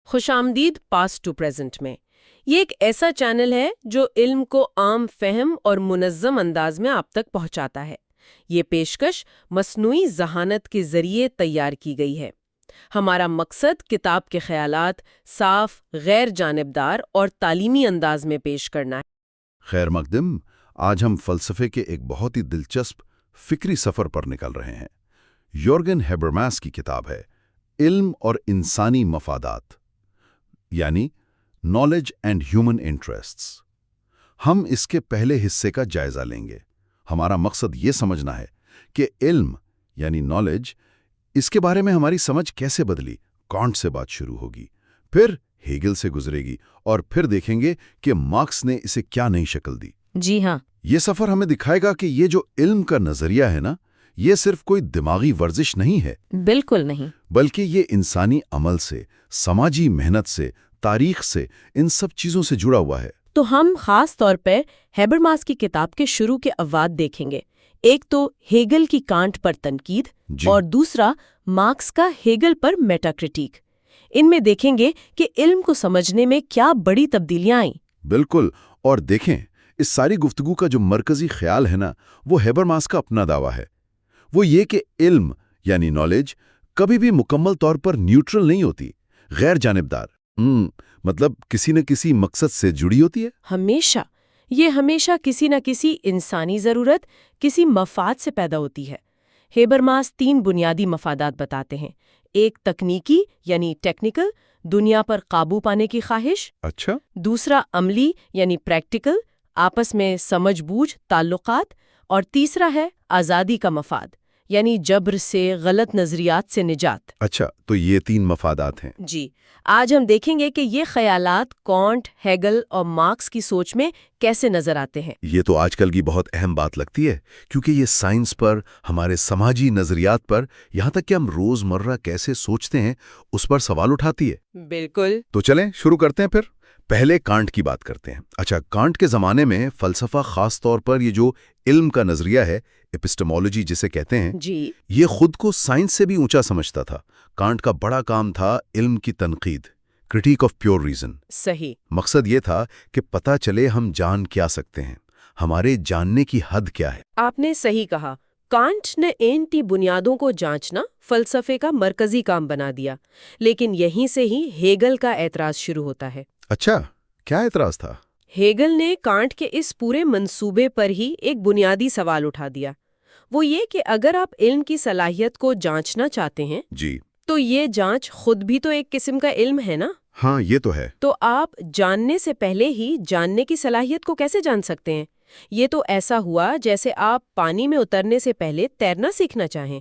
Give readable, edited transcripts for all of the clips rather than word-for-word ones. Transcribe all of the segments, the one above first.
خوش آمدید past to present میں۔ یہ ایک ایسا چینل ہے جو علم کو عام فہم اور منظم انداز میں آپ تک پہنچاتا ہے۔ یہ پیشکش مصنوعی ذہانت کے ذریعے تیار کی گئی ہے۔ ہمارا مقصد کتاب کے خیالات صاف، غیر جانبدار اور تعلیمی انداز میں پیش کرنا ہے۔ خیر مقدم، آج ہم فلسفے کے ایک بہت ہی دلچسپ فکری سفر پر نکل رہے ہیں۔ یورگن ہیبرماس کی کتاب ہے علم اور انسانی مفادات، یعنی نالج اینڈ ہیومن انٹرسٹس۔ ہم اس کے پہلے حصے کا جائزہ لیں گے۔ ہمارا مقصد یہ سمجھنا ہے کہ علم یعنی نالج، اس کے بارے میں ہماری سمجھ کیسے بدلی۔ کانٹ سے بات شروع ہوگی، پھر ہیگل سے گزرے گی، اور پھر دیکھیں گے کہ مارکس نے اسے کیا نئی شکل دی۔ جی ہاں، یہ سفر ہمیں دکھائے گا کہ یہ جو علم کا نظریہ ہے نا، یہ صرف کوئی دماغی ورزش نہیں ہے، بالکل نہیں، بلکہ یہ انسانی عمل سے، سماجی محنت سے، تاریخ سے، ان سب چیزوں سے جڑا ہوا ہے۔ تو ہم خاص طور پر ہیبرماس کی کتاب کے شروع کے ابواب دیکھیں گے۔ ایک تو ہیگل کی کانٹ پر تنقید، اور دوسرا مارکس کا ہیگل پر میٹا کرٹیک۔ ان میں دیکھیں گے کہ علم کو سمجھنے میں کیا بڑی تبدیلیاں آئیں۔ بالکل، اور دیکھیں اس ساری گفتگو کا جو مرکزی خیال ہے نا، وہ ہیبرماس کا اپنا دعویٰ ہے۔ وہ یہ کہ علم یعنی نالج کبھی بھی مکمل طور پر نیوٹرل نہیں ہوتی، غیر جانبدار، مطلب کسی نہ کسی مقصد سے جڑی ہوتی ہے۔ ہمیشہ کسی نہ کسی انسانی ضرورت، کسی مفاد سے پیدا ہوتی ہے۔ ہیبرماس 3 بنیادی مفادات بتاتے ہیں۔ ایک تکنیکی یعنی ٹیکنیکل، دنیا پر قابو پانے کی خواہش۔ اچھا۔ دوسرا عملی یعنی پریکٹیکل، آپس میں سمجھ بوجھ، تعلقات۔ اور تیسرا ہے آزادی کا مفاد، یعنی جبر سے، غلط نظریات سے نجات۔ اچھا، تو یہ 3 مفادات ہیں۔ جی، آج ہم دیکھیں گے کہ یہ خیالات کانٹ، ہیگل اور مارکس کی سوچ میں کیسے نظر آتے ہیں۔ یہ تو آج کل کی بہت اہم بات لگتی ہے، کیونکہ یہ سائنس پر، ہمارے سماجی نظریات پر، یہاں تک کہ ہم روزمرہ کیسے سوچتے ہیں، اس پر سوال اٹھاتی ہے۔ بالکل۔ تو چلیں شروع کرتے ہیں پھر۔ پہلے کانٹ کی بات کرتے ہیں۔ اچھا، کانٹ کے زمانے میں فلسفہ، خاص طور پر یہ جو علم کا نظریہ ہے، ایپسٹمولوجی جسے کہتے ہیں، جی، یہ خود کو سائنس سے بھی اونچا سمجھتا تھا۔ کانٹ کا بڑا کام تھا علم کی تنقید، کرٹیک آف پیور ریزن۔ صحیح۔ مقصد یہ تھا کہ پتہ چلے ہم جان کیا سکتے ہیں، ہمارے جاننے کی حد کیا ہے۔ آپ نے صحیح کہا۔ کانٹ نے اینٹی بنیادوں کو جانچنا فلسفے کا مرکزی کام بنا دیا، لیکن یہیں سے ہی ہیگل کا اعتراض شروع ہوتا ہے۔ اچھا، کیا اعتراض تھا؟ ہیگل نے کانٹ کے اس پورے منصوبے پر ہی ایک بنیادی سوال اٹھا دیا۔ وہ یہ کہ اگر آپ علم کی صلاحیت کو جانچنا چاہتے ہیں، جی، تو یہ جانچ خود بھی تو ایک قسم کا علم ہے نا؟ ہاں، یہ تو ہے۔ تو آپ جاننے سے پہلے ہی جاننے کی صلاحیت کو کیسے جان سکتے ہیں؟ یہ تو ایسا ہوا جیسے آپ پانی میں اترنے سے پہلے تیرنا سیکھنا چاہیں۔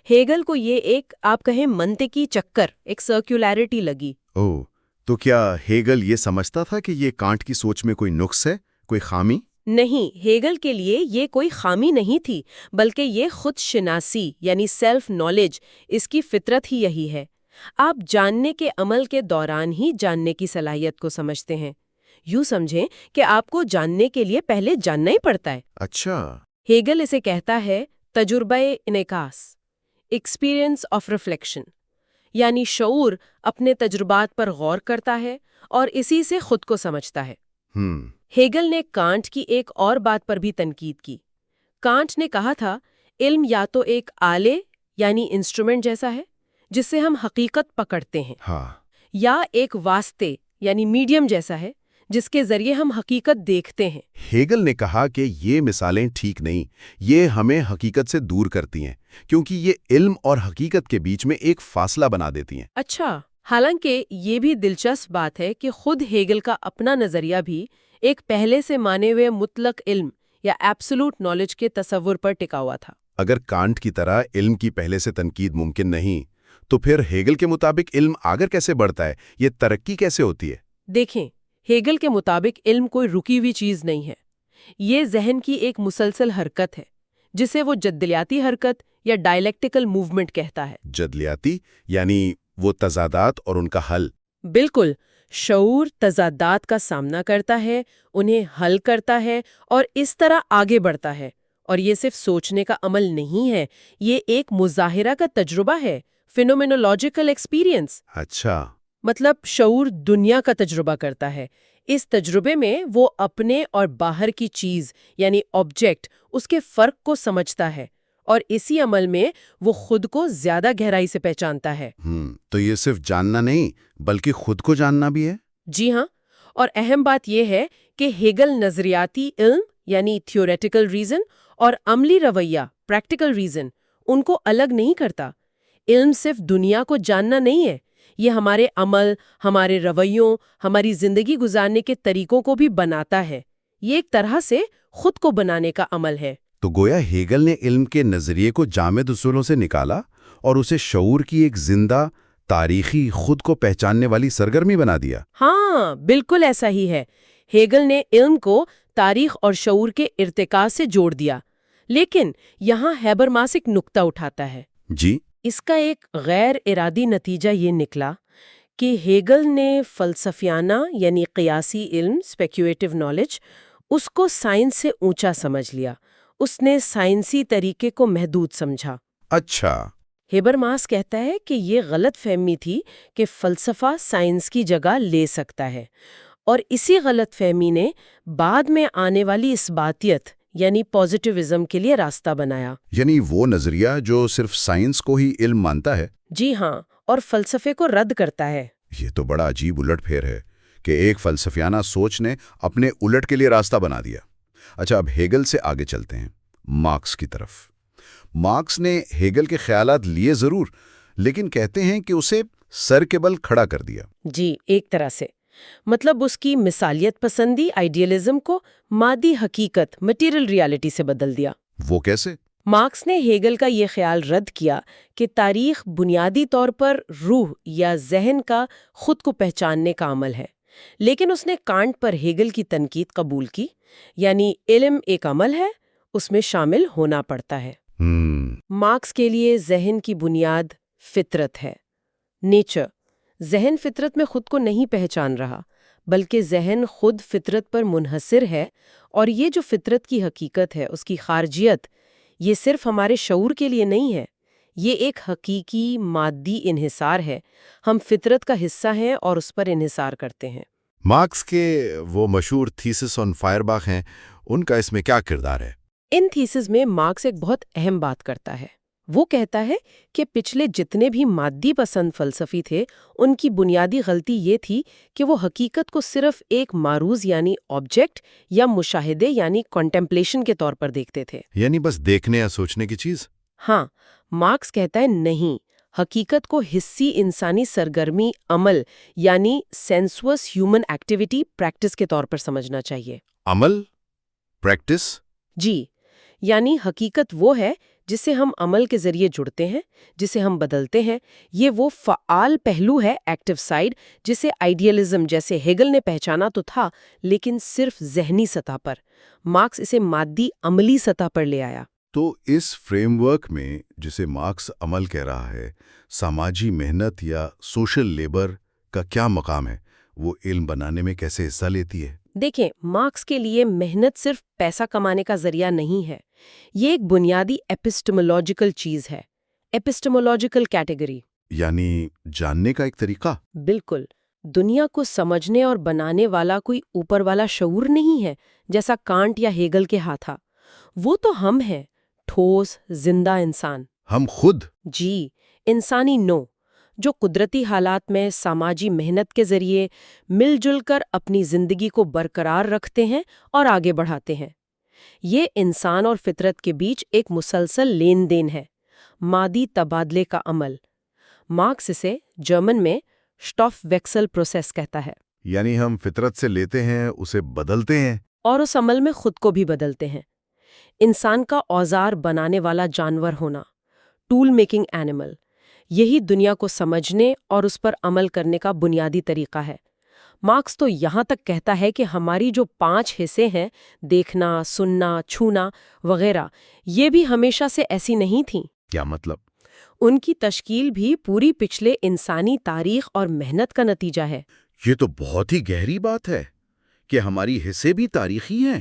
ہیگل کو یہ ایک، آپ کہیں، منطقی چکر، ایک سرکولیرٹی لگی۔ اوہ، تو کیا ہیگل یہ سمجھتا تھا کہ یہ کانٹ کی سوچ میں کوئی نقص ہے، کوئی خامی؟ نہیں، ہیگل کے لیے یہ کوئی خامی نہیں تھی، بلکہ یہ خود شناسی یعنی سیلف نالج، اس کی فطرت ہی یہی ہے۔ آپ جاننے کے عمل کے دوران ہی جاننے کی صلاحیت کو سمجھتے ہیں۔ یوں سمجھیں کہ آپ کو جاننے کے لیے پہلے جاننا ہی پڑتا ہے۔ اچھا۔ ہیگل اسے کہتا ہے تجربہ انعکاس، ایکسپیرئنس آف ریفلیکشن، یعنی شعور اپنے تجربات پر غور کرتا ہے اور اسی سے خود کو سمجھتا ہے۔ ہیگل نے کانٹ کی ایک اور بات پر بھی تنقید کی۔ کانٹ نے کہا تھا علم یا تو ایک آلے یعنی انسٹرومنٹ جیسا ہے جس سے ہم حقیقت پکڑتے ہیں، یا ایک واسطے یعنی میڈیم جیسا ہے جس کے ذریعے ہم حقیقت دیکھتے ہیں۔ ہیگل نے کہا کہ یہ مثالیں ٹھیک نہیں، یہ ہمیں حقیقت سے دور کرتی ہیں، کیونکہ یہ علم اور حقیقت کے بیچ میں ایک فاصلہ بنا دیتی ہیں۔ اچھا، حالانکہ یہ بھی دلچسپ بات ہے کہ خود ہیگل کا اپنا نظریہ بھی ایک پہلے سے مانے ہوئے مطلق علم یا ایبسولوٹ نالج کے تصور پر ٹکا ہوا تھا۔ اگر کانٹ کی طرح علم کی پہلے سے تنقید ممکن نہیں، تو پھر ہیگل کے مطابق علم آگے کیسے بڑھتا ہے؟ یہ ترقی کیسے ہوتی ہے؟ دیکھیں، ہیگل کے مطابق علم کوئی رکی ہوئی چیز نہیں ہے، یہ ذہن کی ایک مسلسل حرکت ہے جسے وہ جدلیاتی حرکت یا ڈائلیکٹیکل موومنٹ کہتا ہے۔ جدلیاتی یعنی وہ تضادات اور ان کا حل۔ بالکل، شعور تضادات کا سامنا کرتا ہے، انہیں حل کرتا ہے اور اس طرح آگے بڑھتا ہے۔ اور یہ صرف سوچنے کا عمل نہیں ہے، یہ ایک مظاہرہ کا تجربہ ہے، فینومینولوجیکل ایکسپیرئنس۔ اچھا۔ مطلب شعور دنیا کا تجربہ کرتا ہے. اس تجربے میں وہ اپنے اور باہر کی چیز یعنی آبجیکٹ اس کے فرق کو سمجھتا ہے اور اسی عمل میں وہ خود کو زیادہ گہرائی سے پہچانتا ہے. تو یہ صرف جاننا نہیں بلکہ خود کو جاننا بھی ہے. جی ہاں، اور اہم بات یہ ہے کہ ہیگل نظریاتی علم یعنی تھیوریٹیکل ریزن اور عملی رویہ پریکٹیکل ریزن ان کو الگ نہیں کرتا. علم صرف دنیا کو جاننا نہیں ہے، یہ ہمارے عمل، ہمارے رویوں، ہماری زندگی گزارنے کے طریقوں کو بھی بناتا ہے. یہ ایک طرح سے خود کو بنانے کا عمل ہے. تو گویا ہیگل نے علم کے نظریے کو جامد اصولوں سے نکالا اور اسے شعور کی ایک زندہ، تاریخی، خود کو پہچاننے والی سرگرمی بنا دیا. ہاں، بالکل ایسا ہی ہے. ہیگل نے علم کو تاریخ اور شعور کے ارتقاء سے جوڑ دیا، لیکن یہاں ہیبرماس ایک نقطہ اٹھاتا ہے. جی. اس کا ایک غیر ارادی نتیجہ یہ نکلا کہ ہیگل نے فلسفیانہ یعنی قیاسی علم اسپیکولیٹو نالج اس کو سائنس سے اونچا سمجھ لیا. اس نے سائنسی طریقے کو محدود سمجھا. اچھا. ہیبرماس کہتا ہے کہ یہ غلط فہمی تھی کہ فلسفہ سائنس کی جگہ لے سکتا ہے، اور اسی غلط فہمی نے بعد میں آنے والی اثباتیت یعنی پازیٹیوزم کے لیے راستہ بنایا. یعنی وہ نظریہ جو صرف سائنس کو ہی علم مانتا ہے. جی ہاں، اور فلسفے کو رد کرتا ہے. یہ تو بڑا عجیب الٹ پھیر ہے کہ ایک فلسفیانہ سوچ نے اپنے الٹ کے لیے راستہ بنا دیا. اچھا، اب ہیگل سے آگے چلتے ہیں، مارکس کی طرف. مارکس نے ہیگل کے خیالات لیے ضرور، لیکن کہتے ہیں کہ اسے سر کے بل کھڑا کر دیا. جی، ایک طرح سے. مطلب اس کی مثالیت پسندی آئیڈیالزم کو مادی حقیقت مٹیریل ریالٹی سے بدل دیا. وہ کیسے؟ مارکس نے ہیگل کا یہ خیال رد کیا کہ تاریخ بنیادی طور پر روح یا ذہن کا خود کو پہچاننے کا عمل ہے، لیکن اس نے کانٹ پر ہیگل کی تنقید قبول کی، یعنی علم ایک عمل ہے، اس میں شامل ہونا پڑتا ہے. مارکس کے لیے ذہن کی بنیاد فطرت ہے، نیچر. ذہن فطرت میں خود کو نہیں پہچان رہا، بلکہ ذہن خود فطرت پر منحصر ہے، اور یہ جو فطرت کی حقیقت ہے، اس کی خارجیت، یہ صرف ہمارے شعور کے لیے نہیں ہے، یہ ایک حقیقی مادی انحصار ہے. ہم فطرت کا حصہ ہیں اور اس پر انحصار کرتے ہیں. مارکس کے وہ مشہور تھیسس آن فائرباخ ہیں، ان کا اس میں کیا کردار ہے؟ ان تھیسس میں مارکس ایک بہت اہم بات کرتا ہے. وہ کہتا ہے کہ پچھلے جتنے بھی مادی پسند فلسفی تھے، ان کی بنیادی غلطی یہ تھی کہ وہ حقیقت کو صرف ایک معروض یعنی آبجیکٹ یا مشاہدے یعنی کنٹمپلیشن کے طور پر دیکھتے تھے. یعنی بس دیکھنے یا سوچنے کی چیز؟ ہاں، مارکس کہتا ہے نہیں، حقیقت کو حسی انسانی سرگرمی، عمل یعنی سینسوس ہیومن ایکٹیویٹی، پریکٹس کے طور پر سمجھنا چاہیے. عمل؟ پریکٹس؟ جی، یعنی حقیقت وہ ہے جسے ہم عمل کے ذریعے جڑتے ہیں، جسے ہم بدلتے ہیں. یہ وہ فعال پہلو ہے، ایکٹیو سائیڈ، جسے آئیڈیالزم جیسے ہیگل نے پہچانا تو تھا، لیکن صرف ذہنی سطح پر. مارکس اسے مادی عملی سطح پر لے آیا. تو اس فریم ورک میں جسے مارکس عمل کہہ رہا ہے، سماجی محنت یا سوشل لیبر کا کیا مقام ہے؟ وہ علم بنانے میں کیسے حصہ لیتی ہے؟ دیکھیں، مارکس کے لیے محنت صرف پیسہ کمانے کا ذریعہ نہیں ہے، یہ ایک بنیادی ایپسٹمولوجیکل چیز ہے، ایپسٹمولوجیکل کیٹیگری. یعنی جاننے کا ایک طریقہ؟ بالکل. دنیا کو سمجھنے اور بنانے والا کوئی اوپر والا شعور نہیں ہے جیسا کانٹ یا ہیگل کے ہاں تھا. وہ تو ہم ہیں، ٹھوس زندہ انسان. ہم خود؟ جی، انسانی نو، جو قدرتی حالات میں سماجی محنت کے ذریعے مل جل کر اپنی زندگی کو برقرار رکھتے ہیں اور آگے بڑھاتے ہیں. یہ انسان اور فطرت کے بیچ ایک مسلسل لین دین ہے، مادی تبادلے کا عمل. مارکس اسے جرمن میں اسٹاف ویکسل پروسیس کہتا ہے. یعنی ہم فطرت سے لیتے ہیں، اسے بدلتے ہیں، اور اس عمل میں خود کو بھی بدلتے ہیں. انسان کا اوزار بنانے والا جانور ہونا، ٹول میکنگ اینیمل، یہی دنیا کو سمجھنے اور اس پر عمل کرنے کا بنیادی طریقہ ہے. مارکس تو یہاں تک کہتا ہے کہ ہماری جو 5 حصے ہیں، دیکھنا، سننا، چھونا وغیرہ، یہ بھی ہمیشہ سے ایسی نہیں تھیں. کیا مطلب؟ ان کی تشکیل بھی پوری پچھلے انسانی تاریخ اور محنت کا نتیجہ ہے. یہ تو بہت ہی گہری بات ہے کہ ہماری حصے بھی تاریخی ہیں.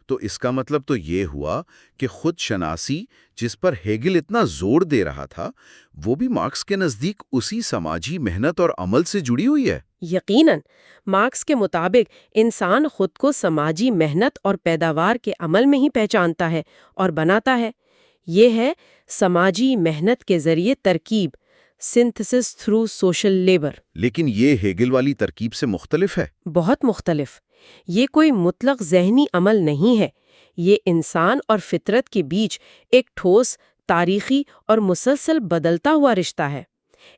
تو اس کا مطلب تو یہ ہوا کہ خود شناسی جس پر ہیگل اتنا زور دے رہا تھا وہ بھی مارکس کے نزدیک اسی سماجی محنت اور عمل سے جڑی ہوئی ہے۔ یقیناً مارکس کے مطابق انسان خود کو سماجی محنت اور پیداوار کے عمل میں ہی پہچانتا ہے اور بناتا ہے۔ یہ ہے سماجی محنت کے ذریعے ترکیب، سنتھسس تھرو سوشل لیبر۔ لیکن یہ ہیگل والی ترکیب سے مختلف ہے۔ بہت مختلف۔ یہ کوئی مطلق ذہنی عمل نہیں ہے، یہ انسان اور فطرت کے بیچ ایک ٹھوس، تاریخی اور مسلسل بدلتا ہوا رشتہ ہے۔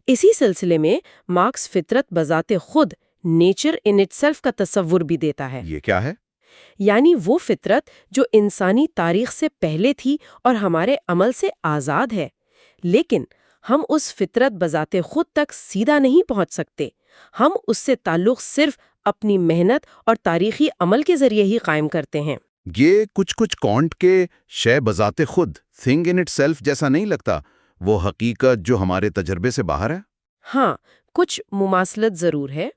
اسی سلسلے میں مارکس فطرت بذات خود، نیچر ان اٹ سیلف کا تصور بھی دیتا ہے۔ یہ کیا ہے؟ یعنی وہ فطرت جو انسانی تاریخ سے پہلے تھی اور ہمارے عمل سے آزاد ہے، لیکن ہم اس فطرت بذات خود تک سیدھا نہیں پہنچ سکتے۔ ہم اس سے تعلق صرف اپنی محنت اور تاریخی عمل کے ذریعے ہی قائم کرتے ہیں۔ یہ کچھ کانٹ کے شے بذات خود، تھنگ ان اٹ سیلف جیسا نہیں لگتا، وہ حقیقت جو ہمارے تجربے سے باہر ہے؟ ہاں، کچھ مماثلت ضرور ہے،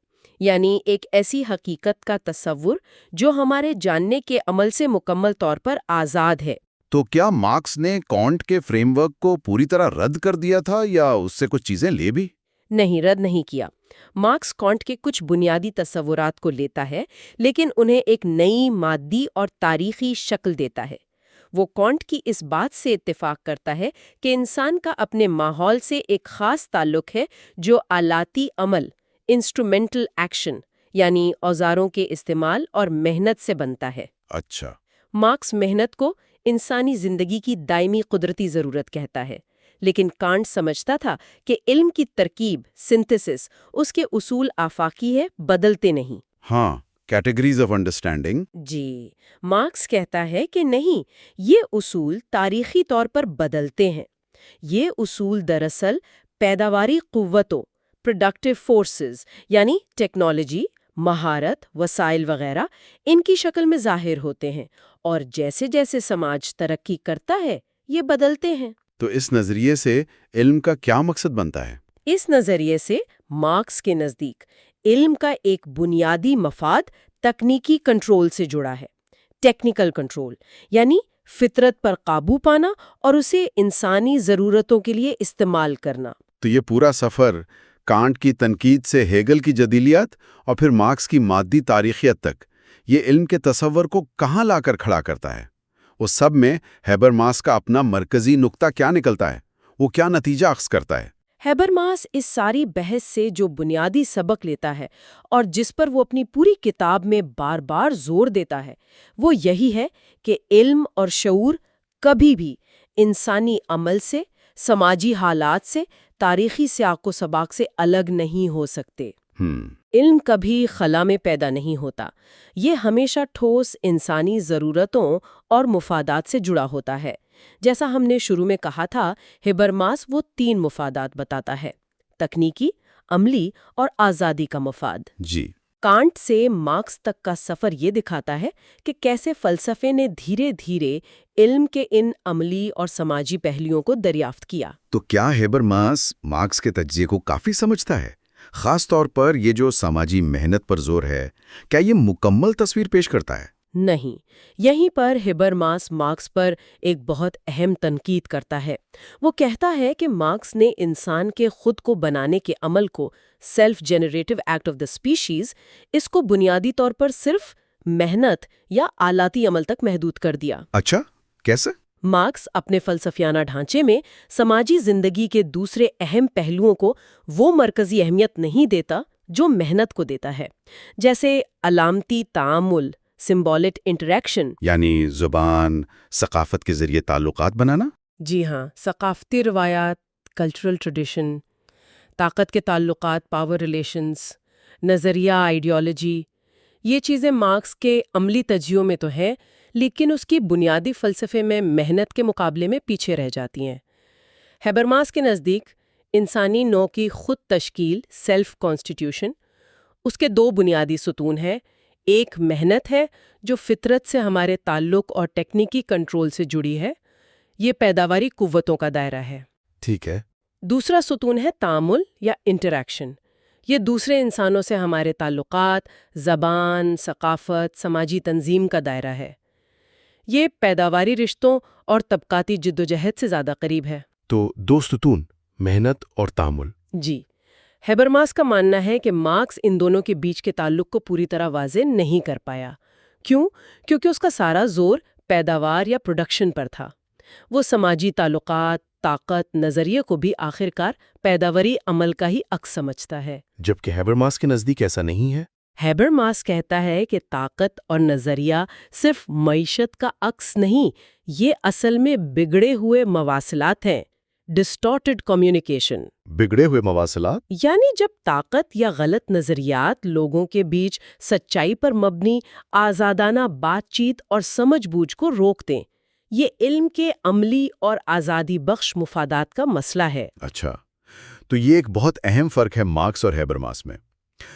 یعنی ایک ایسی حقیقت کا تصور جو ہمارے جاننے کے عمل سے مکمل طور پر آزاد ہے۔ تو کیا مارکس نے کانٹ کے فریم ورک کو پوری طرح رد کر دیا تھا یا اس سے کچھ چیزیں لے بھی؟ نہیں، رد نہیں کیا۔ مارکس کانٹ کے کچھ بنیادی تصورات کو لیتا ہے، لیکن انہیں ایک نئی مادی اور تاریخی شکل دیتا ہے۔ وہ کانٹ کی اس بات سے اتفاق کرتا ہے کہ انسان کا اپنے ماحول سے ایک خاص تعلق ہے جو آلاتی عمل، انسٹرومنٹل ایکشن، یعنی اوزاروں کے استعمال اور محنت سے بنتا ہے۔ اچھا۔ مارکس محنت کو انسانی زندگی کی دائمی قدرتی ضرورت کہتا ہے، لیکن کانٹ سمجھتا تھا کہ علم کی ترکیب، سنتھسس، اس کے اصول آفاقی ہے، بدلتے نہیں۔ ہاں، کیٹیگریز آف انڈرسٹینڈنگ۔ جی، مارکس کہتا ہے کہ نہیں، یہ اصول تاریخی طور پر بدلتے ہیں۔ یہ اصول دراصل پیداواری قوتوں، پروڈکٹیو فورسز، یعنی ٹیکنالوجی، مہارت، وسائل وغیرہ، ان کی شکل میں ظاہر ہوتے ہیں، اور جیسے جیسے سماج ترقی کرتا ہے یہ بدلتے ہیں۔ تو اس نظریے سے علم کا کیا مقصد بنتا ہے؟ اس نظریے سے مارکس کے نزدیک علم کا ایک بنیادی مفاد تکنیکی کنٹرول سے جڑا ہے۔ ٹیکنیکل کنٹرول یعنی فطرت پر قابو پانا اور اسے انسانی ضرورتوں کے لیے استعمال کرنا۔ تو یہ پورا سفر کانٹ کی تنقید سے ہیگل کی جدلیات اور پھر مارکس کی مادی تاریخیت تک، یہ علم کے تصور کو کہاں لا کر کھڑا کرتا ہے؟ اس سب میں ہیبرماس کا اپنا مرکزی نقطہ کیا نکلتا ہے؟ وہ کیا نتیجہ اخذ کرتا ہے؟ ہیبرماس اس ساری بحث سے جو بنیادی سبق لیتا ہے اور جس پر وہ اپنی پوری کتاب میں بار بار زور دیتا ہے، وہ یہی ہے کہ علم اور شعور کبھی بھی انسانی عمل سے، سماجی حالات سے، تاریخی سیاق و سباق سے الگ نہیں ہو سکتے۔ علم کبھی خلا میں پیدا نہیں ہوتا، یہ ہمیشہ ٹھوس انسانی ضرورتوں اور مفادات سے جڑا ہوتا ہے۔ جیسا ہم نے شروع میں کہا تھا، ہیبرماس وہ 3 مفادات بتاتا ہے: تکنیکی، عملی اور آزادی کا مفاد۔ جی۔ کانٹ سے مارکس تک کا سفر یہ دکھاتا ہے کہ کیسے فلسفے نے دھیرے دھیرے علم کے ان عملی اور سماجی پہلوؤں کو دریافت کیا۔ تو کیا ہیبرماس مارکس کے تجزیے کو کافی سمجھتا ہے؟ خاص طور پر یہ جو سماجی محنت پر زور ہے، کیا یہ مکمل تصویر پیش کرتا ہے؟ نہیں، یہیں پر ہیبرماس مارکس پر ایک بہت اہم تنقید کرتا ہے۔ وہ کہتا ہے کہ مارکس نے انسان کے خود کو بنانے کے عمل کو، self generative act of the species, اس کو بنیادی طور پر صرف محنت یا آلاتی عمل تک محدود کر دیا۔ اچھا، کیسے؟ مارکس اپنے فلسفیانہ ڈھانچے میں سماجی زندگی کے دوسرے اہم پہلوؤں کو وہ مرکزی اہمیت نہیں دیتا جو محنت کو دیتا ہے، جیسے علامتی تعامل، سمبولک انٹریکشن، یعنی زبان، ثقافت کے ذریعے تعلقات بنانا۔ جی ہاں، ثقافتی روایات، کلچرل ٹریڈیشن، طاقت کے تعلقات، پاور ریلیشنز، نظریہ، آئیڈیالوجی، یہ چیزیں مارکس کے عملی تجزیوں میں تو ہیں، لیکن اس کی بنیادی فلسفے میں محنت کے مقابلے میں پیچھے رہ جاتی ہیں۔ ہیبرماس کے نزدیک انسانی نوع کی خود تشکیل، سیلف کانسٹیٹیوشن، اس کے 2 بنیادی ستون ہیں۔ ایک محنت ہے جو فطرت سے ہمارے تعلق اور ٹیکنیکی کنٹرول سے جڑی ہے، یہ پیداواری قوتوں کا دائرہ ہے۔ ٹھیک ہے۔ دوسرا ستون ہے تعامل یا انٹریکشن، یہ دوسرے انسانوں سے ہمارے تعلقات، زبان، ثقافت، سماجی تنظیم کا دائرہ ہے۔ یہ پیداواری رشتوں اور طبقاتی جدوجہد سے زیادہ قریب ہے۔ تو دوستتون، محنت اور تعامل۔ جی، ہیبرماس کا ماننا ہے کہ مارکس ان دونوں کے بیچ کے تعلق کو پوری طرح واضح نہیں کر پایا۔ کیوں؟ کیونکہ اس کا سارا زور پیداوار یا پروڈکشن پر تھا۔ وہ سماجی تعلقات، طاقت، نظریے کو بھی آخرکار پیداواری عمل کا ہی عکس سمجھتا ہے۔ جبکہ ہیبرماس کے نزدیک ایسا نہیں ہے۔ ہیبرماس کہتا ہے کہ طاقت اور نظریہ صرف معیشت کا عکس نہیں، یہ اصل میں بگڑے ہوئے مواصلات ہیں، ڈسٹارٹڈ کمیونیکیشن۔ بگڑے ہوئے مواصلات؟ یعنی جب طاقت یا غلط نظریات لوگوں کے بیچ سچائی پر مبنی آزادانہ بات چیت اور سمجھ بوجھ کو روک دیں، یہ علم کے عملی اور آزادی بخش مفادات کا مسئلہ ہے۔ اچھا، تو یہ ایک بہت اہم فرق ہے مارکس اور ہیبرماس میں۔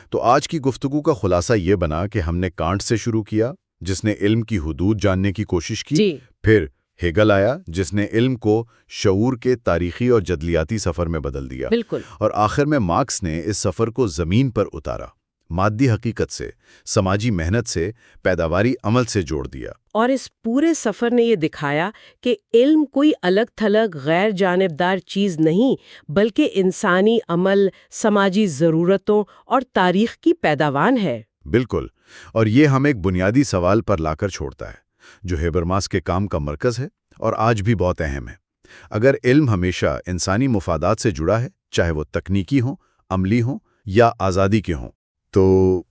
تو آج کی گفتگو کا خلاصہ یہ بنا کہ ہم نے کانٹ سے شروع کیا، جس نے علم کی حدود جاننے کی کوشش کی۔ جی۔ پھر ہیگل آیا، جس نے علم کو شعور کے تاریخی اور جدلیاتی سفر میں بدل دیا۔ بالکل۔ اور آخر میں مارکس نے اس سفر کو زمین پر اتارا، مادی حقیقت سے، سماجی محنت سے، پیداواری عمل سے جوڑ دیا۔ اور اس پورے سفر نے یہ دکھایا کہ علم کوئی الگ تھلگ غیر جانبدار چیز نہیں، بلکہ انسانی عمل، سماجی ضرورتوں اور تاریخ کی پیداوان ہے۔ بالکل، اور یہ ہم ایک بنیادی سوال پر لا کر چھوڑتا ہے، جو ہیبرماس کے کام کا مرکز ہے اور آج بھی بہت اہم ہے۔ اگر علم ہمیشہ انسانی مفادات سے جڑا ہے، چاہے وہ تکنیکی ہوں، عملی ہوں یا آزادی کے ہوں، تو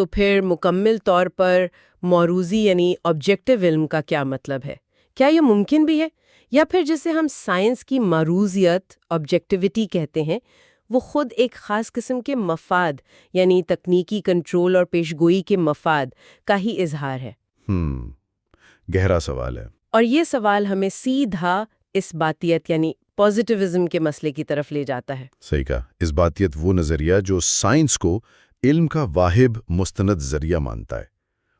پھر مکمل طور پر موروثی یعنی آبجیکٹیو علم کا کیا مطلب ہے؟ کیا یہ ممکن بھی ہے؟ یا پھر جسے ہم سائنس کی موروثیت، آبجیکٹیوٹی کہتے ہیں، وہ خود ایک خاص قسم کے مفاد یعنی تکنیکی کنٹرول اور پیشگوئی کے مفاد کا ہی اظہار ہے؟ گہرا سوال ہے۔ اور یہ سوال ہمیں سیدھا اس باتیت یعنی پازیٹیوزم کے مسئلے کی طرف لے جاتا ہے۔ صحیح کہا، اس باتیت وہ نظریہ جو سائنس کو علم کا واحد مستند ذریعہ مانتا ہے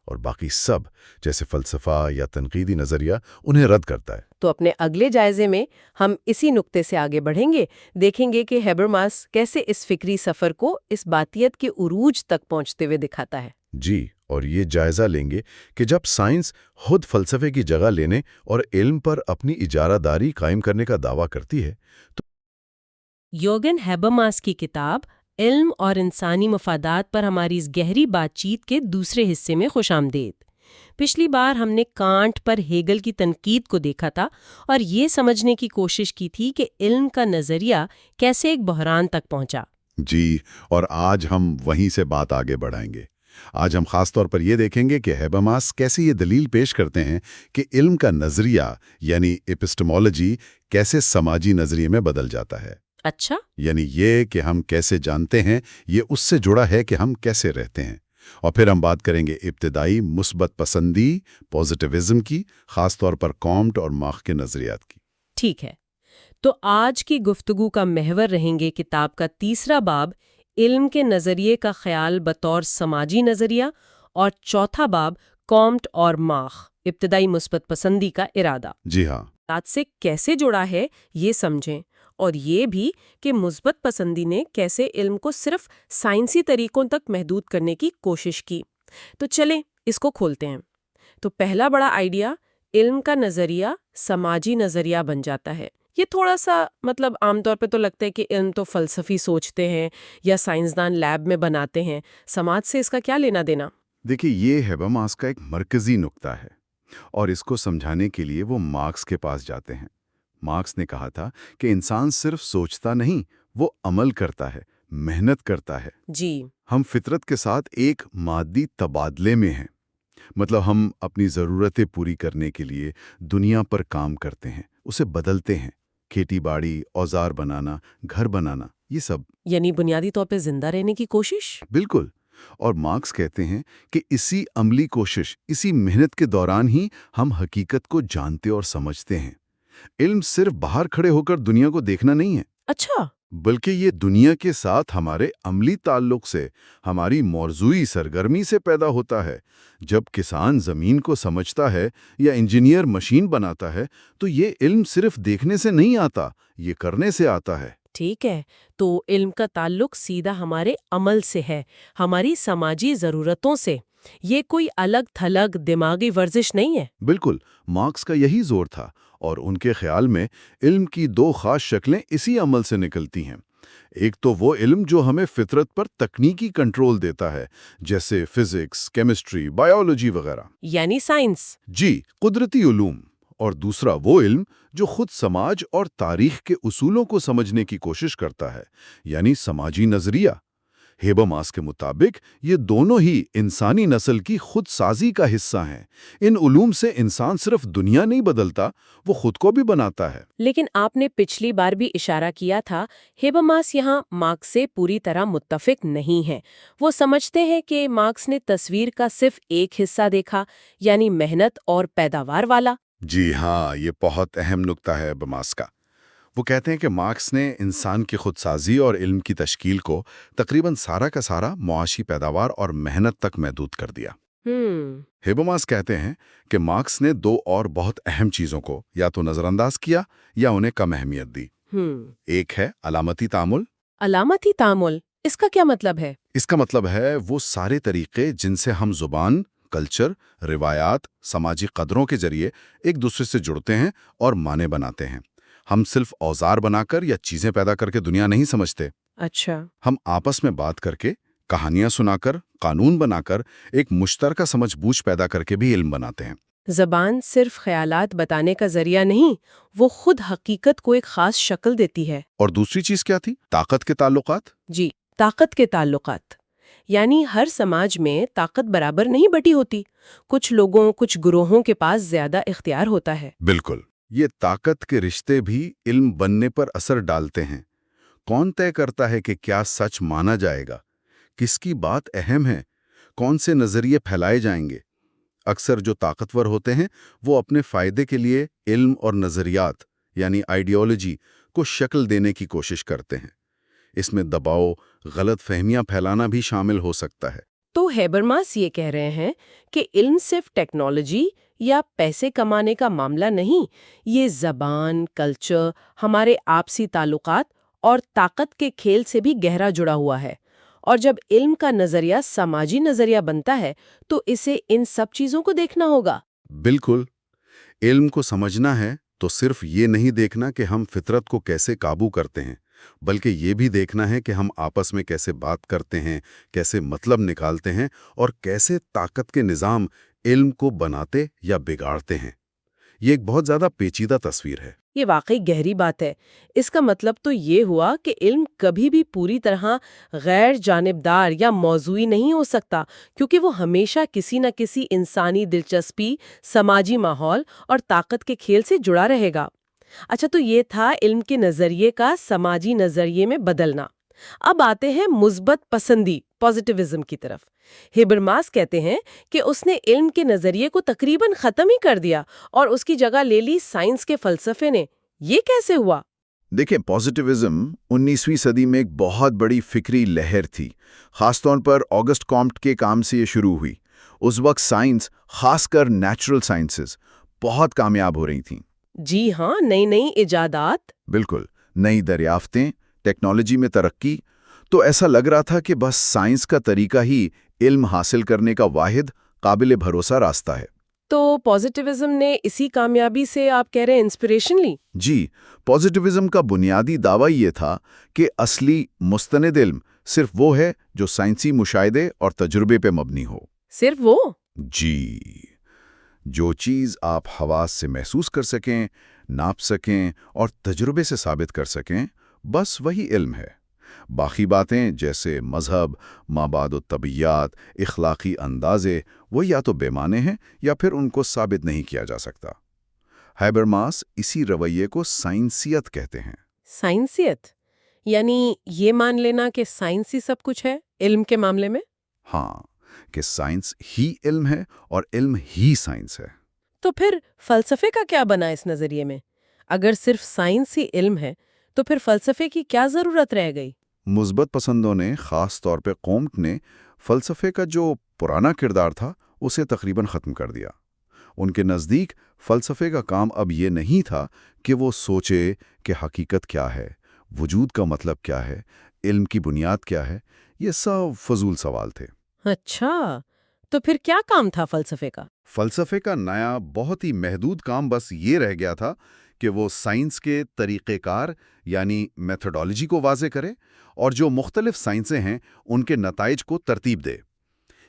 اور باقی سب جیسے فلسفہ یا تنقیدی نظریہ انہیں رد کرتا ہے۔ تو اپنے اگلے جائزے میں ہم اسی نقطے سے آگے بڑھیں گے، دیکھیں گے کہ ہیبرماس کیسے اس فکری سفر کو اس باتیت کے عروج تک پہنچتے ہوئے دکھاتا ہے۔ جی، اور یہ جائزہ لیں گے کہ جب سائنس خود فلسفے کی جگہ لینے اور علم پر اپنی اجارہ داری قائم کرنے کا دعویٰ کرتی ہے تو یورگن ہیبرماس کی کتاب علم اور انسانی مفادات پر ہماری اس گہری بات چیت کے دوسرے حصے میں خوش آمدید۔ پچھلی بار ہم نے کانٹ پر ہیگل کی تنقید کو دیکھا تھا اور یہ سمجھنے کی کوشش کی تھی کہ علم کا نظریہ کیسے ایک بحران تک پہنچا۔ جی، اور آج ہم وہیں سے بات آگے بڑھائیں گے۔ آج ہم خاص طور پر یہ دیکھیں گے کہ ہیبرماس کیسے یہ دلیل پیش کرتے ہیں کہ علم کا نظریہ یعنی ایپسٹمولوجی کیسے سماجی نظریے میں بدل جاتا ہے۔ اچھا، یعنی یہ کہ ہم کیسے جانتے ہیں یہ اس سے جڑا ہے کہ ہم کیسے رہتے ہیں۔ اور پھر ہم بات کریں گے ابتدائی مثبت پسندی، پازیٹیوزم کی، خاص طور پر کانٹ اور مارکس کے نظریات کی۔ ٹھیک ہے، تو آج کی گفتگو کا محور رہیں گے کتاب کا تیسرا باب علم کے نظریے کا خیال بطور سماجی نظریہ، اور چوتھا باب کانٹ اور مارکس ابتدائی مثبت پسندی کا ارادہ۔ جی ہاں، بات سے کیسے جڑا ہے یہ سمجھیں، اور یہ بھی کہ مثبت پسندی نے کیسے علم کو صرف سائنسی طریقوں تک محدود کرنے کی کوشش کی۔ تو چلیں اس کو کھولتے ہیں۔ تو پہلا بڑا آئیڈیا، علم کا نظریہ سماجی نظریہ بن جاتا ہے۔ یہ تھوڑا سا عام طور پہ تو لگتا ہے کہ علم تو فلسفی سوچتے ہیں یا سائنسدان لیب میں بناتے ہیں، سماج سے اس کا کیا لینا دینا؟ دیکھیے، یہ ہیبرماس کا ایک مرکزی نقطہ ہے اور اس کو سمجھانے کے لیے وہ مارکس کے پاس جاتے ہیں۔ مارکس نے کہا تھا کہ انسان صرف سوچتا نہیں، وہ عمل کرتا ہے، محنت کرتا ہے۔ جی، ہم فطرت کے ساتھ ایک مادی تبادلے میں ہیں، ہم اپنی ضرورتیں پوری کرنے کے لیے دنیا پر کام کرتے ہیں، اسے بدلتے ہیں، کھیتی باڑی، اوزار بنانا، گھر بنانا، یہ سب یعنی بنیادی طور پہ زندہ رہنے کی کوشش۔ بالکل۔ اور مارکس کہتے ہیں کہ اسی عملی کوشش، اسی محنت کے دوران ہی ہم حقیقت کو جانتے اور سمجھتے ہیں۔ علم صرف باہر کھڑے ہو کر دنیا کو دیکھنا نہیں ہے، اچھا، بلکہ یہ دنیا کے ساتھ ہمارے عملی تعلق سے، ہماری موضوعی سرگرمی سے پیدا ہوتا ہے۔ جب کسان زمین کو سمجھتا ہے یا انجینئر مشین بناتا ہے تو یہ علم صرف دیکھنے سے نہیں آتا، یہ کرنے سے آتا ہے۔ ٹھیک ہے، تو علم کا تعلق سیدھا ہمارے عمل سے ہے، ہماری سماجی ضرورتوں سے۔ یہ کوئی الگ تھلگ دماغی ورزش نہیں ہے؟ بالکل، مارکس کا یہی زور تھا، اور ان کے خیال میں علم کی دو خاص شکلیں اسی عمل سے نکلتی ہیں۔ ایک تو وہ علم جو ہمیں فطرت پر تکنیکی کنٹرول دیتا ہے، جیسے فزکس، کیمسٹری، بایولوجی وغیرہ۔ یعنی سائنس۔ جی، قدرتی علوم۔ اور دوسرا وہ علم جو خود سماج اور تاریخ کے اصولوں کو سمجھنے کی کوشش کرتا ہے، یعنی سماجی نظریہ۔ ہیبرماس کے مطابق یہ دونوں ہی انسانی نسل کی خود سازی کا حصہ ہیں۔ ان علوم سے انسان صرف دنیا نہیں بدلتا، وہ خود کو بھی بناتا ہے۔ لیکن آپ نے پچھلی بار بھی اشارہ کیا تھا، ہیبرماس یہاں مارکس سے پوری طرح متفق نہیں ہے۔ وہ سمجھتے ہیں کہ مارکس نے تصویر کا صرف ایک حصہ دیکھا، یعنی محنت اور پیداوار والا۔ جی ہاں، یہ بہت اہم نکتہ ہے ہیبرماس کا۔ وہ کہتے ہیں کہ مارکس نے انسان کی خودسازی اور علم کی تشکیل کو تقریباً سارا کا سارا معاشی پیداوار اور محنت تک محدود کر دیا۔ ہیبرماس کہتے ہیں کہ مارکس نے دو اور بہت اہم چیزوں کو یا تو نظر انداز کیا یا انہیں کم اہمیت دی۔ ایک ہے علامتی تعامل۔ علامتی تعامل، اس کا کیا مطلب ہے؟ اس کا مطلب ہے وہ سارے طریقے جن سے ہم زبان، کلچر، روایات، سماجی قدروں کے ذریعے ایک دوسرے سے جڑتے ہیں اور معنی بناتے ہیں۔ ہم صرف اوزار بنا کر یا چیزیں پیدا کر کے دنیا نہیں سمجھتے۔ اچھا۔ ہم آپس میں بات کر کے، کہانیاں سنا کر، قانون بنا کر، ایک مشترکہ سمجھ بوجھ پیدا کر کے بھی علم بناتے ہیں۔ زبان صرف خیالات بتانے کا ذریعہ نہیں، وہ خود حقیقت کو ایک خاص شکل دیتی ہے۔ اور دوسری چیز کیا تھی؟ طاقت کے تعلقات۔ جی، طاقت کے تعلقات، یعنی ہر سماج میں طاقت برابر نہیں بٹی ہوتی۔ کچھ لوگوں، کچھ گروہوں کے پاس زیادہ اختیار ہوتا ہے۔ بالکل، یہ طاقت کے رشتے بھی علم بننے پر اثر ڈالتے ہیں۔ کون طے کرتا ہے کہ کیا سچ مانا جائے گا؟ کس کی بات اہم ہے؟ کون سے نظریے پھیلائے جائیں گے؟ اکثر جو طاقتور ہوتے ہیں وہ اپنے فائدے کے لیے علم اور نظریات یعنی آئیڈیالوجی کو شکل دینے کی کوشش کرتے ہیں۔ اس میں دباؤ، غلط فہمیاں پھیلانا بھی شامل ہو سکتا ہے۔ تو ہیبرماس یہ کہہ رہے ہیں کہ علم صرف ٹیکنالوجی یا پیسے کمانے کا معاملہ نہیں، یہ زبان، کلچر، ہمارے آپسی تعلقات اور طاقت کے کھیل سے بھی گہرا جڑا ہوا ہے۔ اور جب علم کا نظریہ سماجی نظریہ بنتا ہے تو اسے ان سب چیزوں کو دیکھنا ہوگا۔ بالکل، علم کو سمجھنا ہے تو صرف یہ نہیں دیکھنا کہ ہم فطرت کو کیسے قابو کرتے ہیں، بلکہ یہ بھی دیکھنا ہے کہ ہم آپس میں کیسے بات کرتے ہیں، کیسے مطلب نکالتے ہیں اور کیسے طاقت کے نظام علم کو بناتے یا بگاڑتے ہیں۔ یہ ایک بہت زیادہ پیچیدہ تصویر ہے۔ یہ واقعی گہری بات ہے۔ اس کا مطلب تو یہ ہوا کہ علم کبھی بھی پوری طرح غیر جانبدار یا موضوعی نہیں ہو سکتا، کیونکہ وہ ہمیشہ کسی نہ کسی انسانی دلچسپی، سماجی ماحول اور طاقت کے کھیل سے جڑا رہے گا۔ اچھا، تو یہ تھا علم کے نظریے کا سماجی نظریے میں بدلنا۔ اب آتے ہیں مثبت پسندی، پازیٹیوزم کی طرف۔ ہیبرماس کہتے ہیں کہ اس نے علم کے نظریے کو تقریباً ختم ہی کر دیا اور اس کی جگہ لے لی سائنس کے فلسفے نے۔ یہ کیسے ہوا؟ دیکھیں، پازیٹیوزم 19ویں صدی میں ایک بہت بڑی فکری لہر تھی، خاص طور پر آگسٹ کامٹ کے کام سے یہ شروع ہوئی۔ اس وقت سائنس، خاص کر نیچرل سائنسز، بہت کامیاب ہو رہی تھیں۔ جی ہاں، نئی نئی ایجادات۔ بالکل، نئی دریافتیں، ٹیکنالوجی میں ترقی۔ تو ایسا لگ رہا تھا کہ بس سائنس کا طریقہ ہی علم حاصل کرنے کا واحد قابل بھروسہ راستہ ہے۔ تو پازیٹیوزم نے اسی کامیابی سے، آپ کہہ رہے ہیں، انسپریشن لی؟ جی، پازیٹیوزم کا بنیادی دعویٰ یہ تھا کہ اصلی مستند علم صرف وہ ہے جو سائنسی مشاہدے اور تجربے پہ مبنی ہو۔ صرف وہ؟ جی، جو چیز آپ حواس سے محسوس کر سکیں، ناپ سکیں اور تجربے سے ثابت کر سکیں، بس وہی علم ہے۔ باقی باتیں جیسے مذہب، مابعد الطبیعیات، اخلاقی اندازے، وہ یا تو بے معنی ہیں یا پھر ان کو ثابت نہیں کیا جا سکتا۔ ہیبرماس اسی رویے کو سائنسیت کہتے ہیں۔ سائنسیت یعنی یہ مان لینا کہ سائنس ہی سب کچھ ہے علم کے معاملے میں؟ ہاں، کہ سائنس ہی علم ہے اور علم ہی سائنس ہے۔ تو پھر فلسفے کا کیا بنا اس نظریے میں؟ اگر صرف سائنس ہی علم ہے تو پھر فلسفے کی کیا ضرورت رہ گئی؟ مثبت پسندوں نے، خاص طور پہ کومٹ نے، فلسفے کا جو پرانا کردار تھا اسے تقریباً ختم کر دیا۔ ان کے نزدیک فلسفے کا کام اب یہ نہیں تھا کہ وہ سوچے کہ حقیقت کیا ہے، وجود کا مطلب کیا ہے، علم کی بنیاد کیا ہے۔ یہ سب فضول سوال تھے۔ اچھا، تو پھر کیا کام تھا فلسفے کا؟ فلسفے کا نیا بہت ہی محدود کام بس یہ رہ گیا تھا کہ وہ سائنس کے طریقہ کار یعنی میتھڈالوجی کو واضح کرے اور جو مختلف سائنسیں ہیں ان کے نتائج کو ترتیب دے۔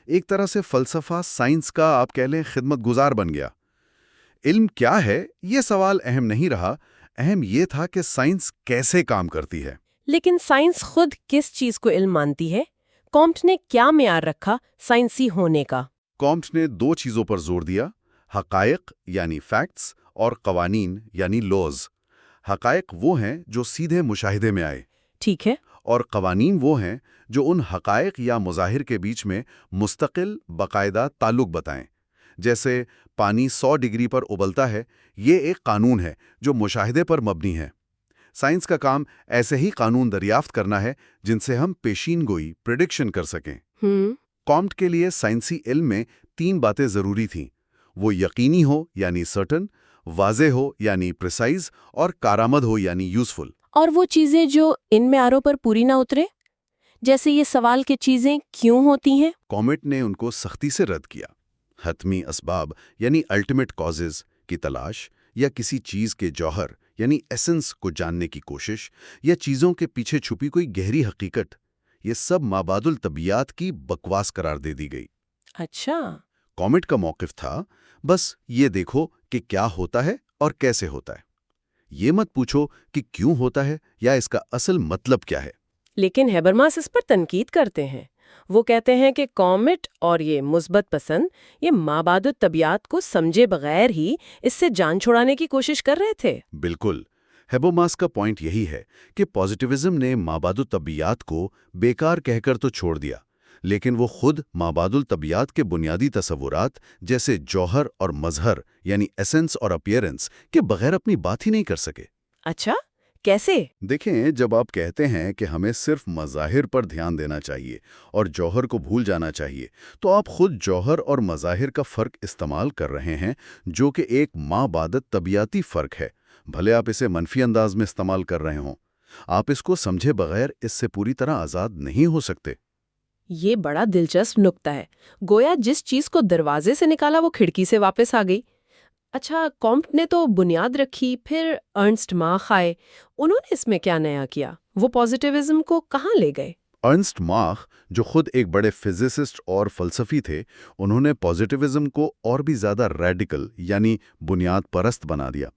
ایک طرح سے فلسفہ سائنس کا آپ کہہ لیں خدمت گزار بن گیا۔ علم کیا ہے یہ سوال اہم نہیں رہا، اہم یہ تھا کہ سائنس کیسے کام کرتی ہے۔ لیکن سائنس خود کس چیز کو علم مانتی ہے؟ کامٹ نے کیا معیار رکھا سائنسی ہونے کا؟ کامٹ نے دو چیزوں پر زور دیا، حقائق یعنی فیکٹس اور قوانین یعنی لاز۔ حقائق وہ ہیں جو سیدھے مشاہدے میں آئے، ٹھیک ہے، اور قوانین وہ ہیں جو ان حقائق یا مظاہر کے بیچ میں مستقل باقاعدہ تعلق بتائیں۔ جیسے پانی 100 ڈگری پر ابلتا ہے، یہ ایک قانون ہے جو مشاہدے پر مبنی ہے۔ سائنس کا کام ایسے ہی قانون دریافت کرنا ہے جن سے ہم پیشین گوئی پریڈکشن کر سکیں۔ کامٹ کے لیے سائنسی علم میں 3 باتیں ضروری تھیں، وہ یقینی ہو یعنی سرٹن، واضح ہو یعنی پریسائز، اور کارآمد ہو یعنی یوزفل۔ اور وہ چیزیں جو ان معیاروں پر پوری نہ اترے، جیسے یہ سوال کہ چیزیں کیوں ہوتی ہیں؟ کامٹ نے ان کو سختی سے رد کیا۔ حتمی اسباب یعنی الٹیمیٹ کازز کی تلاش، یا کسی چیز کے جوہر یعنی ایسنس کو جاننے کی کوشش، یا چیزوں کے پیچھے چھپی کوئی گہری حقیقت، یہ سب مابعد الطبیعیات کی بکواس قرار دے دی گئی۔ اچھا، کامٹ کا موقف تھا بس یہ دیکھو کہ کیا ہوتا ہے اور کیسے ہوتا ہے، یہ مت پوچھو کہ کیوں ہوتا ہے یا اس کا اصل مطلب کیا ہے۔ لیکن ہیبرماس اس پر تنقید کرتے ہیں۔ وہ کہتے ہیں کہ کامٹ اور یہ مثبت پسند یہ مابعد الطبیعیات کو سمجھے بغیر ہی اس سے جان چھڑانے کی کوشش کر رہے تھے۔ بالکل، ہیبرماس کا پوائنٹ یہی ہے کہ پازیٹیوزم نے مابعد الطبیعیات کو بیکار کہہ کر تو چھوڑ دیا، لیکن وہ خود مابعد الطبیعیات کے بنیادی تصورات جیسے جوہر اور مظہر یعنی ایسنس اور اپیئرنس کے بغیر اپنی بات ہی نہیں کر سکے۔ اچھا، کیسے؟ دیکھیں، جب آپ کہتے ہیں کہ ہمیں صرف مظاہر پر دھیان دینا چاہیے اور جوہر کو بھول جانا چاہیے، تو آپ خود جوہر اور مظاہر کا فرق استعمال کر رہے ہیں، جو کہ ایک مابعد طبیعیاتی فرق ہے، بھلے آپ اسے منفی انداز میں استعمال کر رہے ہوں۔ آپ اس کو سمجھے بغیر اس سے پوری طرح آزاد نہیں ہو سکتے۔ یہ بڑا دلچسپ نکتہ ہے، گویا جس چیز کو دروازے سے نکالا وہ کھڑکی سے واپس آ گئی۔ اچھا، کامٹ نے تو بنیاد رکھی، پھر ارنسٹ ماخ آئے، انہوں نے اس میں کیا نیا کیا؟ وہ پازیٹیوزم کو کہاں لے گئے؟ ارنسٹ ماخ، جو خود ایک بڑے فزسسٹ اور فلسفی تھے، انہوں نے پازیٹیوزم کو اور بھی زیادہ ریڈیکل یعنی بنیاد پرست بنا دیا۔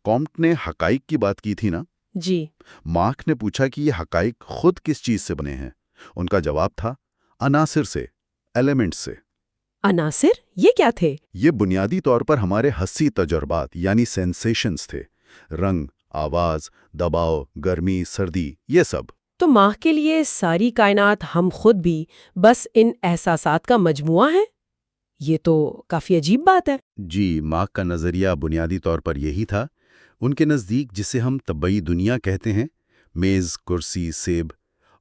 کامٹ نے حقائق کی بات کی تھی نا؟ جی، ماخ نے پوچھا کہ یہ حقائق خود کس چیز سے بنے ہیں؟ ان کا جواب تھا عناصر سے، ایلیمنٹس سے۔ عناصر یہ کیا تھے؟ یہ بنیادی طور پر ہمارے حسی تجربات یعنی سینسیشنز تھے، رنگ، آواز، دباؤ، گرمی، سردی، یہ سب۔ تو ماہ کے لیے ساری کائنات، ہم خود بھی، بس ان احساسات کا مجموعہ ہے؟ یہ تو کافی عجیب بات ہے۔ جی، ماخ کا نظریہ بنیادی طور پر یہی تھا۔ ان کے نزدیک جسے ہم طبعی دنیا کہتے ہیں، میز، کرسی، سیب،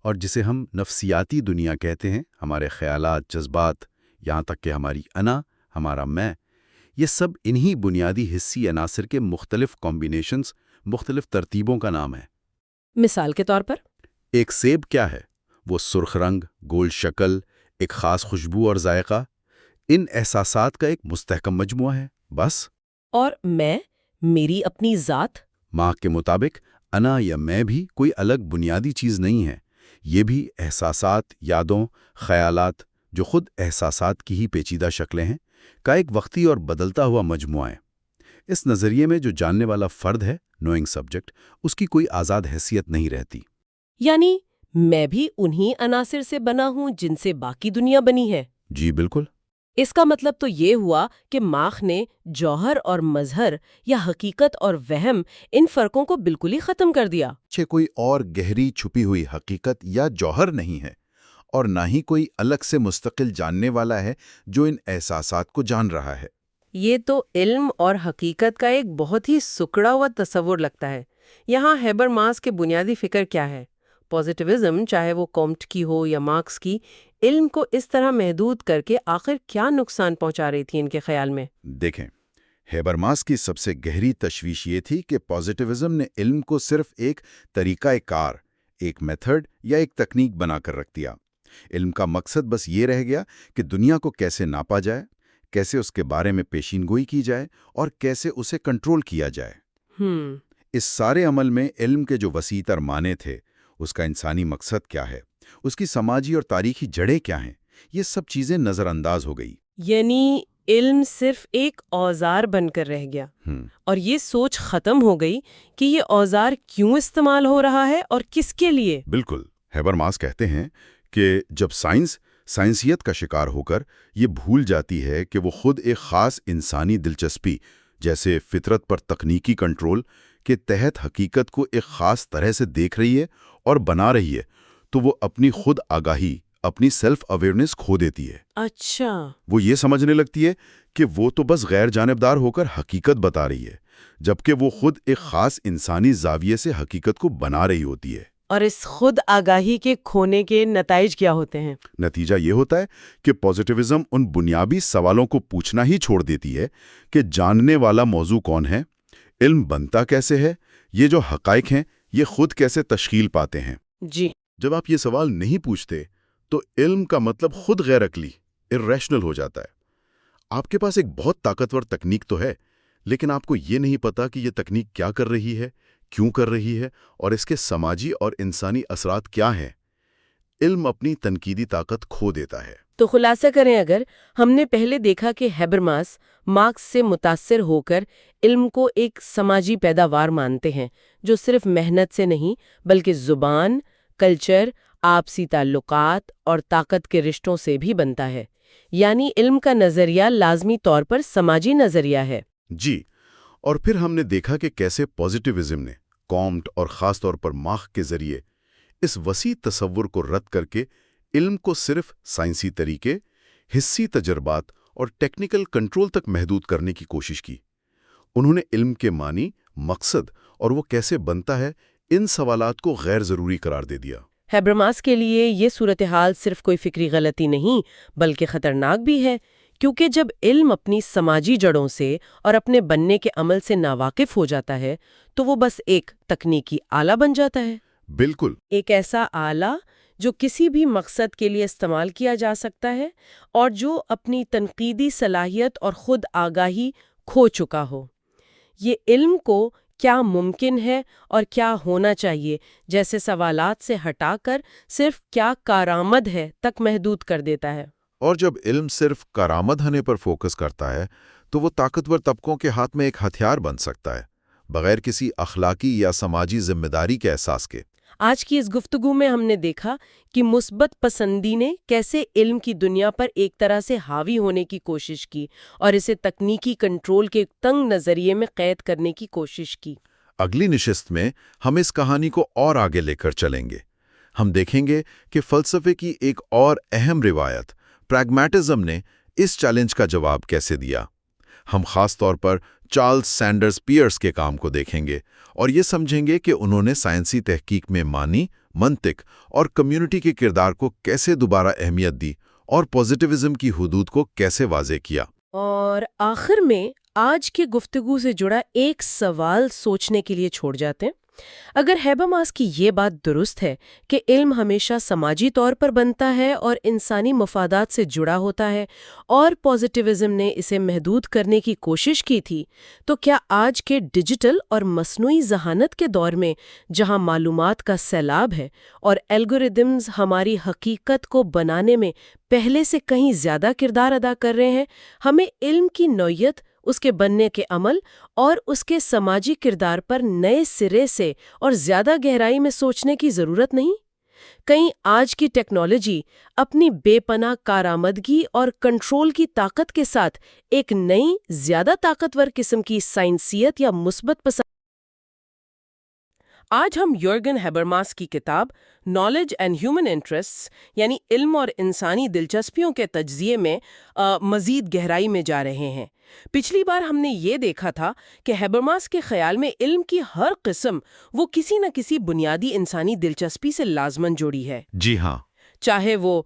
اور جسے ہم نفسیاتی دنیا کہتے ہیں، ہمارے خیالات، جذبات، یہاں تک کہ ہماری انا، ہمارا میں، یہ سب انہی بنیادی حسی عناصر کے مختلف کمبینیشنز، مختلف ترتیبوں کا نام ہے۔ مثال کے طور پر؟ ایک سیب کیا ہے؟ وہ سرخ رنگ، گول شکل، ایک خاص خوشبو اور ذائقہ، ان احساسات کا ایک مستحکم مجموعہ ہے، بس۔ اور میں، میری اپنی ذات؟ ماخ کے مطابق انا یا میں بھی کوئی الگ بنیادی چیز نہیں ہے، یہ بھی احساسات، یادوں، خیالات، جو خود احساسات کی ہی پیچیدہ شکلیں ہیں، کا ایک وقتی اور بدلتا ہوا مجموعہ ہے۔ اس نظریے میں جو جاننے والا فرد ہے، نوئنگ سبجیکٹ، اس کی کوئی آزاد حیثیت نہیں رہتی۔ یعنی میں بھی انہی عناصر سے بنا ہوں جن سے باقی دنیا بنی ہے؟ جی بالکل۔ اس کا مطلب تو یہ ہوا کہ ماخ نے جوہر اور مظہر یا حقیقت اور وہم ان فرقوں کو بالکل ہی ختم کر دیا۔ کوئی اور گہری چھپی ہوئی حقیقت یا جوہر نہیں ہے، اور نہ ہی کوئی الگ سے مستقل جاننے والا ہے جو ان احساسات کو جان رہا ہے۔ یہ تو علم اور حقیقت کا ایک بہت ہی سکڑا ہوا تصور لگتا ہے۔ یہاں ہیبرماس کے بنیادی فکر کیا ہے؟ پازیٹیوزم، چاہے وہ کامٹ کی ہو یا مارکس کی، علم کو اس طرح محدود کر کے آخر کیا نقصان پہنچا رہی تھی ان کے خیال میں؟ دیکھیں، ہیبرماس کی سب سے گہری تشویش یہ تھی کہ پازیٹیوزم نے علم کو صرف ایک طریقہ کار، ایک میتھڈ یا ایک تکنیک بنا کر رکھ دیا۔ علم کا مقصد بس یہ رہ گیا کہ دنیا کو کیسے ناپا جائے، کیسے اس کے بارے میں پیشین گوئی کی جائے اور کیسے اسے کنٹرول کیا جائے۔ اس سارے عمل میں علم کے جو وسیع تر معنی تھے، اس کا انسانی مقصد کیا ہے، اس کی سماجی اور تاریخی جڑیں کیا ہیں، یہ سب چیزیں نظر انداز ہو گئی۔ یعنی علم صرف ایک اوزار بن کر رہ گیا، اور یہ سوچ ختم ہو گئی کہ یہ اوزار کیوں استعمال ہو رہا ہے اور کس کے لیے۔ بالکل، ہیبرماس کہتے ہیں کہ جب سائنسیت کا شکار ہو کر یہ بھول جاتی ہے کہ وہ خود ایک خاص انسانی دلچسپی جیسے فطرت پر تکنیکی کنٹرول کے تحت حقیقت کو ایک خاص طرح سے دیکھ رہی ہے اور بنا رہی ہے، تو وہ اپنی خود آگاہی، اپنی سیلف اویئرنیس کھو دیتی ہے۔ اچھا، وہ یہ سمجھنے لگتی ہے کہ وہ تو بس غیر جانبدار ہو کر حقیقت بتا رہی ہے، جبکہ وہ خود ایک خاص انسانی زاویے سے حقیقت کو بنا رہی ہوتی ہے۔ اور اس خود آگاہی کے کھونے کے نتائج کیا ہوتے ہیں؟ نتیجہ یہ ہوتا ہے کہ پازیٹیوزم ان بنیادی سوالوں کو پوچھنا ہی چھوڑ دیتی ہے کہ جاننے والا موضوع کون ہے، علم بنتا کیسے ہے، یہ جو حقائق ہیں یہ خود کیسے تشکیل پاتے ہیں۔ جی، جب آپ یہ سوال نہیں پوچھتے تو علم کا مطلب خود غیر عقلی، irrational ہو جاتا ہے۔ آپ کے پاس ایک بہت طاقتور تکنیک تو ہے، لیکن آپ کو یہ نہیں پتا کہ یہ تکنیک کیا کر رہی ہے، کیوں کر رہی ہے، اور اس کے سماجی اور انسانی اثرات کیا ہیں۔ علم اپنی تنقیدی طاقت کھو دیتا ہے۔ تو خلاصہ کریں، اگر ہم نے پہلے دیکھا کہ ہیبرماس مارکس سے متاثر ہو کر علم کو ایک سماجی پیداوار مانتے ہیں جو صرف محنت سے نہیں بلکہ زبان، کلچر، آپسی تعلقات اور طاقت کے رشتوں سے بھی بنتا ہے، یعنی علم کا نظریہ لازمی طور پر سماجی نظریہ ہے۔ جی، اور پھر ہم نے دیکھا کہ کیسے پازیٹیوزم نے کامٹ اور خاص طور پر ماخ کے ذریعے اس وسیع تصور کو رد کر کے علم کو صرف سائنسی طریقے، حسی تجربات اور ٹیکنیکل کنٹرول تک محدود کرنے کی کوشش کی۔ انہوں نے علم کے معنی، مقصد اور وہ کیسے بنتا ہے، ان سوالات کو غیر ضروری قرار دے دیا۔ ہیبرماس کے لیے یہ صورتحال صرف کوئی فکری غلطی نہیں بلکہ خطرناک بھی ہے، کیونکہ جب علم اپنی سماجی جڑوں سے اور اپنے بننے کے عمل سے ناواقف ہو جاتا ہے تو وہ بس ایک تکنیکی آلہ بن جاتا ہے۔ بالکل، ایک ایسا آلہ جو کسی بھی مقصد کے لیے استعمال کیا جا سکتا ہے اور جو اپنی تنقیدی صلاحیت اور خود آگاہی کھو چکا ہو۔ یہ علم کو کیا ممکن ہے اور کیا ہونا چاہیے جیسے سوالات سے ہٹا کر صرف کیا کارآمد ہے تک محدود کر دیتا ہے۔ اور جب علم صرف کارآمد ہونے پر فوکس کرتا ہے تو وہ طاقتور طبقوں کے ہاتھ میں ایک ہتھیار بن سکتا ہے، بغیر کسی اخلاقی یا سماجی ذمہ داری کے احساس کے۔ آج کی اس گفتگو میں ہم نے دیکھا کہ مثبت پسندی نے کیسے علم کی دنیا پر ایک طرح سے حاوی ہونے کی کوشش کی اور اسے تکنیکی کنٹرول کے تنگ نظریے میں قید کرنے کی کوشش کی۔ اگلی نشست میں ہم اس کہانی کو اور آگے لے کر چلیں گے۔ ہم دیکھیں گے کہ فلسفے کی ایک اور اہم روایت، پریگمیٹزم نے اس چیلنج کا جواب کیسے دیا۔ ہم خاص طور پر چارلز سینڈرز پیئرس کے کام کو دیکھیں گے اور یہ سمجھیں گے کہ انہوں نے سائنسی تحقیق میں معنی، منطق اور کمیونٹی کے کردار کو کیسے دوبارہ اہمیت دی اور پازیٹیوزم کی حدود کو کیسے واضح کیا۔ اور آخر میں آج کی گفتگو سے جڑا ایک سوال سوچنے کے لیے چھوڑ جاتے ہیں۔ اگر ہیبرماس کی یہ بات درست ہے کہ علم ہمیشہ سماجی طور پر بنتا ہے اور انسانی مفادات سے جڑا ہوتا ہے اور پازیٹیوزم نے اسے محدود کرنے کی کوشش کی تھی، تو کیا آج کے ڈیجیٹل اور مصنوعی ذہانت کے دور میں جہاں معلومات کا سیلاب ہے اور الگوریدمز ہماری حقیقت کو بنانے میں پہلے سے کہیں زیادہ کردار ادا کر رہے ہیں، ہمیں علم کی نوعیت، اس کے بننے کے عمل اور اس کے سماجی کردار پر نئے سرے سے اور زیادہ گہرائی میں سوچنے کی ضرورت نہیں؟ کہیں آج کی ٹیکنالوجی اپنی بے پناہ کارآمدگی اور کنٹرول کی طاقت کے ساتھ ایک نئی، زیادہ طاقتور قسم کی سائنسیت یا مثبت پسند۔ آج ہم یورگن ہیبرماس کی کتاب نالج اینڈ ہیومن انٹرسٹس یعنی علم اور انسانی دلچسپیوں کے تجزیے میں مزید گہرائی میں جا رہے ہیں۔ پچھلی بار ہم نے یہ دیکھا تھا کہ ہیبرماس کے خیال میں علم کی ہر قسم وہ کسی نہ کسی بنیادی انسانی دلچسپی سے لازماً جڑی ہے۔ جی ہاں، چاہے وہ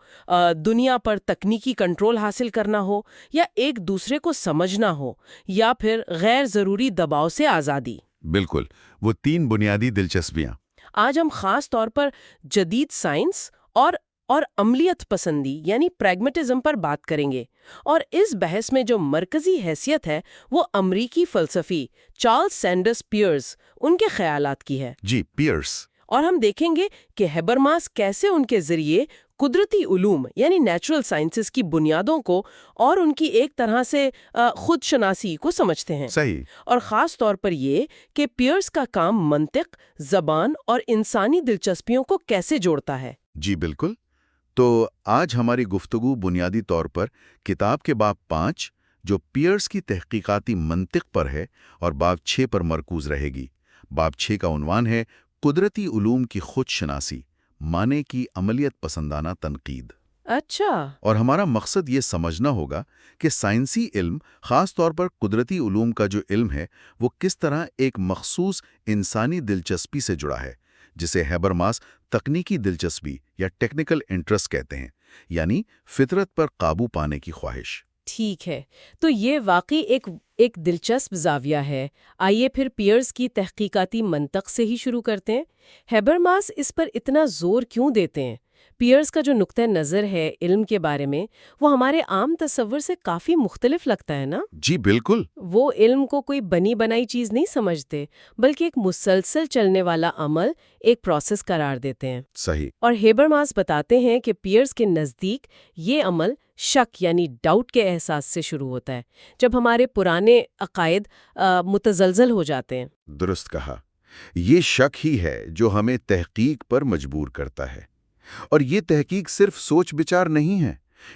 دنیا پر تکنیکی کنٹرول حاصل کرنا ہو یا ایک دوسرے کو سمجھنا ہو یا پھر غیر ضروری دباؤ سے آزادی۔ بالکل، وہ 3 بنیادی دلچسپیاں۔ آج ہم خاص طور پر جدید سائنس اور اور عملیت پسندی یعنی پریگمیٹزم پر بات کریں گے، اور اس بحث میں جو مرکزی حیثیت ہے وہ امریکی فلسفی چارلز سینڈرس پیئرس ان کے خیالات کی ہے۔ جی، پیئرس۔ اور ہم دیکھیں گے کہ ہیبرماس کیسے ان کے ذریعے قدرتی علوم یعنی نیچرل سائنسز کی بنیادوں کو اور ان کی ایک طرح سے خود شناسی کو سمجھتے ہیں۔ صحیح۔ اور خاص طور پر یہ کہ پیئرس کا کام منطق، زبان اور انسانی دلچسپیوں کو کیسے جوڑتا ہے۔ جی بالکل۔ تو آج ہماری گفتگو بنیادی طور پر کتاب کے باب 5 جو پیئرس کی تحقیقاتی منطق پر ہے اور باب 6 پر مرکوز رہے گی۔ باب 6 کا عنوان ہے قدرتی علوم کی خود شناسی، معنی کی عملیت پسندانہ تنقید۔ اچھا۔ اور ہمارا مقصد یہ سمجھنا ہوگا کہ سائنسی علم، خاص طور پر قدرتی علوم کا جو علم ہے، وہ کس طرح ایک مخصوص انسانی دلچسپی سے جڑا ہے، جسے ہیبرماس تکنیکی دلچسپی یا ٹیکنیکل انٹرسٹ کہتے ہیں، یعنی فطرت پر قابو پانے کی خواہش۔ ٹھیک ہے، تو یہ واقعی ایک دلچسپ زاویہ ہے۔ آئیے پھر پیئرس کی تحقیقاتی منطق سے ہی شروع کرتے ہیں۔ ہیبرماس اس پر اتنا زور کیوں دیتے ہیں؟ پیئرس کا جو نقطہ نظر ہے علم کے بارے میں، وہ ہمارے عام تصور سے کافی مختلف لگتا ہے نا؟ جی بالکل۔ وہ علم کو کوئی بنی بنائی چیز نہیں سمجھتے، بلکہ ایک مسلسل چلنے والا عمل، ایک پروسیس قرار دیتے ہیں۔ صحیح۔ اور ہیبرماس بتاتے ہیں کہ پیئرس کے نزدیک یہ عمل شک یعنی ڈاؤٹ کے احساس سے شروع ہوتا ہے، جب ہمارے پرانے عقائد متزلزل ہو جاتے ہیں۔ درست کہا۔ یہ شک ہی ہے جو ہمیں تحقیق پر مجبور کرتا ہے، اور یہ تحقیق صرف سوچ بچار نہیں ہے،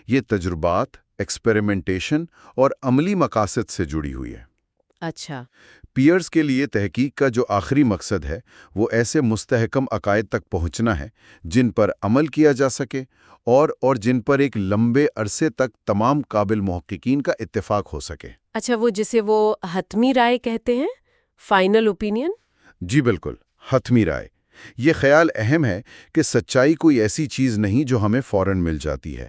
یہ تجربات، ایکسپیریمنٹیشن اور عملی مقاصد سے جڑی ہوئی ہے۔ اچھا۔ پیئرس کے لیے تحقیق کا جو آخری مقصد ہے وہ ایسے مستحکم عقائد تک پہنچنا ہے جن پر عمل کیا جا سکے اور جن پر ایک لمبے عرصے تک تمام قابل محققین کا اتفاق ہو سکے۔ اچھا، وہ جسے وہ حتمی رائے کہتے ہیں، فائنل اوپینین؟ جی بالکل، حتمی رائے۔ یہ خیال اہم ہے کہ سچائی کوئی ایسی چیز نہیں جو ہمیں فوراً مل جاتی ہے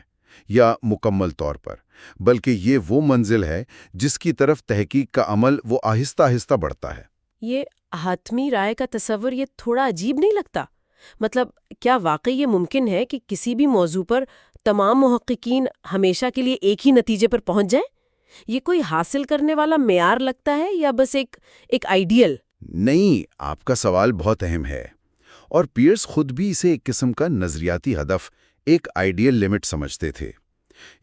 یا مکمل طور پر، بلکہ یہ وہ منزل ہے جس کی طرف تحقیق کا عمل وہ آہستہ آہستہ بڑھتا ہے۔ یہ حتمی رائے کا تصور یہ تھوڑا عجیب نہیں لگتا؟ مطلب کیا واقعی یہ ممکن ہے کہ کسی بھی موضوع پر تمام محققین ہمیشہ کے لیے ایک ہی نتیجے پر پہنچ جائیں؟ یہ کوئی حاصل کرنے والا معیار لگتا ہے یا بس ایک آئیڈیل؟ نہیں، آپ کا سوال بہت اہم ہے، اور پیئرس خود بھی اسے ایک قسم کا نظریاتی ہدف، ایک آئیڈیل لمٹ سمجھتے تھے۔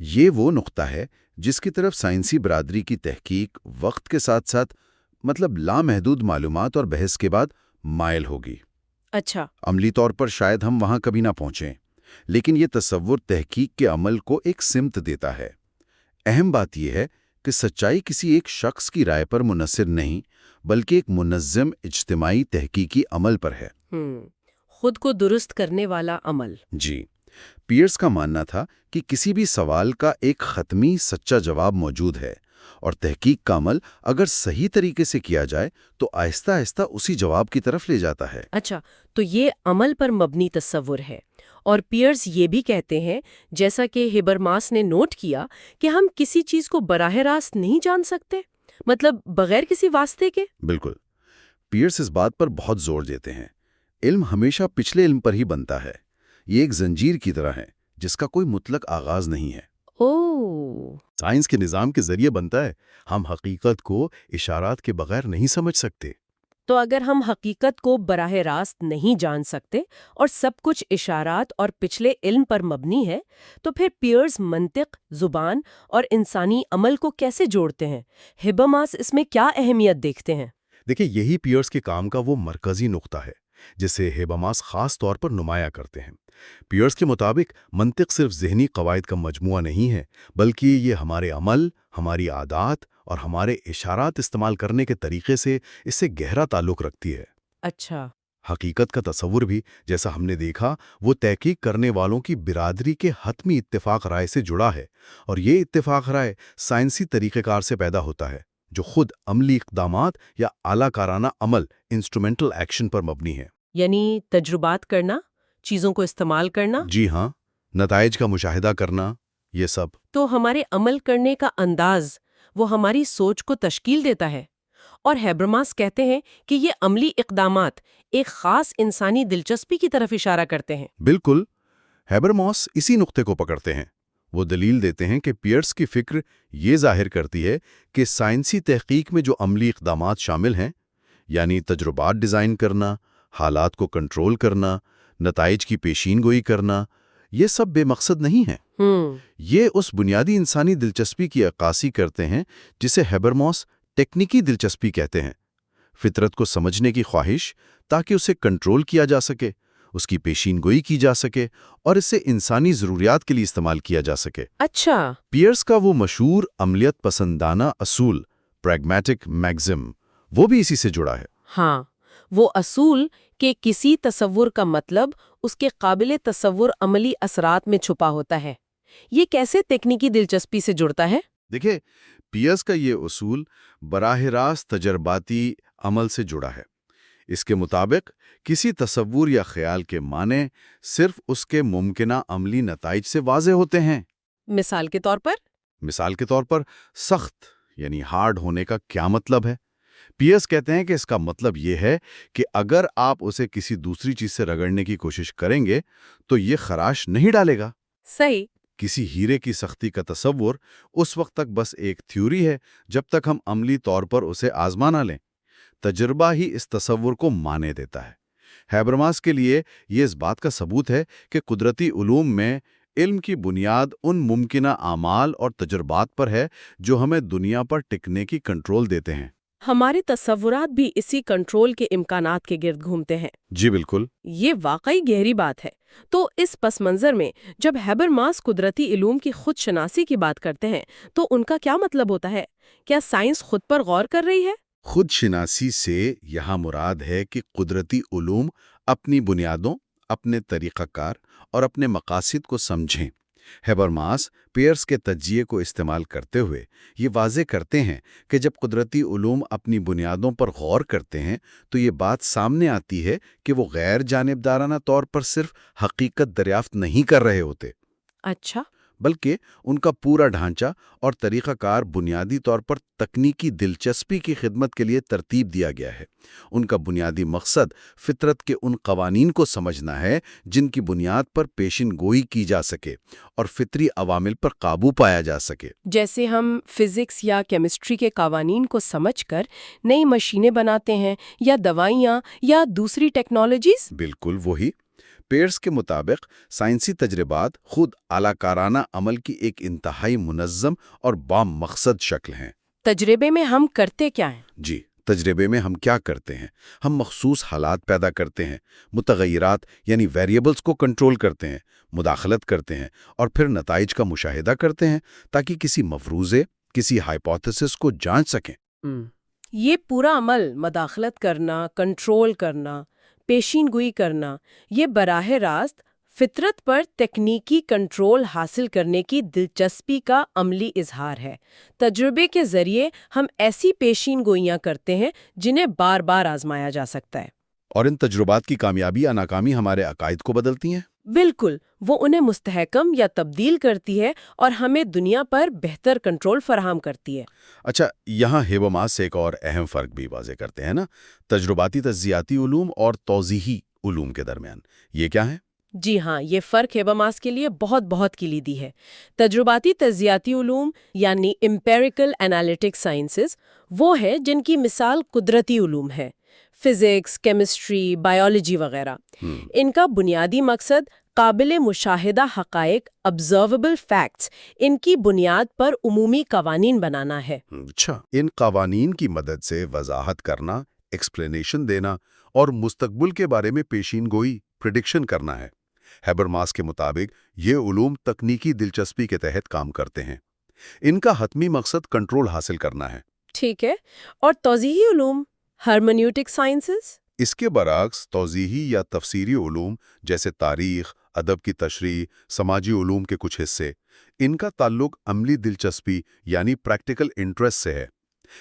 یہ وہ نقطہ ہے جس کی طرف سائنسی برادری کی تحقیق وقت کے ساتھ ساتھ لامحدود معلومات اور بحث کے بعد مائل ہوگی۔ اچھا۔ عملی طور پر شاید ہم وہاں کبھی نہ پہنچیں، لیکن یہ تصور تحقیق کے عمل کو ایک سمت دیتا ہے۔ اہم بات یہ ہے کہ سچائی کسی ایک شخص کی رائے پر منحصر نہیں، بلکہ ایک منظم اجتماعی تحقیقی عمل پر ہے۔ خود کو درست کرنے والا عمل۔ جی، پیئرس کا ماننا تھا کہ کسی بھی سوال کا ایک حتمی سچا جواب موجود ہے، اور تحقیق کا عمل اگر صحیح طریقے سے کیا جائے تو آہستہ آہستہ اسی جواب کی طرف لے جاتا ہے۔ اچھا، تو یہ عمل پر مبنی تصور ہے، اور پیئرس یہ بھی کہتے ہیں، جیسا کہ ہیبرماس نے نوٹ کیا، کہ ہم کسی چیز کو براہ راست نہیں جان سکتے، مطلب بغیر کسی واسطے کے۔ بالکل، پیئرس اس بات پر بہت زور دیتے ہیں۔ علم ہمیشہ پچھلے علم پر ہی بنتا ہے، یہ ایک زنجیر کی طرح ہے جس کا کوئی مطلق آغاز نہیں ہے۔ سائنس کے نظام کے ذریعے بنتا ہے، ہم حقیقت کو اشارات کے بغیر نہیں سمجھ سکتے۔ تو اگر ہم حقیقت کو براہ راست نہیں جان سکتے اور سب کچھ اشارات اور پچھلے علم پر مبنی ہے، تو پھر پیئرس منطق، زبان اور انسانی عمل کو کیسے جوڑتے ہیں؟ ہیبرماس اس میں کیا اہمیت دیکھتے ہیں؟ دیکھیں، یہی پیئرس کے کام کا وہ مرکزی نقطہ ہے جسے ہیبرماس خاص طور پر نمایاں کرتے ہیں۔ پیئرس کے مطابق منطق صرف ذہنی قواعد کا مجموعہ نہیں ہے، بلکہ یہ ہمارے عمل، ہماری عادات اور ہمارے اشارات استعمال کرنے کے طریقے سے اس سے گہرا تعلق رکھتی ہے۔ اچھا۔ حقیقت کا تصور بھی، جیسا ہم نے دیکھا، وہ تحقیق کرنے والوں کی برادری کے حتمی اتفاق رائے سے جڑا ہے، اور یہ اتفاق رائے سائنسی طریقہ کار سے پیدا ہوتا ہے جو خود عملی اقدامات یا اعلیٰ کارانہ عمل، انسٹرومنٹل ایکشن پر مبنی ہے۔ یعنی تجربات کرنا، چیزوں کو استعمال کرنا۔ جی ہاں، نتائج کا مشاہدہ کرنا، یہ سب۔ تو ہمارے عمل کرنے کا انداز وہ ہماری سوچ کو تشکیل دیتا ہے، اور ہیبرماس کہتے ہیں کہ یہ عملی اقدامات ایک خاص انسانی دلچسپی کی طرف اشارہ کرتے ہیں۔ بالکل، ہیبرماس اسی نقطے کو پکڑتے ہیں۔ وہ دلیل دیتے ہیں کہ پیئرس کی فکر یہ ظاہر کرتی ہے کہ سائنسی تحقیق میں جو عملی اقدامات شامل ہیں، یعنی تجربات ڈیزائن کرنا، حالات کو کنٹرول کرنا، نتائج کی پیشین گوئی کرنا، یہ سب بے مقصد نہیں ہیں۔ یہ اس بنیادی انسانی دلچسپی کی عکاسی کرتے ہیں جسے ہیبرماس ٹیکنیکی دلچسپی کہتے ہیں، فطرت کو سمجھنے کی خواہش تاکہ اسے کنٹرول کیا جا سکے، اس کی پیشین گوئی کی جا سکے اور اسے انسانی ضروریات کے لیے استعمال کیا جا سکے۔ اچھا، پیئرس کا وہ مشہور عملیت پسندانہ اصول پریگمیٹک میگزم وہ بھی اسی سے جڑا ہے۔ ہاں، وہ اصول کہ کسی تصور کا مطلب اس کے قابل تصور عملی اثرات میں چھپا ہوتا ہے، یہ کیسے تکنیکی دلچسپی سے جڑتا ہے؟ دیکھیں، پیئرس کا یہ اصول براہ راست تجرباتی عمل سے جڑا ہے۔ اس کے مطابق کسی تصور یا خیال کے معنی صرف اس کے ممکنہ عملی نتائج سے واضح ہوتے ہیں۔ مثال کے طور پر سخت یعنی ہارڈ ہونے کا کیا مطلب ہے؟ پیئرس کہتے ہیں کہ اس کا مطلب یہ ہے کہ اگر آپ اسے کسی دوسری چیز سے رگڑنے کی کوشش کریں گے تو یہ خراش نہیں ڈالے گا۔ صحیح۔ کسی ہیرے کی سختی کا تصور اس وقت تک بس ایک تھیوری ہے جب تک ہم عملی طور پر اسے آزما نہ لیں۔ تجربہ ہی اس تصور کو مانے دیتا ہے۔ ہیبرماس کے لیے یہ اس بات کا ثبوت ہے کہ قدرتی علوم میں علم کی بنیاد ان ممکنہ اعمال اور تجربات پر ہے جو ہمیں دنیا پر ٹکنے کی کنٹرول دیتے ہیں۔ ہمارے تصورات بھی اسی کنٹرول کے امکانات کے گرد گھومتے ہیں۔ جی بالکل۔ یہ واقعی گہری بات ہے۔ تو اس پس منظر میں جب ہیبرماس قدرتی علوم کی خود شناسی کی بات کرتے ہیں تو ان کا کیا مطلب ہوتا ہے؟ کیا سائنس خود پر غور کر رہی ہے؟ خود شناسی سے یہاں مراد ہے کہ قدرتی علوم اپنی بنیادوں، اپنے طریقہ کار اور اپنے مقاصد کو سمجھیں۔ ہیبرماس پیئرس کے تجزیے کو استعمال کرتے ہوئے یہ واضح کرتے ہیں کہ جب قدرتی علوم اپنی بنیادوں پر غور کرتے ہیں تو یہ بات سامنے آتی ہے کہ وہ غیر جانبدارانہ طور پر صرف حقیقت دریافت نہیں کر رہے ہوتے۔ اچھا۔ بلکہ ان کا پورا ڈھانچہ اور طریقہ کار بنیادی طور پر تکنیکی دلچسپی کی خدمت کے لیے ترتیب دیا گیا ہے۔ ان کا بنیادی مقصد فطرت کے ان قوانین کو سمجھنا ہے جن کی بنیاد پر پیشن گوئی کی جا سکے اور فطری عوامل پر قابو پایا جا سکے۔ جیسے ہم فزکس یا کیمسٹری کے قوانین کو سمجھ کر نئی مشینیں بناتے ہیں یا دوائیاں یا دوسری ٹیکنالوجیز۔ بالکل وہی۔ پیئرس کے مطابق سائنسی تجربات خود اعلی کارانہ عمل کی ایک انتہائی منظم اور بام مقصد شکل ہیں۔ تجربے میں ہم کرتے کیا ہیں؟ جی، تجربے میں ہم کیا کرتے ہیں؟ ہم مخصوص حالات پیدا کرتے ہیں، متغیرات یعنی ویریبلز کو کنٹرول کرتے ہیں، مداخلت کرتے ہیں اور پھر نتائج کا مشاہدہ کرتے ہیں تاکہ کسی مفروضے، کسی ہائپوتھیسس کو جانچ سکیں۔ یہ پورا عمل، مداخلت کرنا، کنٹرول کرنا، پیشین گوئی کرنا، یہ براہ راست فطرت پر تکنیکی کنٹرول حاصل کرنے کی دلچسپی کا عملی اظہار ہے۔ تجربے کے ذریعے ہم ایسی پیشین گوئیاں کرتے ہیں جنہیں بار بار آزمایا جا سکتا ہے۔ اور ان تجربات کی کامیابی یا ناکامی ہمارے عقائد کو بدلتی ہیں؟ بالکل، وہ انہیں مستحکم یا تبدیل کرتی ہے اور ہمیں دنیا پر بہتر کنٹرول فراہم کرتی ہے۔ اچھا، یہاں ہیبرماس سے ایک اور اہم فرق بھی واضح کرتے ہیں نا، تجرباتی تجزیاتی علوم اور توضیحی علوم کے درمیان۔ یہ کیا ہے؟ جی ہاں، یہ فرق ہیبرماس کے لیے بہت کلیدی ہے۔ تجرباتی تجزیاتی علوم یعنی امپیریکل انالیٹک سائنسز وہ ہے جن کی مثال قدرتی علوم ہے، فزکس، کیمسٹری، بایولوجی وغیرہ۔ ان کا بنیادی مقصد قابل مشاہدہ حقائق، observable facts، ان کی بنیاد پر عمومی قوانین بنانا ہے۔ اچھا، ان قوانین کی مدد سے وضاحت کرنا، ایکسپلینیشن دینا اور مستقبل کے بارے میں پیشین گوئی، پریڈکشن کرنا ہے۔ ہیبرماس کے مطابق یہ علوم تکنیکی دلچسپی کے تحت کام کرتے ہیں۔ ان کا حتمی مقصد کنٹرول حاصل کرنا ہے۔ ٹھیک ہے، اور توضیحی علوم، ہرمنیوٹک سائنسز؟ اس کے برعکس توضیحی یا تفسیری علوم جیسے تاریخ، ادب کی تشریح، سماجی علوم کے کچھ حصے، ان کا تعلق عملی دلچسپی یعنی پریکٹیکل انٹرسٹ سے ہے۔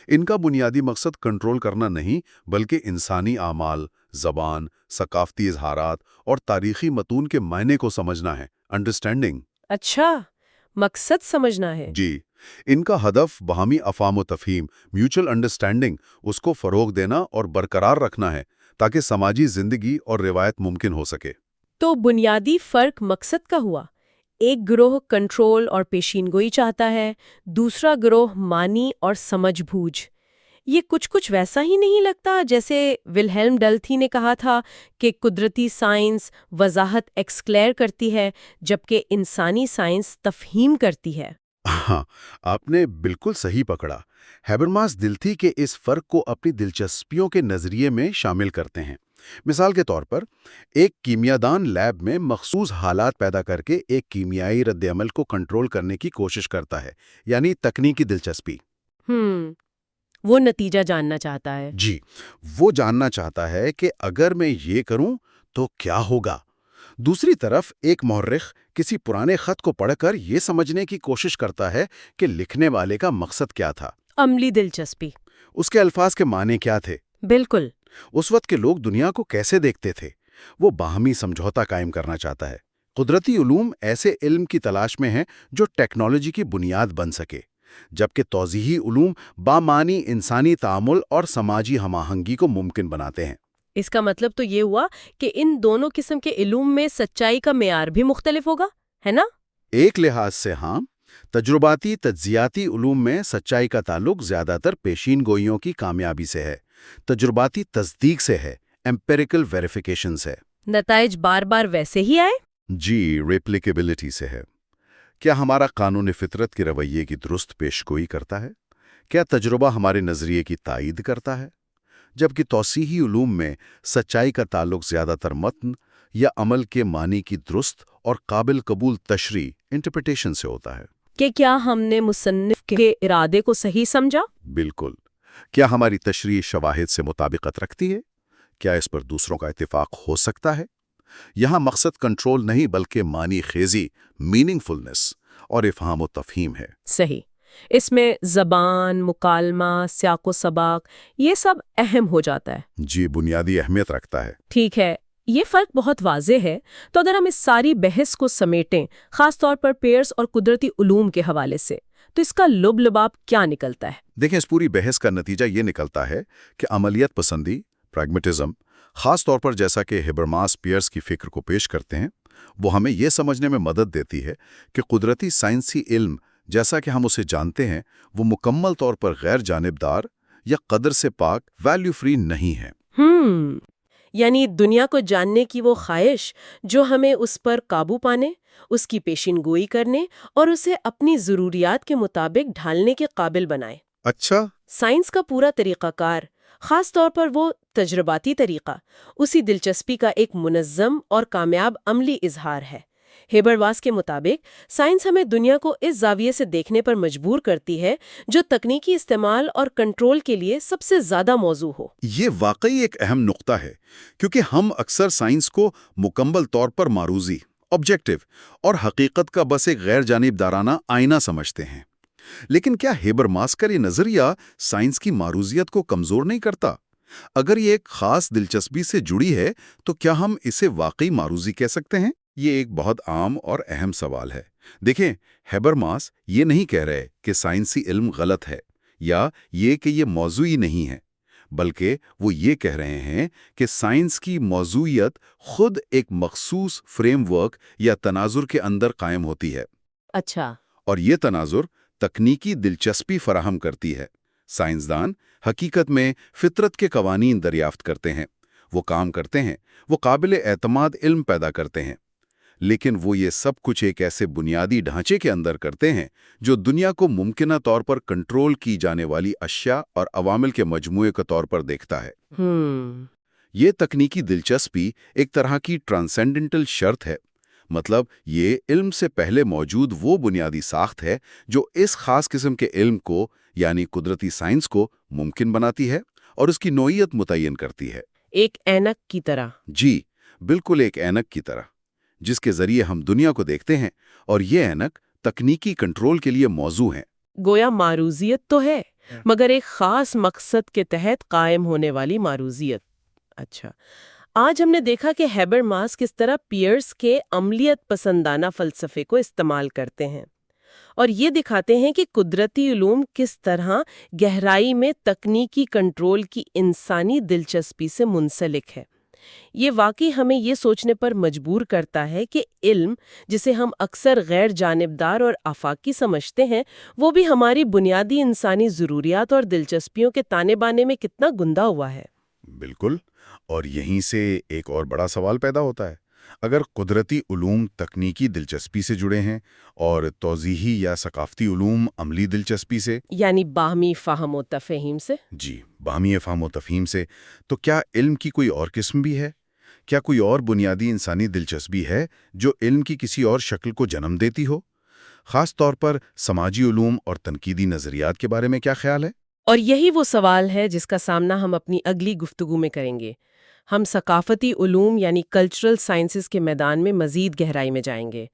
ان کا بنیادی مقصد کنٹرول کرنا نہیں بلکہ انسانی اعمال، زبان، ثقافتی اظہارات اور تاریخی متون کے معنی کو سمجھنا ہے، انڈرسٹینڈنگ۔ اچھا، مقصد سمجھنا ہے۔ جی، ان کا ہدف باہمی افہام و تفہیم، میوچل انڈرسٹینڈنگ، اس کو فروغ دینا اور برقرار رکھنا ہے تاکہ سماجی زندگی اور روایت ممکن ہو سکے۔ تو بنیادی فرق مقصد کا ہوا۔ ایک گروہ کنٹرول اور پیشین گوئی چاہتا ہے، دوسرا گروہ معنی اور سمجھ بوجھ۔ یہ کچھ ویسا ہی نہیں لگتا جیسے ولہیلم ڈلتھی نے کہا تھا کہ قدرتی سائنس وضاحت ایکسکلیئر کرتی ہے جبکہ انسانی سائنس تفہیم کرتی ہے؟ ہاں، آپ نے بالکل صحیح پکڑا۔ ہیبرماس دلتھی کے اس فرق کو اپنی دلچسپیوں کے نظریے میں شامل کرتے ہیں۔ مثال کے طور پر، ایک کیمیادان لیب میں مخصوص حالات پیدا کر کے ایک کیمیائی رد عمل کو کنٹرول کرنے کی کوشش کرتا ہے، یعنی تکنیکی دلچسپی۔ وہ نتیجہ جاننا چاہتا ہے۔ جی، وہ جاننا چاہتا ہے کہ اگر میں یہ کروں تو کیا ہوگا۔ دوسری طرف ایک مورخ کسی پرانے خط کو پڑھ کر یہ سمجھنے کی کوشش کرتا ہے کہ لکھنے والے کا مقصد کیا تھا، عملی دلچسپی، اس کے الفاظ کے معنی کیا تھے، بالکل۔ اس وقت کے لوگ دنیا کو کیسے دیکھتے تھے۔ وہ باہمی سمجھوتا قائم کرنا چاہتا ہے۔ قدرتی علوم ایسے علم کی تلاش میں ہیں جو ٹیکنالوجی کی بنیاد بن سکے، جبکہ توضیحی علوم بامعنی انسانی تعامل اور سماجی ہم آہنگی کو ممکن بناتے ہیں۔ اس کا مطلب تو یہ ہوا کہ ان دونوں قسم کے علوم میں سچائی کا معیار بھی مختلف ہوگا، ہے نا؟ ایک لحاظ سے ہاں، تجرباتی تجزیاتی علوم میں سچائی کا تعلق زیادہ تر پیشین گوئیوں کی کامیابی سے ہے، تجرباتی تصدیق سے ہے، ایمپیریکل ویریفیکیشن سے۔ نتائج بار بار ویسے ہی آئے؟ جی، ریپلیکیبلٹی سے ہے۔ کیا ہمارا قانون فطرت کے رویے کی درست پیشگوئی کرتا ہے؟ کیا تجربہ ہمارے نظریے کی تائید کرتا ہے؟ جبکہ توضیحی علوم میں سچائی کا تعلق زیادہ تر متن یا عمل کے معنی کی درست اور قابل قبول تشریح انٹرپریٹیشن سے ہوتا ہے۔ کہ کیا ہم نے مصنف کے ارادے کو صحیح سمجھا؟ بالکل۔ کیا ہماری تشریح شواہد سے مطابقت رکھتی ہے؟ کیا اس پر دوسروں کا اتفاق ہو سکتا ہے؟ یہاں مقصد کنٹرول نہیں بلکہ معنی خیزی، میننگ فلنس اور افہام و تفہیم ہے۔ صحیح۔ اس میں زبان، مکالمہ، سیاق و سباق یہ سب اہم ہو جاتا ہے۔ جی، بنیادی اہمیت رکھتا ہے۔ ٹھیک ہے، یہ فرق بہت واضح ہے۔ تو اگر ہم اس ساری بحث کو سمیٹیں، خاص طور پر پیئرس اور قدرتی علوم کے حوالے سے، تو اس کا لب لباب کیا نکلتا ہے؟ دیکھیں، اس پوری بحث کا نتیجہ یہ نکلتا ہے کہ عملیت پسندی، پریگمیٹزم، خاص طور پر جیسا کہ ہیبرماس پیئرس کی فکر کو پیش کرتے ہیں، وہ ہمیں یہ سمجھنے میں مدد دیتی ہے کہ قدرتی سائنسی علم جیسا کہ ہم اسے جانتے ہیں وہ مکمل طور پر غیر جانبدار یا قدر سے پاک، ویلیو فری نہیں ہے۔ یعنی دنیا کو جاننے کی وہ خواہش جو ہمیں اس پر قابو پانے، اس کی پیشین گوئی کرنے اور اسے اپنی ضروریات کے مطابق ڈھالنے کے قابل بنائے۔ اچھا۔ سائنس کا پورا طریقہ کار، خاص طور پر وہ تجرباتی طریقہ، اسی دلچسپی کا ایک منظم اور کامیاب عملی اظہار ہے۔ ہیبرماس کے مطابق سائنس ہمیں دنیا کو اس زاویے سے دیکھنے پر مجبور کرتی ہے جو تکنیکی استعمال اور کنٹرول کے لیے سب سے زیادہ موزوں ہو۔ یہ واقعی ایک اہم نقطہ ہے، کیونکہ ہم اکثر سائنس کو مکمل طور پر معروضی، آبجیکٹو اور حقیقت کا بس ایک غیر جانبدارانہ آئینہ سمجھتے ہیں۔ لیکن کیا ہیبرماس کا یہ نظریہ سائنس کی معروضیت کو کمزور نہیں کرتا؟ اگر یہ ایک خاص دلچسپی سے جڑی ہے تو کیا ہم اسے واقعی معروضی کہہ سکتے ہیں؟ یہ ایک بہت عام اور اہم سوال ہے۔ دیکھیں، ہیبرماس یہ نہیں کہہ رہے کہ سائنسی علم غلط ہے یا یہ کہ یہ موضوعی نہیں ہے، بلکہ وہ یہ کہہ رہے ہیں کہ سائنس کی موضوعیت خود ایک مخصوص فریم ورک یا تناظر کے اندر قائم ہوتی ہے۔ اچھا۔ اور یہ تناظر تکنیکی دلچسپی فراہم کرتی ہے۔ سائنسدان حقیقت میں فطرت کے قوانین دریافت کرتے ہیں، وہ کام کرتے ہیں، وہ قابل اعتماد علم پیدا کرتے ہیں، لیکن وہ یہ سب کچھ ایک ایسے بنیادی ڈھانچے کے اندر کرتے ہیں جو دنیا کو ممکنہ طور پر کنٹرول کی جانے والی اشیاء اور عوامل کے مجموعے کے طور پر دیکھتا ہے۔ یہ تکنیکی دلچسپی ایک طرح کی ٹرانسینڈنٹل شرط ہے، مطلب یہ علم سے پہلے موجود وہ بنیادی ساخت ہے جو اس خاص قسم کے علم کو یعنی قدرتی سائنس کو ممکن بناتی ہے اور اس کی نوعیت متعین کرتی ہے۔ ایک اینک کی طرح۔ جی، بالکل ایک اینک کی طرح، جس کے ذریعے ہم دنیا کو دیکھتے ہیں، اور یہ اینک تکنیکی کنٹرول کے لیے موزوں ہے۔ گویا معروضیت تو ہے، مگر ایک خاص مقصد کے تحت قائم ہونے والی معروضیت۔ اچھا، آج ہم نے دیکھا کہ ہیبرماس کس طرح پیئرس کے عملیت پسندانہ فلسفے کو استعمال کرتے ہیں، اور یہ دکھاتے ہیں کہ قدرتی علوم کس طرح گہرائی میں تکنیکی کنٹرول کی انسانی دلچسپی سے منسلک ہے۔ یہ واقعی ہمیں یہ سوچنے پر مجبور کرتا ہے کہ علم، جسے ہم اکثر غیر جانبدار اور آفاقی سمجھتے ہیں، وہ بھی ہماری بنیادی انسانی ضروریات اور دلچسپیوں کے تانے بانے میں کتنا گندا ہوا ہے۔ بالکل، اور یہیں سے ایک اور بڑا سوال پیدا ہوتا ہے۔ اگر قدرتی علوم تکنیکی دلچسپی سے جڑے ہیں اور توضیحی یا ثقافتی علوم عملی دلچسپی سے، یعنی باہمی فہم و تفہیم سے۔ جی، باہمی فہم و تفہیم سے، تو کیا علم کی کوئی اور قسم بھی ہے؟ کیا کوئی اور بنیادی انسانی دلچسپی ہے جو علم کی کسی اور شکل کو جنم دیتی ہو؟ خاص طور پر سماجی علوم اور تنقیدی نظریات کے بارے میں کیا خیال ہے؟ اور یہی وہ سوال ہے جس کا سامنا ہم اپنی اگلی گفتگو میں کریں گے۔ ہم ثقافتی علوم یعنی کلچرل سائنسز کے میدان میں مزید گہرائی میں جائیں گے،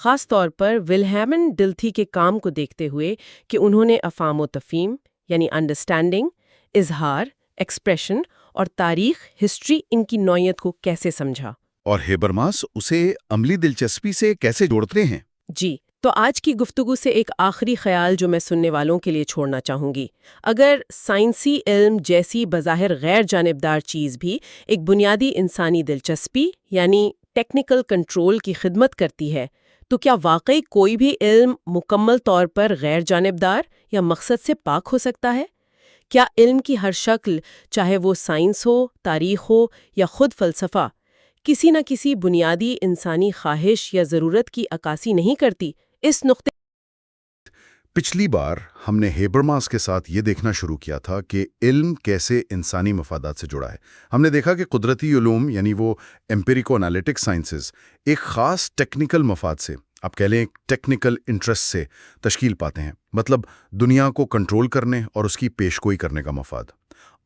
خاص طور پر ولہیمن ڈلتھی کے کام کو دیکھتے ہوئے کہ انہوں نے افہام و تفہیم یعنی انڈرسٹینڈنگ، اظہار، ایکسپریشن اور تاریخ، ہسٹری، ان کی نوعیت کو کیسے سمجھا۔ اور ہیبرماس اسے عملی دلچسپی سے کیسے جوڑتے ہیں؟ جی، تو آج کی گفتگو سے ایک آخری خیال جو میں سننے والوں کے لیے چھوڑنا چاہوں گی۔ اگر سائنسی علم جیسی بظاہر غیر جانبدار چیز بھی ایک بنیادی انسانی دلچسپی یعنی ٹیکنیکل کنٹرول کی خدمت کرتی ہے، تو کیا واقعی کوئی بھی علم مکمل طور پر غیر جانبدار یا مقصد سے پاک ہو سکتا ہے؟ کیا علم کی ہر شکل، چاہے وہ سائنس ہو، تاریخ ہو یا خود فلسفہ، کسی نہ کسی بنیادی انسانی خواہش یا ضرورت کی عکاسی نہیں کرتی؟ اس نقطے پچھلی بار ہم نے ہیبرماس کے ساتھ یہ دیکھنا شروع کیا تھا کہ علم کیسے انسانی مفادات سے جڑا ہے۔ ہم نے دیکھا کہ قدرتی علوم یعنی وہ ایمپیریکو انالیٹک سائنسز ایک خاص ٹیکنیکل مفاد سے، آپ کہہ لیں ایک ٹیکنیکل انٹرسٹ سے تشکیل پاتے ہیں، مطلب دنیا کو کنٹرول کرنے اور اس کی پیشگوئی کرنے کا مفاد۔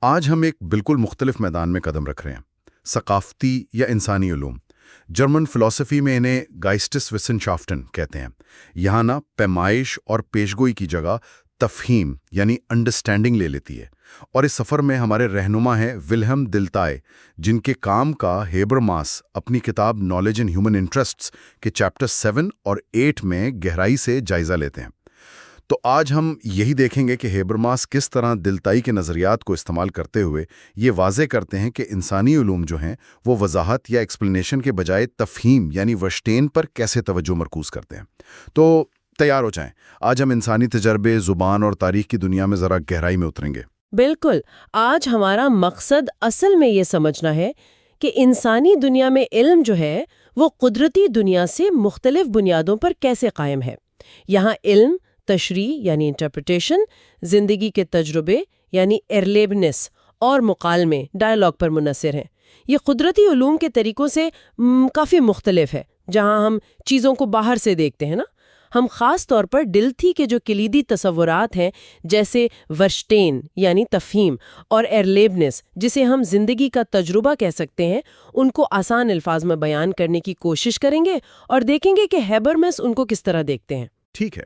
آج ہم ایک بالکل مختلف میدان میں قدم رکھ رہے ہیں، ثقافتی یا انسانی علوم۔ جرمن فلسفی میں انہیں گائسٹس وسنشافٹن کہتے ہیں۔ یہاں نہ پیمائش اور پیشگوئی کی جگہ تفہیم یعنی انڈرسٹینڈنگ لے لیتی ہے، اور اس سفر میں ہمارے رہنما ہیں ولہم دلتائے، جن کے کام کا ہیبرماس اپنی کتاب نالج اینڈ ہیومن انٹرسٹس کے چیپٹر 7 اور 8 میں گہرائی سے جائزہ لیتے ہیں۔ تو آج ہم یہی دیکھیں گے کہ ہیبرماس کس طرح دلتائی کے نظریات کو استعمال کرتے ہوئے یہ واضح کرتے ہیں کہ انسانی علوم جو ہیں وہ وضاحت یا ایکسپلینیشن کے بجائے تفہیم یعنی ورشٹین پر کیسے توجہ مرکوز کرتے ہیں۔ تو تیار ہو جائیں، آج ہم انسانی تجربے، زبان اور تاریخ کی دنیا میں ذرا گہرائی میں اتریں گے۔ بالکل، آج ہمارا مقصد اصل میں یہ سمجھنا ہے کہ انسانی دنیا میں علم جو ہے وہ قدرتی دنیا سے مختلف بنیادوں پر کیسے قائم ہے۔ یہاں علم تشریح یعنی انٹرپریٹیشن، زندگی کے تجربے یعنی ارلیبنس اور مکالمے ڈائیلاگ پر منحصر ہیں۔ یہ قدرتی علوم کے طریقوں سے کافی مختلف ہے۔ جہاں ہم چیزوں کو باہر سے دیکھتے ہیں نا، ہم خاص طور پر ڈلتھی کے جو کلیدی تصورات ہیں جیسے ورشٹین یعنی تفہیم اور ارلیبنس جسے ہم زندگی کا تجربہ کہہ سکتے ہیں، ان کو آسان الفاظ میں بیان کرنے کی کوشش کریں گے اور دیکھیں گے کہ ہیبرماس ان کو کس طرح دیکھتے ہیں۔ ٹھیک ہے،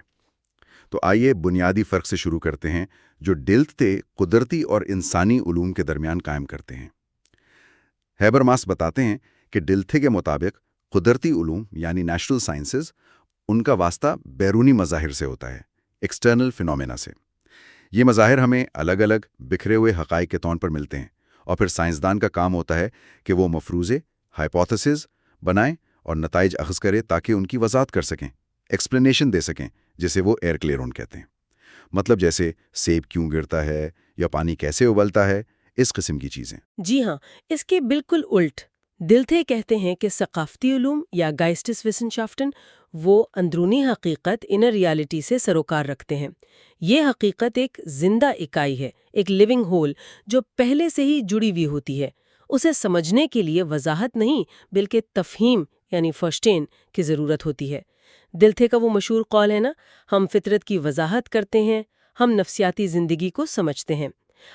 تو آئیے بنیادی فرق سے شروع کرتے ہیں جو ڈلتھے قدرتی اور انسانی علوم کے درمیان قائم کرتے ہیں۔ ہیبرماس بتاتے ہیں کہ ڈلتھے کے مطابق قدرتی علوم یعنی نیچرل سائنسز، ان کا واسطہ بیرونی مظاہر سے ہوتا ہے، ایکسٹرنل فینومینا سے۔ یہ مظاہر ہمیں الگ الگ بکھرے ہوئے حقائق کے طور پر ملتے ہیں، اور پھر سائنسدان کا کام ہوتا ہے کہ وہ مفروضے، ہائپوتھیسز بنائیں اور نتائج اخذ کرے تاکہ ان کی وضاحت کر سکیں، ایکسپلینیشن دے سکیں، جسے وہ ایئر کلیئرون کہتے ہیں۔ مطلب جیسے سیب کیوں گرتا ہے یا پانی کیسے ابلتا ہے، اس قسم کی چیزیں۔ جی ہاں، اس کے بالکل الٹ دلتھے کہتے ہیں کہ ثقافتی علوم یا گائسٹس وسنشافٹن وہ اندرونی حقیقت انر ریالٹی سے سروکار رکھتے ہیں۔ یہ حقیقت ایک زندہ اکائی ہے، ایک لیونگ ہول جو پہلے سے ہی جڑی ہوئی ہوتی ہے۔ اسے سمجھنے کے لیے وضاحت نہیں بلکہ تفہیم یعنی فرشٹین کی ضرورت ہوتی ہے۔ دلتھے کا وہ مشہور قول ہے نا، ہم فطرت کی وضاحت کرتے ہیں، ہم نفسیاتی زندگی کو سمجھتے ہیں۔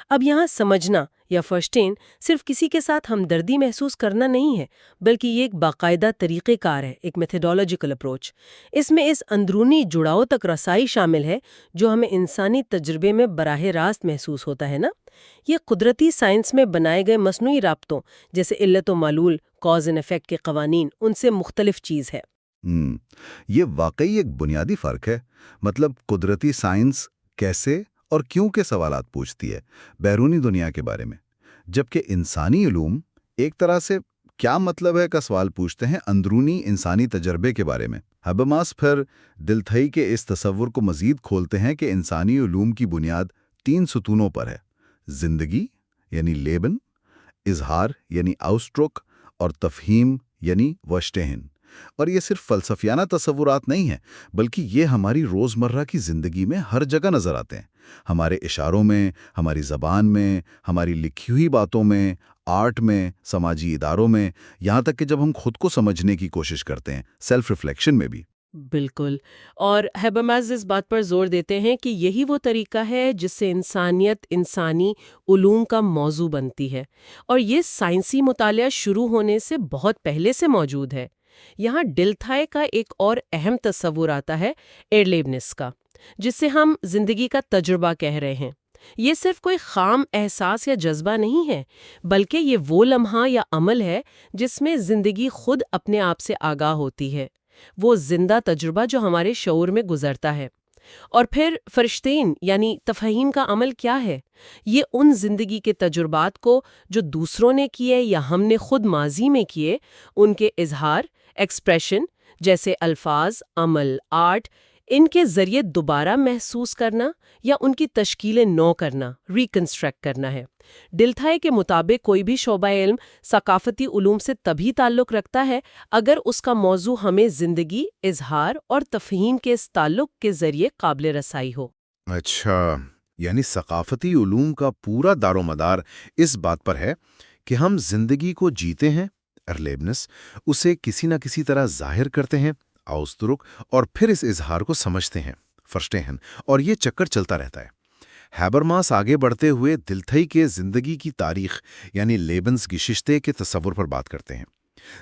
اب یہاں سمجھنا یا فرشٹین صرف کسی کے ساتھ ہمدردی محسوس کرنا نہیں ہے، بلکہ یہ ایک باقاعدہ طریقہ کار ہے، ایک میتھڈولوجیکل اپروچ۔ اس میں اس اندرونی جڑاؤ تک رسائی شامل ہے جو ہمیں انسانی تجربے میں براہ راست محسوس ہوتا ہے نا۔ یہ قدرتی سائنس میں بنائے گئے مصنوعی رابطوں جیسے علت و معلول، کاز اینڈ ایفیکٹ کے قوانین، ان سے مختلف چیز ہے۔ یہ واقعی ایک بنیادی فرق ہے۔ مطلب قدرتی سائنس کیسے اور کیوں کے سوالات پوچھتی ہے بیرونی دنیا کے بارے میں، جبکہ انسانی علوم ایک طرح سے کیا مطلب ہے کا سوال پوچھتے ہیں اندرونی انسانی تجربے کے بارے میں۔ ہیبرماس پھر دلتھئی کے اس تصور کو مزید کھولتے ہیں کہ انسانی علوم کی بنیاد 3 ستونوں پر ہے: زندگی یعنی لیبن، اظہار یعنی آؤسٹروک، اور تفہیم یعنی ورشٹہن۔ اور یہ صرف فلسفیانہ تصورات نہیں ہیں، بلکہ یہ ہماری روزمرہ کی زندگی میں ہر جگہ نظر آتے ہیں، ہمارے اشاروں میں، ہماری زبان میں، ہماری لکھی ہوئی باتوں میں، آرٹ میں، سماجی اداروں میں، یہاں تک کہ جب ہم خود کو سمجھنے کی کوشش کرتے ہیں، سیلف ریفلیکشن میں بھی۔ بالکل، اور ہیبرماس اس بات پر زور دیتے ہیں کہ یہی وہ طریقہ ہے جس سے انسانیت انسانی علوم کا موضوع بنتی ہے، اور یہ سائنسی مطالعہ شروع ہونے سے بہت پہلے سے موجود ہے۔ یہاں دلتھئی کا ایک اور اہم تصور آتا ہے ایرلیبنس کا، جس سے ہم زندگی کا تجربہ کہہ رہے ہیں۔ یہ صرف کوئی خام احساس یا جذبہ نہیں ہے، بلکہ یہ وہ لمحہ یا عمل ہے جس میں زندگی خود اپنے آپ سے آگاہ ہوتی ہے، وہ زندہ تجربہ جو ہمارے شعور میں گزرتا ہے۔ اور پھر فرشتین یعنی تفہیم کا عمل کیا ہے؟ یہ ان زندگی کے تجربات کو جو دوسروں نے کیے یا ہم نے خود ماضی میں کیے، ان کے اظہار، ایکسپریشن جیسے الفاظ، عمل، آرٹ، ان کے ذریعے دوبارہ محسوس کرنا یا ان کی تشکیل نو کرنا، ریکنسٹرکٹ کرنا ہے۔ دلتھئی کے مطابق کوئی بھی شعبہ علم ثقافتی علوم سے تبھی تعلق رکھتا ہے اگر اس کا موضوع ہمیں زندگی، اظہار اور تفہیم کے اس تعلق کے ذریعے قابل رسائی ہو۔ اچھا، یعنی ثقافتی علوم کا پورا دار و مدار اس بات پر ہے کہ ہم زندگی کو جیتے ہیں، ارلیبنس، اسے کسی نہ کسی طرح ظاہر کرتے ہیں، آؤسدرک، اور پھر اس اظہار کو سمجھتے ہیں، فرشتہن، اور یہ چکر چلتا رہتا ہے۔ ہیبرماس آگے بڑھتے ہوئے دلتھئی کے زندگی کی تاریخ یعنی لیبنز گششتے کے تصور پر بات کرتے ہیں۔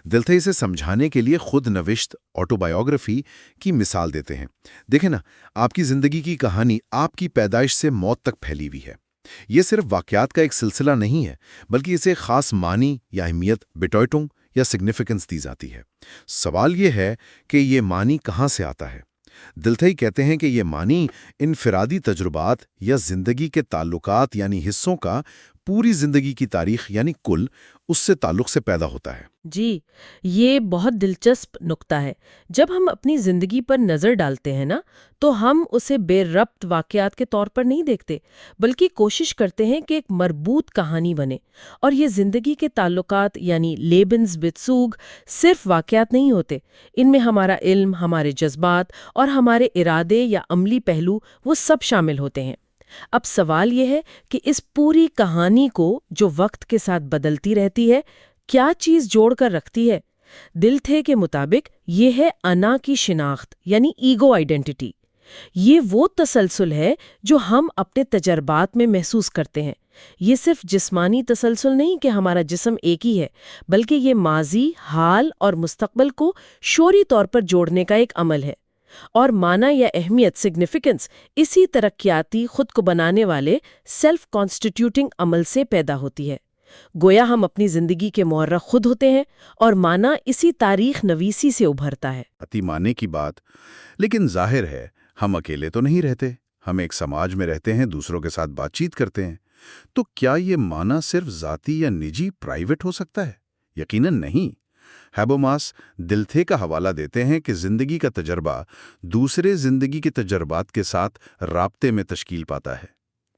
دلتھئی سے سمجھانے کے لیے خود نوشت آٹوبایوگرافی کی مثال دیتے ہیں۔ دیکھیں نا، آپ کی زندگی کی کہانی آپ کی پیدائش سے موت تک پھیلی ہوئی ہے۔ یہ صرف واقعات کا ایک سلسلہ نہیں ہے، بلکہ اسے خاص معنی یا اہمیت، بیٹویٹنگ یا سگنیفیکنس دی جاتی ہے۔ سوال یہ ہے کہ یہ معنی کہاں سے آتا ہے؟ دلتھئی کہتے ہیں کہ یہ معنی انفرادی تجربات یا زندگی کے تعلقات یعنی حصوں کا پوری زندگی کی تاریخ یعنی کل اس سے تعلق سے پیدا ہوتا ہے۔ جی، یہ بہت دلچسپ نکتہ ہے۔ جب ہم اپنی زندگی پر نظر ڈالتے ہیں نا، تو ہم اسے بے ربط واقعات کے طور پر نہیں دیکھتے، بلکہ کوشش کرتے ہیں کہ ایک مربوط کہانی بنے۔ اور یہ زندگی کے تعلقات یعنی لیبنز بیزوگ صرف واقعات نہیں ہوتے، ان میں ہمارا علم، ہمارے جذبات اور ہمارے ارادے یا عملی پہلو وہ سب شامل ہوتے ہیں۔ اب سوال یہ ہے کہ اس پوری کہانی کو جو وقت کے ساتھ بدلتی رہتی ہے، کیا چیز جوڑ کر رکھتی ہے؟ دلتھئی کے مطابق یہ ہے انا کی شناخت یعنی ایگو آئیڈینٹی۔ یہ وہ تسلسل ہے جو ہم اپنے تجربات میں محسوس کرتے ہیں۔ یہ صرف جسمانی تسلسل نہیں کہ ہمارا جسم ایک ہی ہے، بلکہ یہ ماضی، حال اور مستقبل کو شعوری طور پر جوڑنے کا ایک عمل ہے۔ اور معنی یا اہمیت، سگنیفیکنس، اسی ترقیاتی خود کو بنانے والے سیلف کانسٹیٹیوٹنگ عمل سے پیدا ہوتی ہے۔ گویا ہم اپنی زندگی کے مورخ خود ہوتے ہیں، اور معنی اسی تاریخ نویسی سے ابھرتا ہے۔ عتی معنی کی بات، لیکن ظاہر ہے ہم اکیلے تو نہیں رہتے، ہم ایک سماج میں رہتے ہیں، دوسروں کے ساتھ بات چیت کرتے ہیں۔ تو کیا یہ معنی صرف ذاتی یا نجی، پرائیویٹ ہو سکتا ہے؟ یقیناً نہیں۔ ہیبرماس دلتھئی کا حوالہ دیتے ہیں کہ زندگی کا تجربہ دوسرے زندگی کے تجربات کے ساتھ رابطے میں تشکیل پاتا ہے،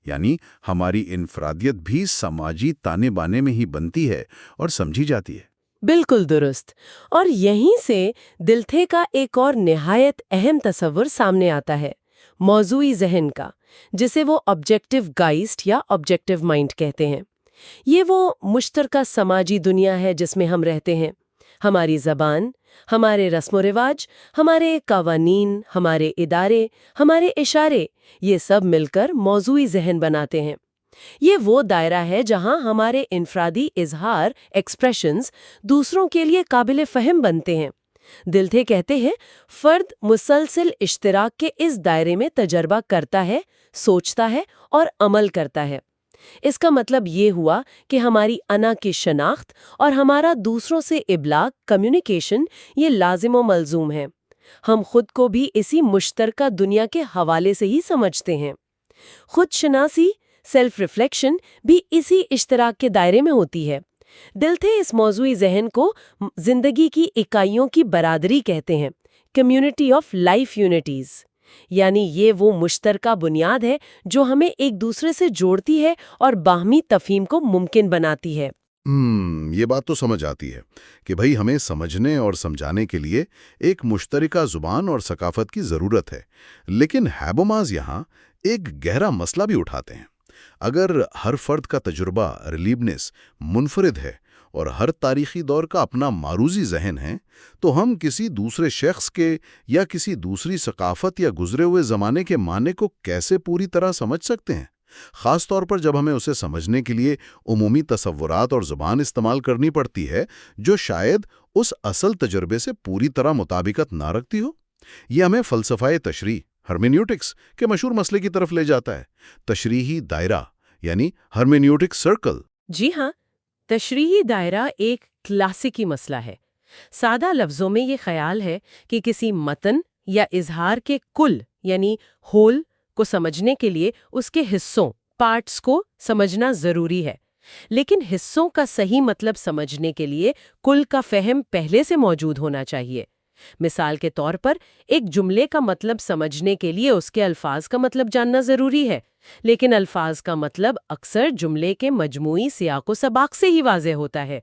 یعنی ہماری انفرادیت بھی سماجی تانے بانے میں ہی بنتی ہے اور سمجھی جاتی ہے۔ بالکل درست۔ اور یہیں سے دلتھئی کا ایک اور نہایت اہم تصور سامنے آتا ہے، موضوعی ذہن کا، جسے وہ آبجیکٹیو گائسٹ یا آبجیکٹیو مائنڈ کہتے ہیں۔ یہ وہ مشترکہ سماجی دنیا ہے جس میں ہم رہتے ہیں۔ ہماری زبان، ہمارے رسم و رواج، ہمارے قوانین، ہمارے ادارے، ہمارے اشارے، یہ سب مل کر موضوعی ذہن بناتے ہیں۔ یہ وہ دائرہ ہے جہاں ہمارے انفرادی اظہار، ایکسپریشنز، دوسروں کے لیے قابل فہم بنتے ہیں۔ دلتھئی کہتے ہیں، فرد مسلسل اشتراک کے اس دائرے میں تجربہ کرتا ہے، سوچتا ہے اور عمل کرتا ہے۔ اس کا مطلب یہ ہوا کہ ہماری انا کی شناخت اور ہمارا دوسروں سے ابلاغ، کمیونیکیشن، یہ لازم و ملزوم ہے۔ ہم خود کو بھی اسی مشترکہ دنیا کے حوالے سے ہی سمجھتے ہیں۔ خود شناسی، سیلف ریفلیکشن بھی اسی اشتراک کے دائرے میں ہوتی ہے۔ دل تھے اس موضوعی ذہن کو زندگی کی اکائیوں کی برادری کہتے ہیں، کمیونٹی آف لائف یونٹیز، یعنی یہ وہ مشترکہ بنیاد ہے جو ہمیں ایک دوسرے سے جوڑتی ہے اور باہمی تفہیم کو ممکن بناتی ہے۔ یہ بات تو سمجھ آتی ہے کہ بھئی ہمیں سمجھنے اور سمجھانے کے لیے ایک مشترکہ زبان اور ثقافت کی ضرورت ہے، لیکن ہیبرماس یہاں ایک گہرا مسئلہ بھی اٹھاتے ہیں۔ اگر ہر فرد کا تجربہ ریلیونس منفرد ہے اور ہر تاریخی دور کا اپنا معروضی ذہن ہے، تو ہم کسی دوسرے شخص کے یا کسی دوسری ثقافت یا گزرے ہوئے زمانے کے معنی کو کیسے پوری طرح سمجھ سکتے ہیں؟ خاص طور پر جب ہمیں اسے سمجھنے کے لیے عمومی تصورات اور زبان استعمال کرنی پڑتی ہے جو شاید اس اصل تجربے سے پوری طرح مطابقت نہ رکھتی ہو۔ یہ ہمیں فلسفہ تشریح ہرمینیوٹکس کے مشہور مسئلے کی طرف لے جاتا ہے، تشریحی دائرہ یعنی ہرمینیوٹک سرکل۔ جی ہاں، تشریحی دائرہ ایک کلاسیکی مسئلہ ہے۔ سادہ لفظوں میں یہ خیال ہے کہ کسی متن یا اظہار کے کل یعنی ہول کو سمجھنے کے لیے اس کے حصوں پارٹس کو سمجھنا ضروری ہے، لیکن حصوں کا صحیح مطلب سمجھنے کے لیے کل کا فہم پہلے سے موجود ہونا چاہیے۔ مثال کے طور پر ایک جملے کا مطلب سمجھنے کے لیے اس کے الفاظ کا مطلب جاننا ضروری ہے، لیکن الفاظ کا مطلب اکثر جملے کے مجموعی سیاق و سباق سے ہی واضح ہوتا ہے۔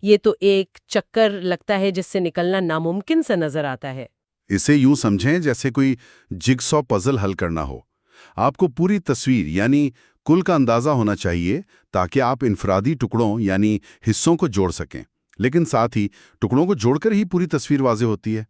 یہ تو ایک چکر لگتا ہے جس سے نکلنا ناممکن سا نظر آتا ہے۔ اسے یوں سمجھیں جیسے کوئی جگسا پزل حل کرنا ہو۔ آپ کو پوری تصویر یعنی کل کا اندازہ ہونا چاہیے تاکہ آپ انفرادی ٹکڑوں یعنی حصوں کو جوڑ سکیں، لیکن ساتھ ہی ٹکڑوں کو جوڑ کر ہی پوری تصویر واضح ہوتی ہے۔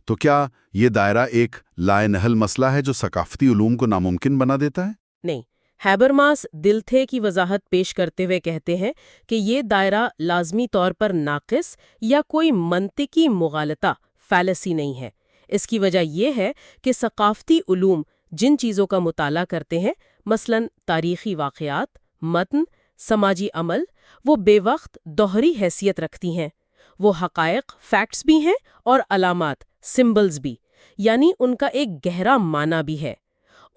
تو کیا یہ دائرہ ایک لائے نحل مسئلہ ہے جو ثقافتی علوم کو ناممکن بنا دیتا ہے؟ نہیں، ہیبرماس دل تھے کی وضاحت پیش کرتے ہوئے کہتے ہیں کہ یہ دائرہ لازمی طور پر ناقص یا کوئی منطقی مغالطہ فیلسی نہیں ہے۔ اس کی وجہ یہ ہے کہ ثقافتی علوم جن چیزوں کا مطالعہ کرتے ہیں، مثلاً تاریخی واقعات، متن، سماجی عمل، وہ بے وقت دوہری حیثیت رکھتی ہیں۔ وہ حقائق فیکٹس بھی ہیں اور علامات سمبلز بھی، یعنی ان کا ایک گہرا معنی بھی ہے۔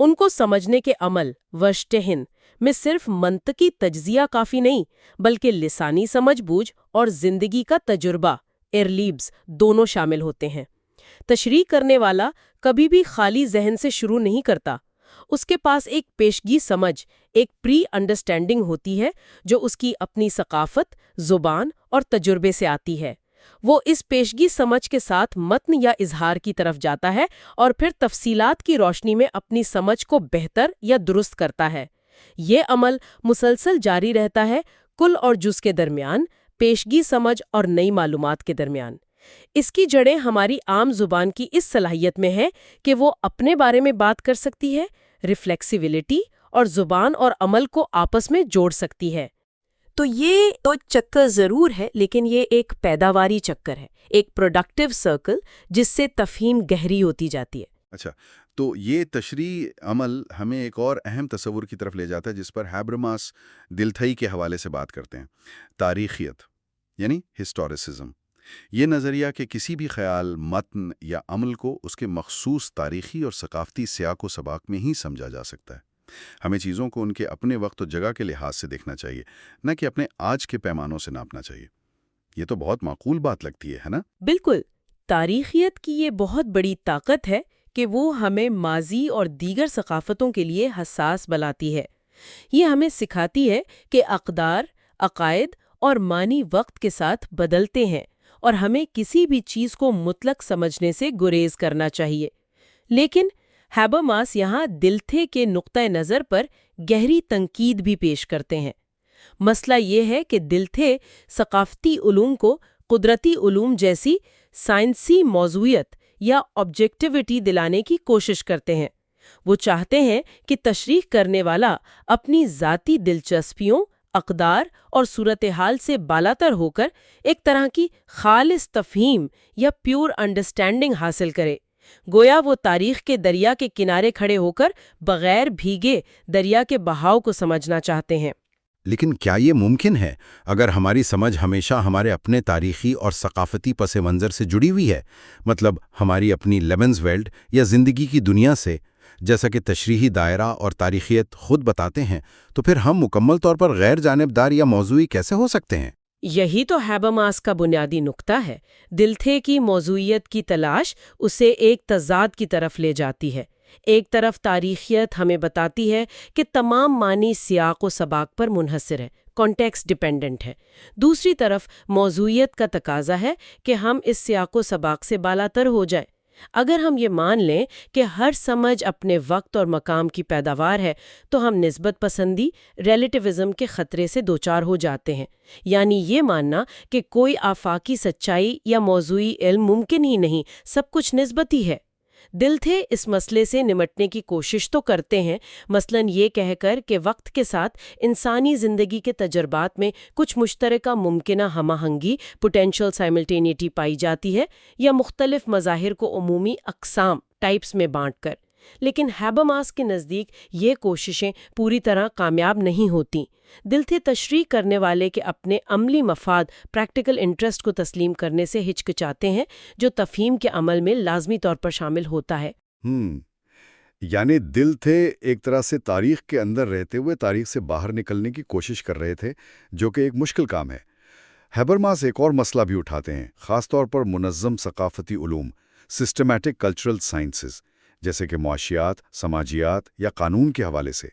ان کو سمجھنے کے عمل وشٹہن میں صرف منطقی تجزیہ کافی نہیں، بلکہ لسانی سمجھ بوجھ اور زندگی کا تجربہ ایرلیبس دونوں شامل ہوتے ہیں۔ تشریح کرنے والا کبھی بھی خالی ذہن سے شروع نہیں کرتا۔ اس کے پاس ایک پیشگی سمجھ، ایک پری انڈرسٹینڈنگ ہوتی ہے جو اس کی اپنی ثقافت، زبان اور تجربے سے آتی ہے۔ وہ اس پیشگی سمجھ کے ساتھ متن یا اظہار کی طرف جاتا ہے اور پھر تفصیلات کی روشنی میں اپنی سمجھ کو بہتر یا درست کرتا ہے۔ یہ عمل مسلسل جاری رہتا ہے، کل اور جز کے درمیان، پیشگی سمجھ اور نئی معلومات کے درمیان۔ اس کی جڑیں ہماری عام زبان کی اس صلاحیت میں ہے کہ وہ اپنے بارے میں بات کر سکتی ہے، ریفلیکسیبلٹی اور زبان اور عمل کو آپس میں جوڑ سکتی ہے۔ تو یہ تو چکر ضرور ہے، لیکن یہ ایک پیداواری چکر ہے، ایک پروڈکٹیو سرکل جس سے تفہیم گہری ہوتی جاتی ہے۔ اچھا، تو یہ تشریح عمل ہمیں ایک اور اہم تصور کی طرف لے جاتا ہے جس پر ہیبرماس دل تھئی کے حوالے سے بات کرتے ہیں، تاریخیت یعنی ہسٹوریسزم۔ یہ نظریہ کہ کسی بھی خیال، متن یا عمل کو اس کے مخصوص تاریخی اور ثقافتی سیاق و سباق میں ہی سمجھا جا سکتا ہے۔ ہمیں چیزوں کو ان کے اپنے وقت و جگہ کے لحاظ سے دیکھنا چاہیے، نہ کہ اپنے آج کے پیمانوں سے ناپنا چاہیے۔ یہ تو بہت معقول بات لگتی ہے نا؟ بالکل، تاریخیت کی یہ بہت بڑی طاقت ہے کہ وہ ہمیں ماضی اور دیگر ثقافتوں کے لیے حساس بناتی ہے۔ یہ ہمیں سکھاتی ہے کہ اقدار، عقائد اور معنی وقت کے ساتھ بدلتے ہیں اور ہمیں کسی بھی چیز کو مطلق سمجھنے سے گریز کرنا چاہیے۔ لیکن ہیبرماس یہاں دل تھے کے نقطۂ نظر پر گہری تنقید بھی پیش کرتے ہیں۔ مسئلہ یہ ہے کہ دل تھے ثقافتی علوم کو قدرتی علوم جیسی سائنسی موضوعیت یا آبجیکٹیوٹی دلانے کی کوشش کرتے ہیں۔ وہ چاہتے ہیں کہ تشریح کرنے والا اپنی ذاتی دلچسپیوں، اقدار اور صورتحال سے بالاتر ہو کر ایک طرح کی خالص تفہیم یا پیور انڈرسٹینڈنگ حاصل کرے، گویا وہ تاریخ کے دریا کے کنارے کھڑے ہو کر بغیر بھیگے دریا کے بہاؤ کو سمجھنا چاہتے ہیں۔ لیکن کیا یہ ممکن ہے اگر ہماری سمجھ ہمیشہ ہمارے اپنے تاریخی اور ثقافتی پس منظر سے جڑی ہوئی ہے، مطلب ہماری اپنی لیبنز ویلڈ یا زندگی کی دنیا سے؟ جیسا کہ تشریحی دائرہ اور تاریخیت خود بتاتے ہیں، تو پھر ہم مکمل طور پر غیر جانبدار یا موضوعی کیسے ہو سکتے ہیں؟ یہی تو ہیبرماس کا بنیادی نقطہ ہے۔ دل تھے کی موضوعیت کی تلاش اسے ایک تضاد کی طرف لے جاتی ہے۔ ایک طرف تاریخیت ہمیں بتاتی ہے کہ تمام معنی سیاق و سباق پر منحصر ہے، کانٹیکسٹ ڈیپینڈنٹ ہے۔ دوسری طرف موضوعیت کا تقاضا ہے کہ ہم اس سیاق و سباق سے بالاتر ہو جائیں۔ اگر ہم یہ مان لیں کہ ہر سمجھ اپنے وقت اور مقام کی پیداوار ہے تو ہم نسبت پسندی، ریلیٹیوزم کے خطرے سے دوچار ہو جاتے ہیں، یعنی یہ ماننا کہ کوئی آفاقی سچائی یا موضوعی علم ممکن ہی نہیں، سب کچھ نسبتی ہے۔ دل تھے اس مسئلے سے نمٹنے کی کوشش تو کرتے ہیں، مثلاً یہ کہہ کر کہ وقت کے ساتھ انسانی زندگی کے تجربات میں کچھ مشترکہ ممکنہ ہمہ ہنگی، پوٹینشل سائملٹینیٹی پائی جاتی ہے، یا مختلف مظاہر کو عمومی اقسام، ٹائپس میں بانٹ کر۔ لیکن ہیبرماس کے نزدیک یہ کوششیں پوری طرح کامیاب نہیں ہوتیں۔ دل تھے تشریح کرنے والے کے اپنے عملی مفاد، پریکٹیکل انٹرسٹ کو تسلیم کرنے سے ہچکچاتے ہیں، جو تفہیم کے عمل میں لازمی طور پر شامل ہوتا ہے۔ یعنی دل تھے ایک طرح سے تاریخ کے اندر رہتے ہوئے تاریخ سے باہر نکلنے کی کوشش کر رہے تھے، جو کہ ایک مشکل کام ہے۔ ہیبرماس ایک اور مسئلہ بھی اٹھاتے ہیں، خاص طور پر منظم ثقافتی علوم، سسٹمیٹک کلچرل سائنسز، جیسے کہ معاشیات، سماجیات یا قانون کے حوالے سے۔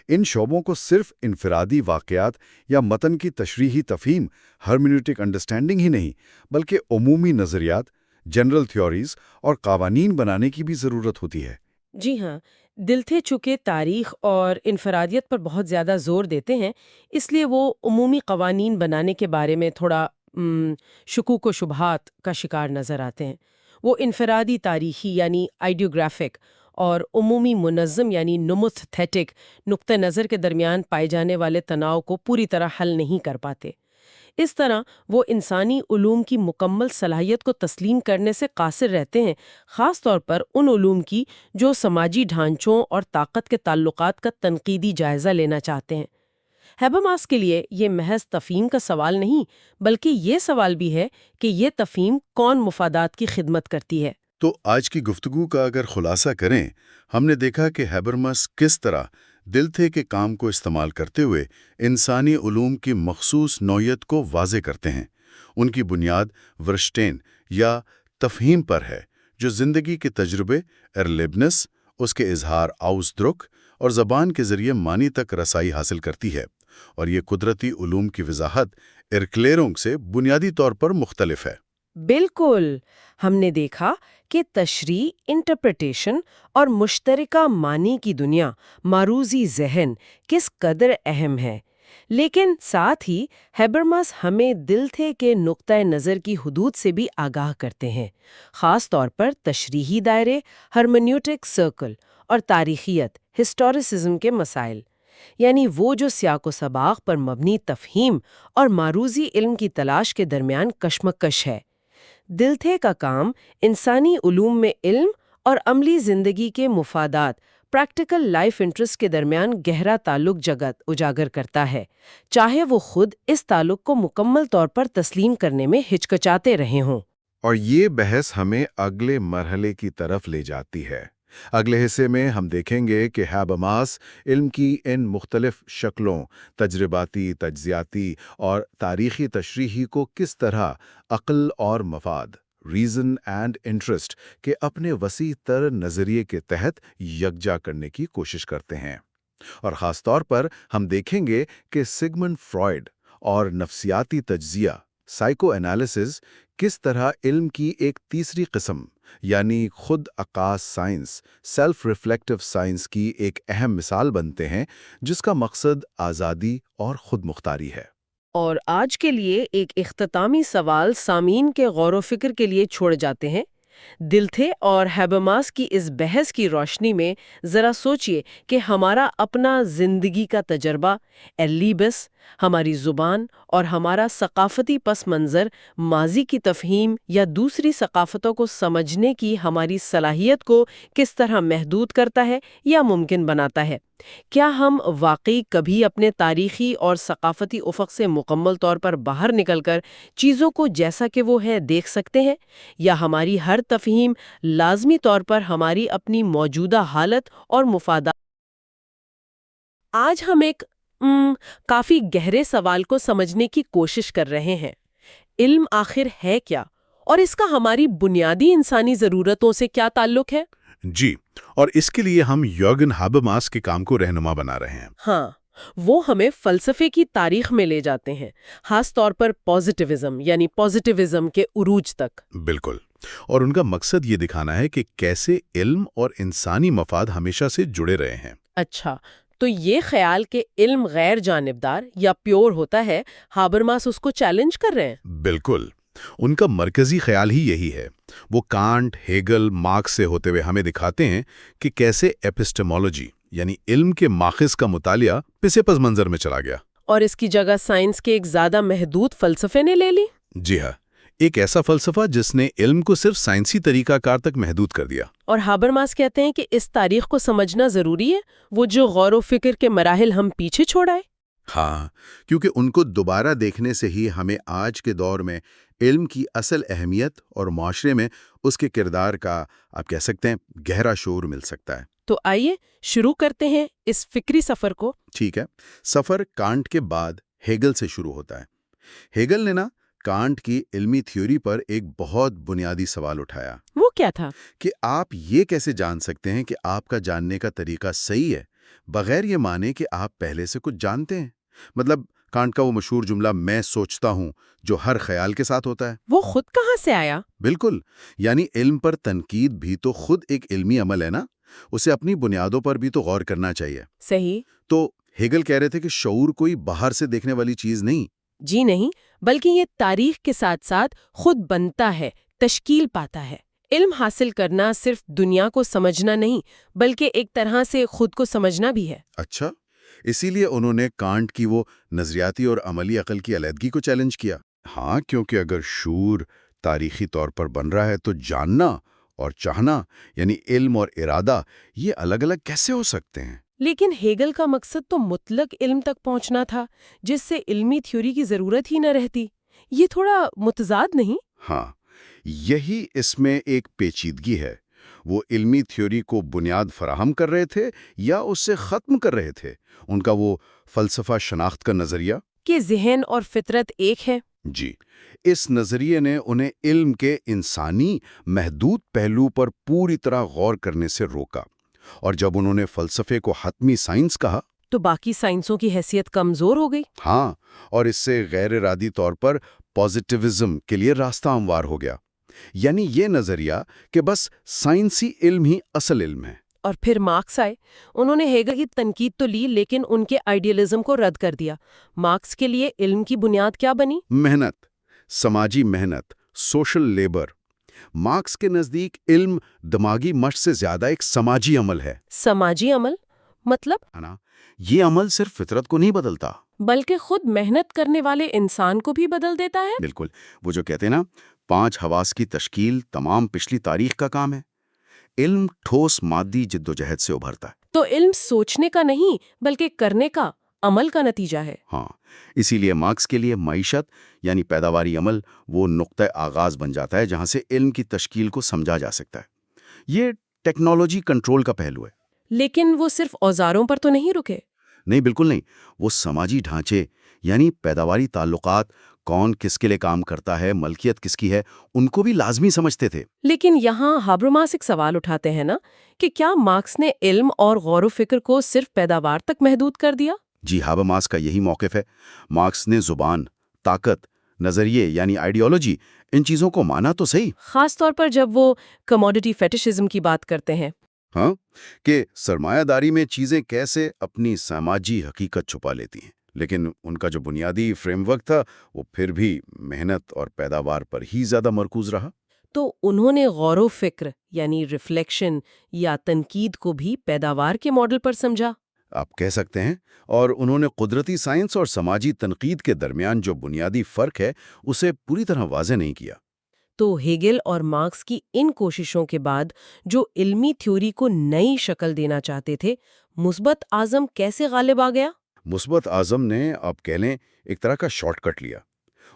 ان شعبوں کو صرف انفرادی واقعات یا متن کی تشریحی تفہیم، ہرمیوٹک انڈرسٹینڈنگ ہی نہیں، بلکہ عمومی نظریات، جنرل تھیوریز اور قوانین بنانے کی بھی ضرورت ہوتی ہے۔ جی ہاں، دل تھے چونکہ تاریخ اور انفرادیت پر بہت زیادہ زور دیتے ہیں، اس لیے وہ عمومی قوانین بنانے کے بارے میں تھوڑا شکوک و شبہات کا شکار نظر آتے ہیں۔ وہ انفرادی تاریخی یعنی آئیڈیوگرافک اور عمومی منظم یعنی نوموتھیٹک نقطہ نظر کے درمیان پائے جانے والے تناؤ کو پوری طرح حل نہیں کر پاتے۔ اس طرح وہ انسانی علوم کی مکمل صلاحیت کو تسلیم کرنے سے قاصر رہتے ہیں، خاص طور پر ان علوم کی جو سماجی ڈھانچوں اور طاقت کے تعلقات کا تنقیدی جائزہ لینا چاہتے ہیں۔ ہیبرماس کے لیے یہ محض تفہیم کا سوال نہیں، بلکہ یہ سوال بھی ہے کہ یہ تفہیم کون مفادات کی خدمت کرتی ہے۔ تو آج کی گفتگو کا اگر خلاصہ کریں، ہم نے دیکھا کہ ہیبرماس کس طرح دل تھے کے کام کو استعمال کرتے ہوئے انسانی علوم کی مخصوص نوعیت کو واضح کرتے ہیں۔ ان کی بنیاد ورشٹین یا تفہیم پر ہے، جو زندگی کے تجربے، ارلیبنس، اس کے اظہار آؤزدرک اور زبان کے ذریعے معنی تک رسائی حاصل کرتی ہے، اور یہ قدرتی علوم کی وضاحت ارکلیرونگ سے بنیادی طور پر مختلف ہے۔ بالکل، ہم نے دیکھا کہ تشریح، انٹرپریٹیشن اور مشترکہ معنی کی دنیا، معروضی ذہن کس قدر اہم ہے، لیکن ساتھ ہی ہیبرماس ہمیں دل تھے کے نقطۂ نظر کی حدود سے بھی آگاہ کرتے ہیں، خاص طور پر تشریحی دائرے، ہرمنیوٹک سرکل اور تاریخیت، ہسٹوریسزم کے مسائل، یعنی وہ جو سیاق و سباق پر مبنی تفہیم اور معروضی علم کی تلاش کے درمیان کشمکش ہے۔ دل تھے کا کام انسانی علوم میں علم اور عملی زندگی کے مفادات، پریکٹیکل لائف انٹرسٹ کے درمیان گہرا تعلق اجاگر کرتا ہے، چاہے وہ خود اس تعلق کو مکمل طور پر تسلیم کرنے میں ہچکچاتے رہے ہوں۔ اور یہ بحث ہمیں اگلے مرحلے کی طرف لے جاتی ہے۔ اگلے حصے میں ہم دیکھیں گے کہ ہیبرماس علم کی ان مختلف شکلوں، تجرباتی، تجزیاتی اور تاریخی تشریحی کو کس طرح عقل اور مفاد، ریزن اینڈ انٹرسٹ کے اپنے وسیع تر نظریے کے تحت یکجا کرنے کی کوشش کرتے ہیں۔ اور خاص طور پر ہم دیکھیں گے کہ سگمنڈ فرائیڈ اور نفسیاتی تجزیہ، سائیکو انالیسز، کس طرح علم کی ایک تیسری قسم یعنی خود عکاس سائنس، سیلف ریفلیکٹیو سائنس کی ایک اہم مثال بنتے ہیں، جس کا مقصد آزادی اور خود مختاری ہے۔ اور آج کے لیے ایک اختتامی سوال سامعین کے غور و فکر کے لیے چھوڑ جاتے ہیں۔ دل تھے اور ہیبرماس کی اس بحث کی روشنی میں ذرا سوچئے کہ ہمارا اپنا زندگی کا تجربہ، ایلیبس، ہماری زبان اور ہمارا ثقافتی پس منظر ماضی کی تفہیم یا دوسری ثقافتوں کو سمجھنے کی ہماری صلاحیت کو کس طرح محدود کرتا ہے یا ممکن بناتا ہے۔ کیا ہم واقعی کبھی اپنے تاریخی اور ثقافتی افق سے مکمل طور پر باہر نکل کر چیزوں کو جیسا کہ وہ ہے دیکھ سکتے ہیں، یا ہماری ہر تفہیم لازمی طور پر ہماری اپنی موجودہ حالت اور مفادات؟ آج ہم ایک کافی گہرے سوال کو سمجھنے کی کوشش کر رہے ہیں۔ علم آخر ہے کیا، اور اس کا ہماری بنیادی انسانی ضرورتوں سے کیا تعلق ہے؟ جی، اور اس کے لیے ہم یورگن ہیبرماس کے کام کو رہنما بنا رہے ہیں۔ ہاں، وہ ہمیں فلسفے کی تاریخ میں لے جاتے ہیں، خاص طور پر پازیٹیوزم یعنی پازیٹیوزم کے عروج تک۔ بالکل، اور ان کا مقصد یہ دکھانا ہے کہ کیسے علم اور انسانی مفاد ہمیشہ سے جڑے رہے ہیں۔ اچھا، تو یہ خیال کہ علم غیر جانبدار یا پیور ہوتا ہے، ہابرماس اس کو چیلنج کر رہے ہیں؟ بالکل، ان کا مرکزی خیال ہی یہی ہے۔ وہ کانٹ، ہیگل، مارکس سے ہوتے ہوئے ہمیں دکھاتے ہیں کہ کیسے ایپسٹیمولوجی یعنی علم کے ماخذ کا مطالعہ پس منظر میں چلا گیا، اور اس کی جگہ سائنس کے ایک زیادہ محدود فلسفے نے لے لی۔ جی ہاں، ایک ایسا فلسفہ جس نے علم کو صرف سائنسی طریقہ کار تک محدود کر دیا۔ اور ہابرماس کہتے ہیں کہ اس تاریخ کو سمجھنا ضروری ہے، وہ جو غور و فکر کے مراحل ہم پیچھے چھوڑائے۔ ہاں، کیونکہ ان کو دوبارہ دیکھنے سے ہی ہمیں آج کے دور میں علم کی اصل اہمیت اور معاشرے میں اس کے کردار کا، آپ کہہ سکتے ہیں، گہرا شعور مل سکتا ہے۔ تو آئیے شروع کرتے ہیں اس فکری سفر کو۔ ٹھیک ہے، سفر کانٹ کے بعد ہیگل سے شروع ہوتا ہے۔ ہیگل نے کانٹ کی علمی تھیوری پر ایک بہت بنیادی سوال اٹھایا وہ کیا تھا؟ کہ آپ یہ کیسے جان سکتے ہیں کہ آپ کا جاننے کا طریقہ صحیح ہے بغیر یہ مانے کہ آپ پہلے سے کچھ جانتے ہیں؟ مطلب کانٹ کا وہ مشہور جملہ میں سوچتا ہوں جو ہر خیال کے ساتھ ہوتا ہے، وہ خود کہاں سے آیا؟ بالکل، یعنی علم پر تنقید بھی تو خود ایک علمی عمل ہے نا، اسے اپنی بنیادوں پر بھی تو غور کرنا چاہیے۔ صحیح۔ تو ہیگل کہہ رہے تھے کہ شعور کوئی باہر سے دیکھنے والی چیز نہیں۔ جی نہیں، بلکہ یہ تاریخ کے ساتھ ساتھ خود بنتا ہے، تشکیل پاتا ہے۔ علم حاصل کرنا صرف دنیا کو سمجھنا نہیں، بلکہ ایک طرح سے خود کو سمجھنا بھی ہے۔ اچھا، اسی لیے انہوں نے کانٹ کی وہ نظریاتی اور عملی عقل کی علیحدگی کو چیلنج کیا۔ ہاں، کیونکہ اگر شعور تاریخی طور پر بن رہا ہے تو جاننا اور چاہنا یعنی علم اور ارادہ یہ الگ الگ کیسے ہو سکتے ہیں؟ لیکن ہیگل کا مقصد تو مطلق علم تک پہنچنا تھا، جس سے علمی تھیوری کی ضرورت ہی نہ رہتی۔ یہ تھوڑا متضاد نہیں؟ ہاں، یہی اس میں ایک پیچیدگی ہے۔ وہ علمی تھیوری کو بنیاد فراہم کر رہے تھے یا اس سے ختم کر رہے تھے؟ ان کا وہ فلسفہ شناخت کا نظریہ کہ ذہن اور فطرت ایک ہے۔ جی، اس نظریے نے انہیں علم کے انسانی محدود پہلو پر پوری طرح غور کرنے سے روکا، اور جب انہوں نے فلسفے کو حتمی سائنس کہا تو باقی سائنسوں کی حیثیت کمزور ہو گئی۔ ہاں، اور اس سے غیر ارادی طور پر پازیٹیوزم کے لیے راستہ ہموار ہو گیا، یعنی یہ نظریہ کہ بس سائنسی علم ہی اصل علم ہے۔ اور پھر مارکس آئے، انہوں نے ہیگل کی تنقید تو لی لیکن ان کے آئیڈیالزم کو رد کر دیا۔ مارکس کے لیے علم کی بنیاد کیا بنی؟ محنت، سماجی محنت، سوشل لیبر۔ مارکس کے نزدیک علم دماغی مشق سے زیادہ ایک سماجی عمل ہے۔ سماجی عمل مطلب؟ ہے نا، یہ عمل صرف فطرت کو نہیں بدلتا، بلکہ خود محنت کرنے والے انسان کو بھی بدل دیتا ہے۔ بالکل، وہ جو کہتے ہیں نا 5 حواس کی تشکیل تمام پچھلی تاریخ کا کام ہے۔ علم ٹھوس مادی جدوجہد سے ابھرتا ہے۔ تو علم سوچنے کا نہیں بلکہ کرنے کا، عمل کا نتیجہ ہے۔ ہاں، اسی لیے مارکس کے لیے معیشت یعنی پیداواری عمل وہ نقطہ آغاز بن جاتا ہے جہاں سے علم کی تشکیل کو سمجھا جا سکتا ہے۔ یہ ٹیکنالوجی کنٹرول کا پہلو ہے۔ لیکن وہ صرف اوزاروں پر تو نہیں رکے۔ نہیں، بالکل نہیں، وہ سماجی ڈھانچے یعنی پیداواری تعلقات، کون کس کے لیے کام کرتا ہے، ملکیت کس کی ہے، ان کو بھی لازمی سمجھتے تھے۔ لیکن یہاں ہابرماس ایک سوال اٹھاتے ہیں نا کہ کیا مارکس نے علم اور غور و فکر کو صرف پیداوار تک محدود کر دیا؟ جی، ہابرماس کا یہی موقف ہے۔ مارکس نے زبان، طاقت، نظریے یعنی آئیڈیالوجی، ان چیزوں کو مانا تو صحیح، خاص طور پر جب وہ کموڈٹی فیٹشزم کی بات کرتے ہیں۔ ہاں، کہ سرمایہ داری میں چیزیں کیسے اپنی سماجی حقیقت چھپا لیتی ہیں، لیکن ان کا جو بنیادی فریم ورک تھا وہ پھر بھی محنت اور پیداوار پر ہی زیادہ مرکوز رہا۔ تو انہوں نے غور و فکر یعنی ریفلیکشن یا تنقید کو بھی پیداوار کے ماڈل پر سمجھا۔ آپ کہہ سکتے ہیں، اور انہوں نے قدرتی سائنس اور سماجی تنقید کے درمیان جو بنیادی فرق ہے اسے پوری طرح واضح نہیں کیا۔ تو ہیگل اور مارکس کی ان کوششوں کے بعد جو علمی تھیوری کو نئی شکل دینا چاہتے تھے، مثبت عزم کیسے غالب آ گیا؟ مثبت اعظم نے، آپ کہہ لیں، ایک طرح کا شارٹ کٹ لیا۔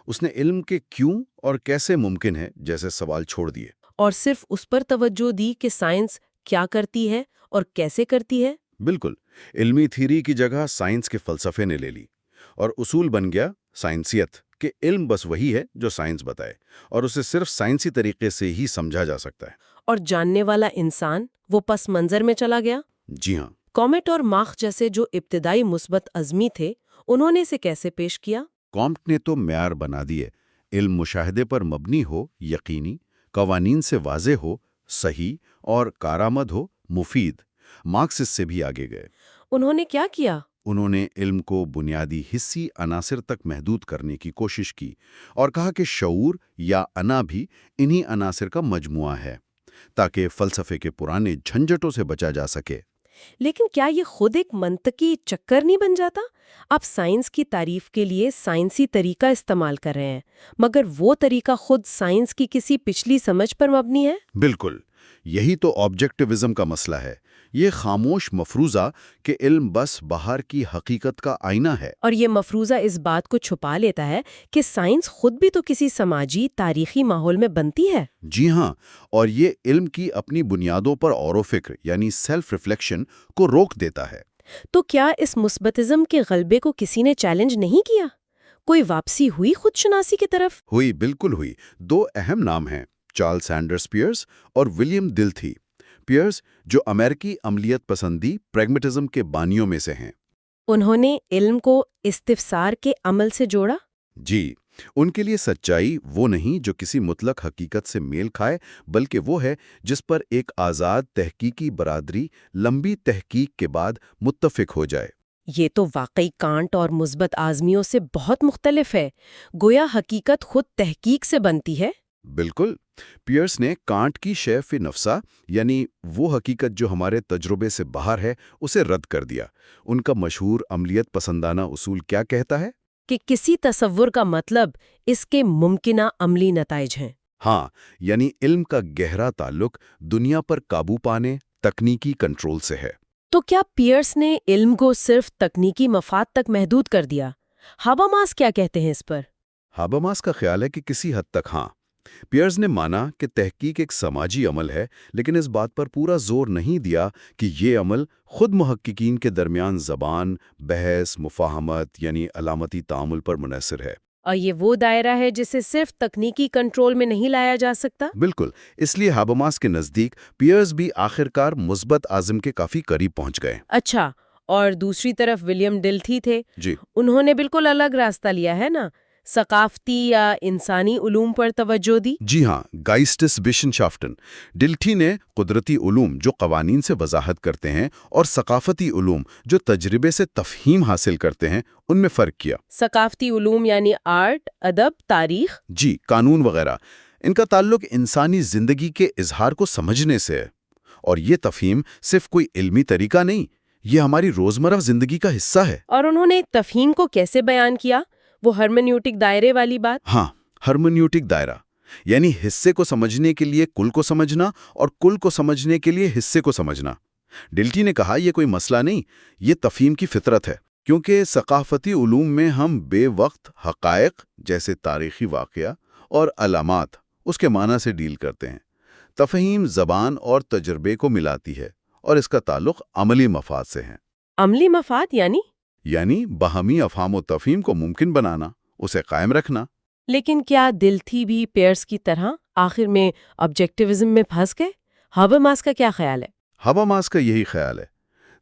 اس نے علم کے کیوں اور کیسے ممکن ہے جیسے سوال چھوڑ دیے، اور صرف اس پر توجہ دی کہ سائنس کیا کرتی ہے اور کیسے کرتی ہے۔ بالکل، علمی تھیری کی جگہ سائنس کے فلسفے نے لے لی اور اصول بن گیا سائنسیت کہ علم بس وہی ہے جو سائنس بتائے اور اسے صرف سائنسی طریقے سے ہی سمجھا جا سکتا ہے۔ اور جاننے والا انسان وہ پس منظر میں چلا گیا۔ جی ہاں، کومٹ اور ماخ جیسے جو ابتدائی مثبت عزمی تھے، انہوں نے اسے کیسے پیش کیا؟ کامٹ نے تو معیار بنا دیے، علم مشاہدے پر مبنی ہو، یقینی، قوانین سے واضح ہو، صحیح اور کارآمد ہو، مفید۔ مارکس اس سے بھی آگے گئے۔ انہوں نے کیا کیا؟ انہوں نے علم کو بنیادی حسی عناصر تک محدود کرنے کی کوشش کی اور کہا کہ شعور یا انا بھی انہی عناصر کا مجموعہ ہے تاکہ فلسفے کے پرانے جھنجھٹوں سے بچا جا سکے۔ لیکن کیا یہ خود ایک منطقی چکر نہیں بن جاتا؟ آپ سائنس کی تعریف کے لیے سائنسی طریقہ استعمال کر رہے ہیں، مگر وہ طریقہ خود سائنس کی کسی پچھلی سمجھ پر مبنی ہے؟ بالکل، یہی تو آبجیکٹیوزم کا مسئلہ ہے، یہ خاموش مفروضہ کہ علم بس باہر کی حقیقت کا آئینہ ہے۔ اور یہ مفروضہ اس بات کو چھپا لیتا ہے کہ سائنس خود بھی تو کسی سماجی تاریخی ماحول میں بنتی ہے۔ جی ہاں، اور یہ علم کی اپنی بنیادوں پر غور و فکر یعنی سیلف ریفلیکشن کو روک دیتا ہے۔ تو کیا اس مثبتزم کے غلبے کو کسی نے چیلنج نہیں کیا؟ کوئی واپسی ہوئی خود شناسی کی طرف؟ ہوئی، بالکل ہوئی۔ دو اہم نام ہیں، چارلس سینڈرس پیئرس اور ولیم ڈلتھی۔ پیئرس جو امریکی عملیت پسندی پریگمیٹزم کے بانیوں میں سے ہیں۔ انہوں نے علم کو استفسار کے عمل سے جوڑا۔ جی، ان کے لیے سچائی وہ نہیں جو کسی مطلق حقیقت سے میل کھائے، بلکہ وہ ہے جس پر ایک آزاد تحقیقی برادری لمبی تحقیق کے بعد متفق ہو جائے۔ یہ تو واقعی کانٹ اور مثبت آزمیوں سے بہت مختلف ہے۔ گویا حقیقت خود تحقیق سے بنتی ہے۔ بالکل، پیئرس نے کانٹ کی شے فی نفسہ یعنی وہ حقیقت جو ہمارے تجربے سے باہر ہے اسے رد کر دیا۔ ان کا مشہور عملیت پسندانہ اصول کیا کہتا ہے؟ کہ کسی تصور کا مطلب اس کے ممکنہ عملی نتائج ہیں۔ ہاں، یعنی علم کا گہرا تعلق دنیا پر قابو پانے، تکنیکی کنٹرول سے ہے۔ تو کیا پیئرس نے علم کو صرف تکنیکی مفاد تک محدود کر دیا؟ ہاباماس کیا کہتے ہیں اس پر؟ ہاباماس کا خیال ہے کہ کسی حد تک ہاں۔ پیئرز نے مانا کہ تحقیق ایک سماجی عمل ہے، لیکن اس بات پر پورا زور نہیں دیا کہ یہ عمل خود محققین کے درمیان زبان، بحث، مفاہمت یعنی علامتی تعامل پر منحصر ہے۔ اور یہ وہ دائرہ ہے جسے صرف تکنیکی کنٹرول میں نہیں لایا جا سکتا؟ بالکل، اس لیے ہاباماس کے نزدیک پیئرز بھی آخرکار مثبت عزم کے کافی قریب پہنچ گئے۔ اچھا، اور دوسری طرف ولیم ڈلتھی تھے۔ جی، انہوں نے بالکل الگ راستہ لیا ہے نا، ثقافتی یا انسانی علوم پر توجہ دی۔ جی ہاں، گائسٹس ویشنشافٹن۔ ڈلٹھی نے قدرتی علوم جو قوانین سے وضاحت کرتے ہیں اور ثقافتی علوم جو تجربے سے تفہیم حاصل کرتے ہیں ان میں فرق کیا۔ ثقافتی علوم یعنی آرٹ، ادب، تاریخ۔ جی، قانون وغیرہ۔ ان کا تعلق انسانی زندگی کے اظہار کو سمجھنے سے ہے، اور یہ تفہیم صرف کوئی علمی طریقہ نہیں، یہ ہماری روزمرہ زندگی کا حصہ ہے۔ اور انہوں نے تفہیم کو کیسے بیان کیا؟ وہ ہرمنیوٹک دائرے والی بات؟ ہاں، ہرمنیوٹک دائرہ، یعنی حصے کو سمجھنے کے لیے کل کو سمجھنا اور کل کو سمجھنے کے لیے حصے کو سمجھنا۔ ڈلٹی نے کہا یہ کوئی مسئلہ نہیں، یہ تفہیم کی فطرت ہے، کیونکہ ثقافتی علوم میں ہم بے وقت حقائق جیسے تاریخی واقعہ اور علامات اس کے معنی سے ڈیل کرتے ہیں۔ تفہیم زبان اور تجربے کو ملاتی ہے اور اس کا تعلق عملی مفاد سے ہے۔ عملی مفاد یعنی باہمی افہام و تفہیم کو ممکن بنانا، اسے قائم رکھنا۔ لیکن کیا ڈلتھی بھی پیئرس کی طرح آخر میں آبجیکٹیوزم میں پھنس گئے؟ ہاباماس کا کیا خیال ہے؟ ہاباماس کا یہی خیال ہے۔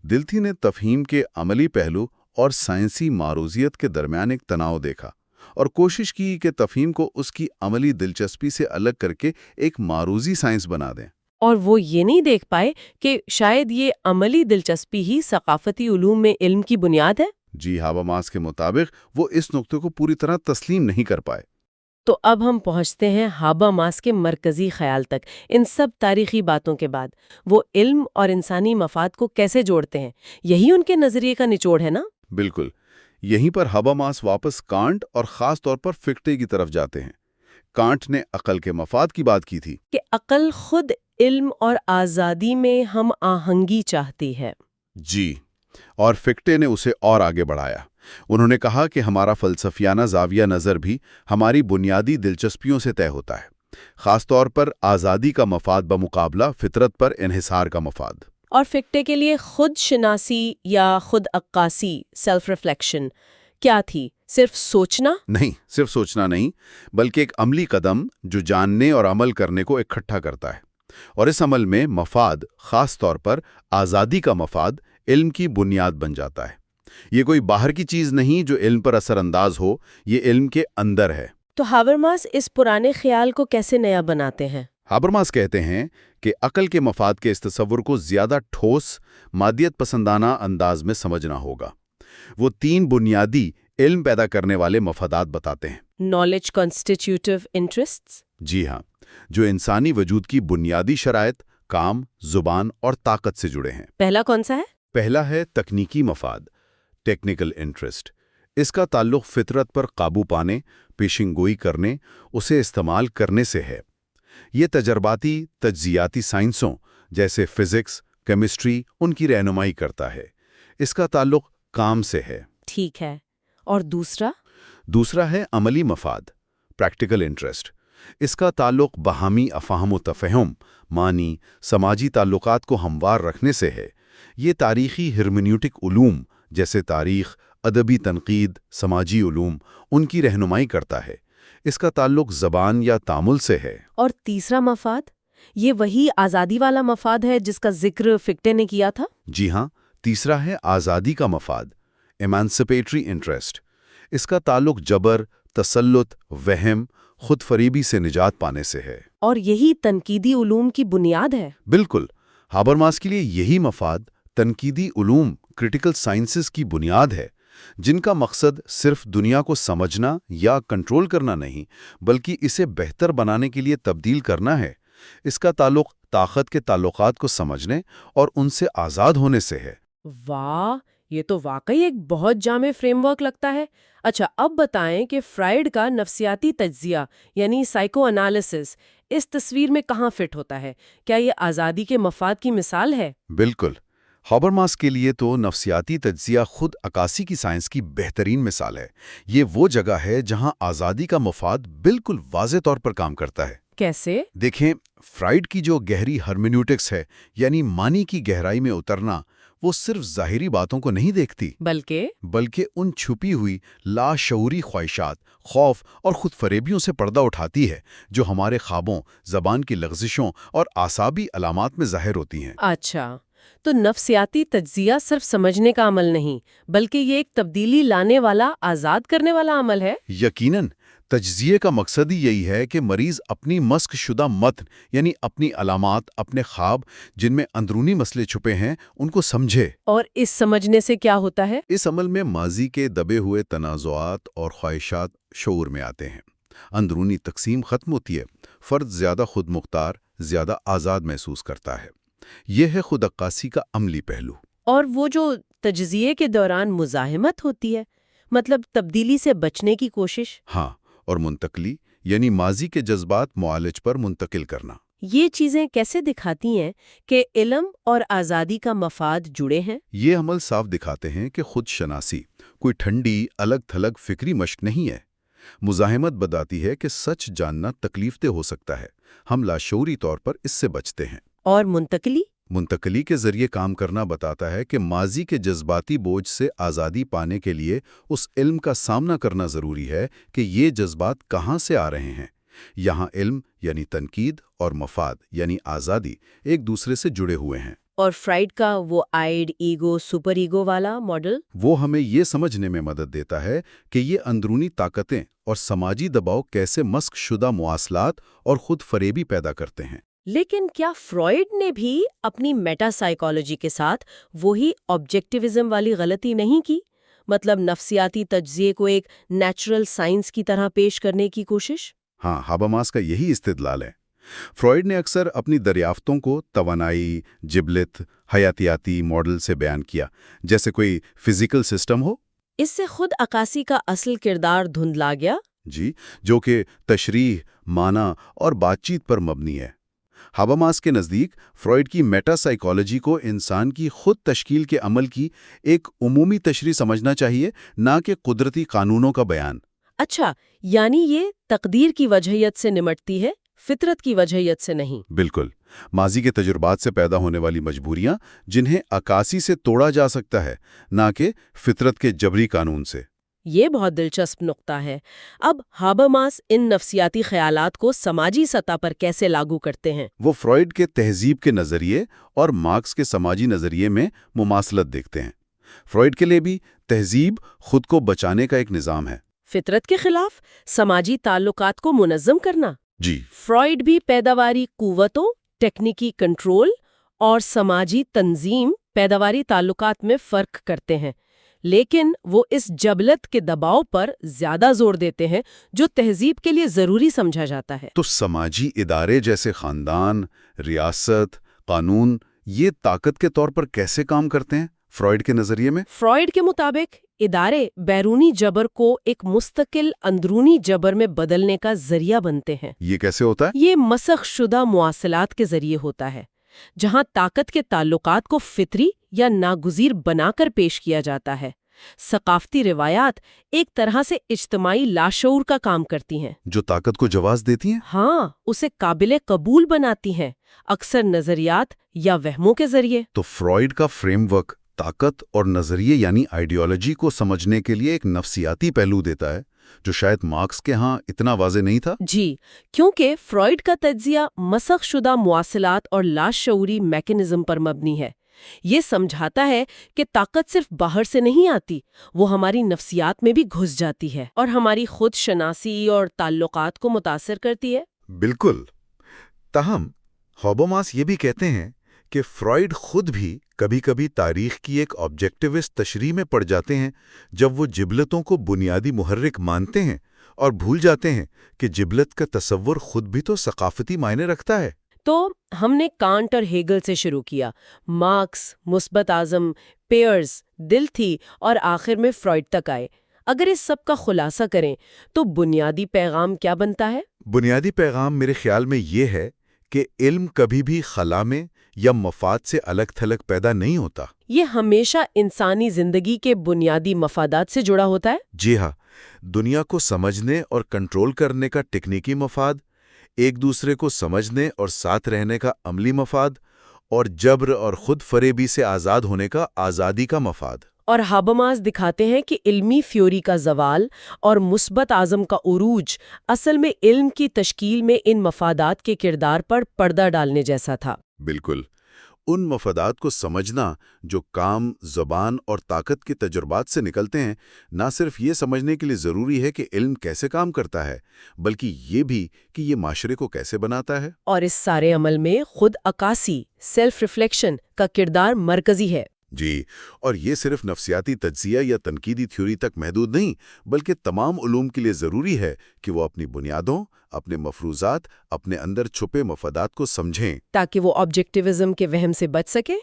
ڈلتھی نے تفہیم کے عملی پہلو اور سائنسی معروضیت کے درمیان ایک تناؤ دیکھا اور کوشش کی کہ تفہیم کو اس کی عملی دلچسپی سے الگ کر کے ایک معروضی سائنس بنا دیں۔ اور وہ یہ نہیں دیکھ پائے کہ شاید یہ عملی دلچسپی ہی ثقافتی علوم میں علم کی بنیاد ہے؟ جی، ہاباماس کے مطابق وہ اس نقطے کو پوری طرح تسلیم نہیں کر پائے۔ تو اب ہم پہنچتے ہیں ہاباماس کے مرکزی خیال تک۔ ان سب تاریخی باتوں کے بعد وہ علم اور انسانی مفاد کو کیسے جوڑتے ہیں؟ یہی ان کے نظریے کا نچوڑ ہے نا؟ بالکل، یہیں پر ہاباماس واپس کانٹ اور خاص طور پر فکٹے کی طرف جاتے ہیں۔ کانٹ نے عقل کے مفاد کی بات کی تھی کہ عقل خود علم اور آزادی میں ہم آہنگی چاہتی ہے۔ جی، اور فکٹے نے اسے اور آگے بڑھایا۔ انہوں نے کہا کہ ہمارا فلسفیانہ زاویہ نظر بھی ہماری بنیادی دلچسپیوں سے طے ہوتا ہے، خاص طور پر آزادی کا مفاد بمقابلہ فطرت پر انحصار کا مفاد۔ اور فکٹے کے لیے خود شناسی یا خود عکاسی سیلف ریفلیکشن کیا تھی؟ صرف سوچنا؟ نہیں، صرف سوچنا نہیں، بلکہ ایک عملی قدم جو جاننے اور عمل کرنے کو اکٹھا کرتا ہے، اور اس عمل میں مفاد، خاص طور پر آزادی کا مفاد، علم کی بنیاد بن جاتا ہے۔ یہ کوئی باہر کی چیز نہیں جو علم پر اثر انداز ہو، یہ علم کے اندر ہے۔ تو ہابرماس اس پرانے خیال کو کیسے نیا بناتے ہیں؟ ہابرماس کہتے ہیں کہ عقل کے مفاد کے اس تصور کو زیادہ ٹھوس، مادیت پسندانہ انداز میں سمجھنا ہوگا۔ وہ 3 بنیادی علم پیدا کرنے والے مفادات بتاتے ہیں۔ Knowledge constitutive interests? جی ہاں، جو انسانی وجود کی بنیادی شرائط، کام، زبان اور طاقت سے جڑے ہیں۔ پہلا کون سا ہے؟ پہلا ہے تکنیکی مفاد، ٹیکنیکل انٹرسٹ۔ اس کا تعلق فطرت پر قابو پانے، پیشن گوئی کرنے، اسے استعمال کرنے سے ہے۔ یہ تجرباتی، تجزیاتی سائنسوں جیسے فزکس، کیمسٹری ان کی رہنمائی کرتا ہے۔ اس کا تعلق کام سے ہے۔ ٹھیک ہے، اور دوسرا؟ دوسرا ہے عملی مفاد، پریکٹیکل انٹرسٹ۔ اس کا تعلق باہمی افہام و تفہم، معنی، سماجی تعلقات کو ہموار رکھنے سے ہے۔ یہ تاریخی ہرمنیوٹک علوم جیسے تاریخ، ادبی تنقید، سماجی علوم ان کی رہنمائی کرتا ہے۔ اس کا تعلق زبان یا تعامل سے ہے۔ اور تیسرا مفاد؟ یہ وہی آزادی والا مفاد ہے جس کا ذکر فکٹے نے کیا تھا؟ جی ہاں، تیسرا ہے آزادی کا مفاد، ایمانسپیٹری انٹرسٹ۔ اس کا تعلق جبر، تسلط، وہم، خود فریبی سے نجات پانے سے ہے۔ اور یہی تنقیدی علوم کی بنیاد ہے۔ بالکل، ہابرماس کے لیے یہی مفاد تنقیدی علوم، کریٹیکل سائنسز کی بنیاد ہے، جن کا مقصد صرف دنیا کو سمجھنا یا کنٹرول کرنا نہیں، بلکہ اسے بہتر بنانے کے لیے تبدیل کرنا ہے۔ اس کا تعلق طاقت کے تعلقات کو سمجھنے اور ان سے آزاد ہونے سے ہے۔ واہ، یہ تو واقعی ایک بہت جامع فریم ورک لگتا ہے۔ اچھا، اب بتائیں کہ فرائیڈ کا نفسیاتی تجزیہ یعنی سائیکو انالیسس اس تصویر میں کہاں فٹ ہوتا ہے؟ کیا یہ آزادی کے مفاد کی مثال ہے؟ بالکل، ہابرماس کے لیے تو نفسیاتی تجزیہ خود عکاسی کی سائنس کی بہترین مثال ہے۔ یہ وہ جگہ ہے جہاں آزادی کا مفاد بالکل واضح طور پر کام کرتا ہے۔ کیسے؟ دیکھیں، فرائیڈ کی جو گہری ہرمینیوٹکس ہے، یعنی معنی کی گہرائی میں اترنا، وہ صرف ظاہری باتوں کو نہیں دیکھتی، بلکہ ان چھپی ہوئی لاشعوری خواہشات، خوف اور خود فریبیوں سے پردہ اٹھاتی ہے جو ہمارے خوابوں، زبان کی لغزشوں اور اعصابی علامات میں ظاہر ہوتی ہیں۔ اچھا، تو نفسیاتی تجزیہ صرف سمجھنے کا عمل نہیں، بلکہ یہ ایک تبدیلی لانے والا، آزاد کرنے والا عمل ہے۔ یقیناً، تجزیے کا مقصد ہی یہی ہے کہ مریض اپنی مسک شدہ متن یعنی اپنی علامات، اپنے خواب جن میں اندرونی مسئلے چھپے ہیں، ان کو سمجھے۔ اور اس سمجھنے سے کیا ہوتا ہے؟ اس عمل میں ماضی کے دبے ہوئے تنازعات اور خواہشات شعور میں آتے ہیں، اندرونی تقسیم ختم ہوتی ہے، فرد زیادہ خود مختار، زیادہ آزاد محسوس کرتا ہے۔ یہ ہے خود عکاسی کا عملی پہلو۔ اور وہ جو تجزیے کے دوران مزاحمت ہوتی ہے، مطلب تبدیلی سے بچنے کی کوشش۔ ہاں، اور منتقلی یعنی ماضی کے جذبات معالج پر منتقل کرنا۔ یہ چیزیں کیسے دکھاتی ہیں کہ علم اور آزادی کا مفاد جڑے ہیں؟ یہ عمل صاف دکھاتے ہیں کہ خود شناسی کوئی ٹھنڈی، الگ تھلگ فکری مشق نہیں ہے۔ مزاحمت بتاتی ہے کہ سچ جاننا تکلیف دہ ہو سکتا ہے، ہم لاشعوری طور پر اس سے بچتے ہیں۔ اور منتقلی کے ذریعے کام کرنا بتاتا ہے کہ ماضی کے جذباتی بوجھ سے آزادی پانے کے لیے اس علم کا سامنا کرنا ضروری ہے کہ یہ جذبات کہاں سے آ رہے ہیں۔ یہاں علم یعنی تنقید اور مفاد یعنی آزادی ایک دوسرے سے جڑے ہوئے ہیں۔ اور فرائیڈ کا وہ آئیڈ ایگو، سپر ایگو والا ماڈل، وہ ہمیں یہ سمجھنے میں مدد دیتا ہے کہ یہ اندرونی طاقتیں اور سماجی دباؤ کیسے مسخ شدہ مواصلات اور خود فریبی پیدا کرتے ہیں۔ لیکن کیا فرائیڈ نے بھی اپنی میٹا سائیکالوجی کے ساتھ وہی آبجیکٹیوزم والی غلطی نہیں کی؟ مطلب نفسیاتی تجزیے کو ایک نیچرل سائنس کی طرح پیش کرنے کی کوشش؟ ہاں، ہابرماس کا یہی استدلال ہے۔ فرائیڈ نے اکثر اپنی دریافتوں کو توانائی، جبلت، حیاتیاتی ماڈل سے بیان کیا، جیسے کوئی فزیکل سسٹم ہو۔ اس سے خود عکاسی کا اصل کردار دھندلا گیا؟ جی، جو کہ تشریح، معنی اور بات چیت پر مبنی ہے۔ ہابرماس کے نزدیک فرائیڈ کی میٹا سائیکالوجی کو انسان کی خود تشکیل کے عمل کی ایک عمومی تشریح سمجھنا چاہیے، نہ کہ قدرتی قانونوں کا بیان۔ اچھا، یعنی یہ تقدیر کی وجہیت سے نمٹتی ہے، فطرت کی وجہیت سے نہیں۔ بالکل، ماضی کے تجربات سے پیدا ہونے والی مجبوریاں جنہیں عکاسی سے توڑا جا سکتا ہے، نہ کہ فطرت کے جبری قانون سے۔ یہ بہت دلچسپ نقطہ ہے۔ اب ہابرماس ان نفسیاتی خیالات کو سماجی سطح پر کیسے لاگو کرتے ہیں؟ وہ فرائیڈ کے تہذیب کے نظریے اور مارکس کے سماجی نظریے میں مماثلت دیکھتے ہیں۔ فرائیڈ کے لیے بھی تہذیب خود کو بچانے کا ایک نظام ہے۔ فطرت کے خلاف سماجی تعلقات کو منظم کرنا۔ جی، فرائیڈ بھی پیداواری قوتوں، ٹیکنیکی کنٹرول اور سماجی تنظیم پیداواری تعلقات میں فرق کرتے ہیں، لیکن وہ اس جبلت کے دباؤ پر زیادہ زور دیتے ہیں جو تہذیب کے لیے ضروری سمجھا جاتا ہے۔ تو سماجی ادارے جیسے خاندان، ریاست، قانون، یہ طاقت کے طور پر کیسے کام کرتے ہیں فرائیڈ کے نظریے میں؟ فرائیڈ کے مطابق ادارے بیرونی جبر کو ایک مستقل اندرونی جبر میں بدلنے کا ذریعہ بنتے ہیں۔ یہ کیسے ہوتا ہے؟ یہ مسخ شدہ مواصلات کے ذریعے ہوتا ہے، جہاں طاقت کے تعلقات کو فطری یا ناگزیر بنا کر پیش کیا جاتا ہے۔ ثقافتی روایات ایک طرح سے اجتماعی لاشعور کا کام کرتی ہیں، جو طاقت کو جواز دیتی ہیں؟ ہاں، اسے قابل قبول بناتی ہیں، اکثر نظریات یا وہموں کے ذریعے۔ تو فرائیڈ کا فریم ورک طاقت اور نظریے یعنی آئیڈیالوجی کو سمجھنے کے لیے ایک نفسیاتی پہلو دیتا ہے، جو شاید مارکس کے ہاں اتنا واضح نہیں تھا۔ جی، کیونکہ فرائیڈ کا تجزیہ مسخ شدہ مواصلات اور لاشعوری میکانزم پر مبنی ہے۔ یہ سمجھاتا ہے کہ طاقت صرف باہر سے نہیں آتی، وہ ہماری نفسیات میں بھی گھس جاتی ہے اور ہماری خود شناسی اور تعلقات کو متاثر کرتی ہے۔ بالکل۔ تاہم ہابرماس یہ بھی کہتے ہیں کہ فرائیڈ خود بھی کبھی کبھی تاریخ کی ایک آبجیکٹیوسٹ تشریح میں پڑ جاتے ہیں، جب وہ جبلتوں کو بنیادی محرک مانتے ہیں اور بھول جاتے ہیں کہ جبلت کا تصور خود بھی تو ثقافتی معنی رکھتا ہے۔ تو ہم نے کانٹ اور ہیگل سے شروع کیا، مارکس، مثبت اعظم، پیئرز، دل تھی اور آخر میں فرائیڈ تک آئے۔ اگر اس سب کا خلاصہ کریں تو بنیادی پیغام کیا بنتا ہے؟ بنیادی پیغام میرے خیال میں یہ ہے کہ علم کبھی بھی خلا میں یا مفاد سے الگ تھلگ پیدا نہیں ہوتا۔ یہ ہمیشہ انسانی زندگی کے بنیادی مفادات سے جڑا ہوتا ہے۔ جی ہاں، دنیا کو سمجھنے اور کنٹرول کرنے کا ٹیکنیکی مفاد، ایک دوسرے کو سمجھنے اور ساتھ رہنے کا عملی مفاد، اور جبر اور خود فریبی سے آزاد ہونے کا آزادی کا مفاد۔ اور ہابرماس دکھاتے ہیں کہ علمی تھیوری کا زوال اور مثبت اعظم کا عروج اصل میں علم کی تشکیل میں ان مفادات کے کردار پر پردہ ڈالنے جیسا تھا۔ بالکل، ان مفادات کو سمجھنا جو کام، زبان اور طاقت کے تجربات سے نکلتے ہیں، نہ صرف یہ سمجھنے کے لیے ضروری ہے کہ علم کیسے کام کرتا ہے، بلکہ یہ بھی کہ یہ معاشرے کو کیسے بناتا ہے۔ اور اس سارے عمل میں خود عکاسی، سیلف ریفلیکشن کا کردار مرکزی ہے۔ جی، اور یہ صرف نفسیاتی تجزیہ یا تنقیدی تھیوری تک محدود نہیں، بلکہ تمام علوم کے لیے ضروری ہے کہ وہ اپنی بنیادوں، اپنے مفروضات، اپنے اندر چھپے مفادات کو سمجھیں، تاکہ وہ آبجیکٹیوزم کے وہم سے بچ سکے،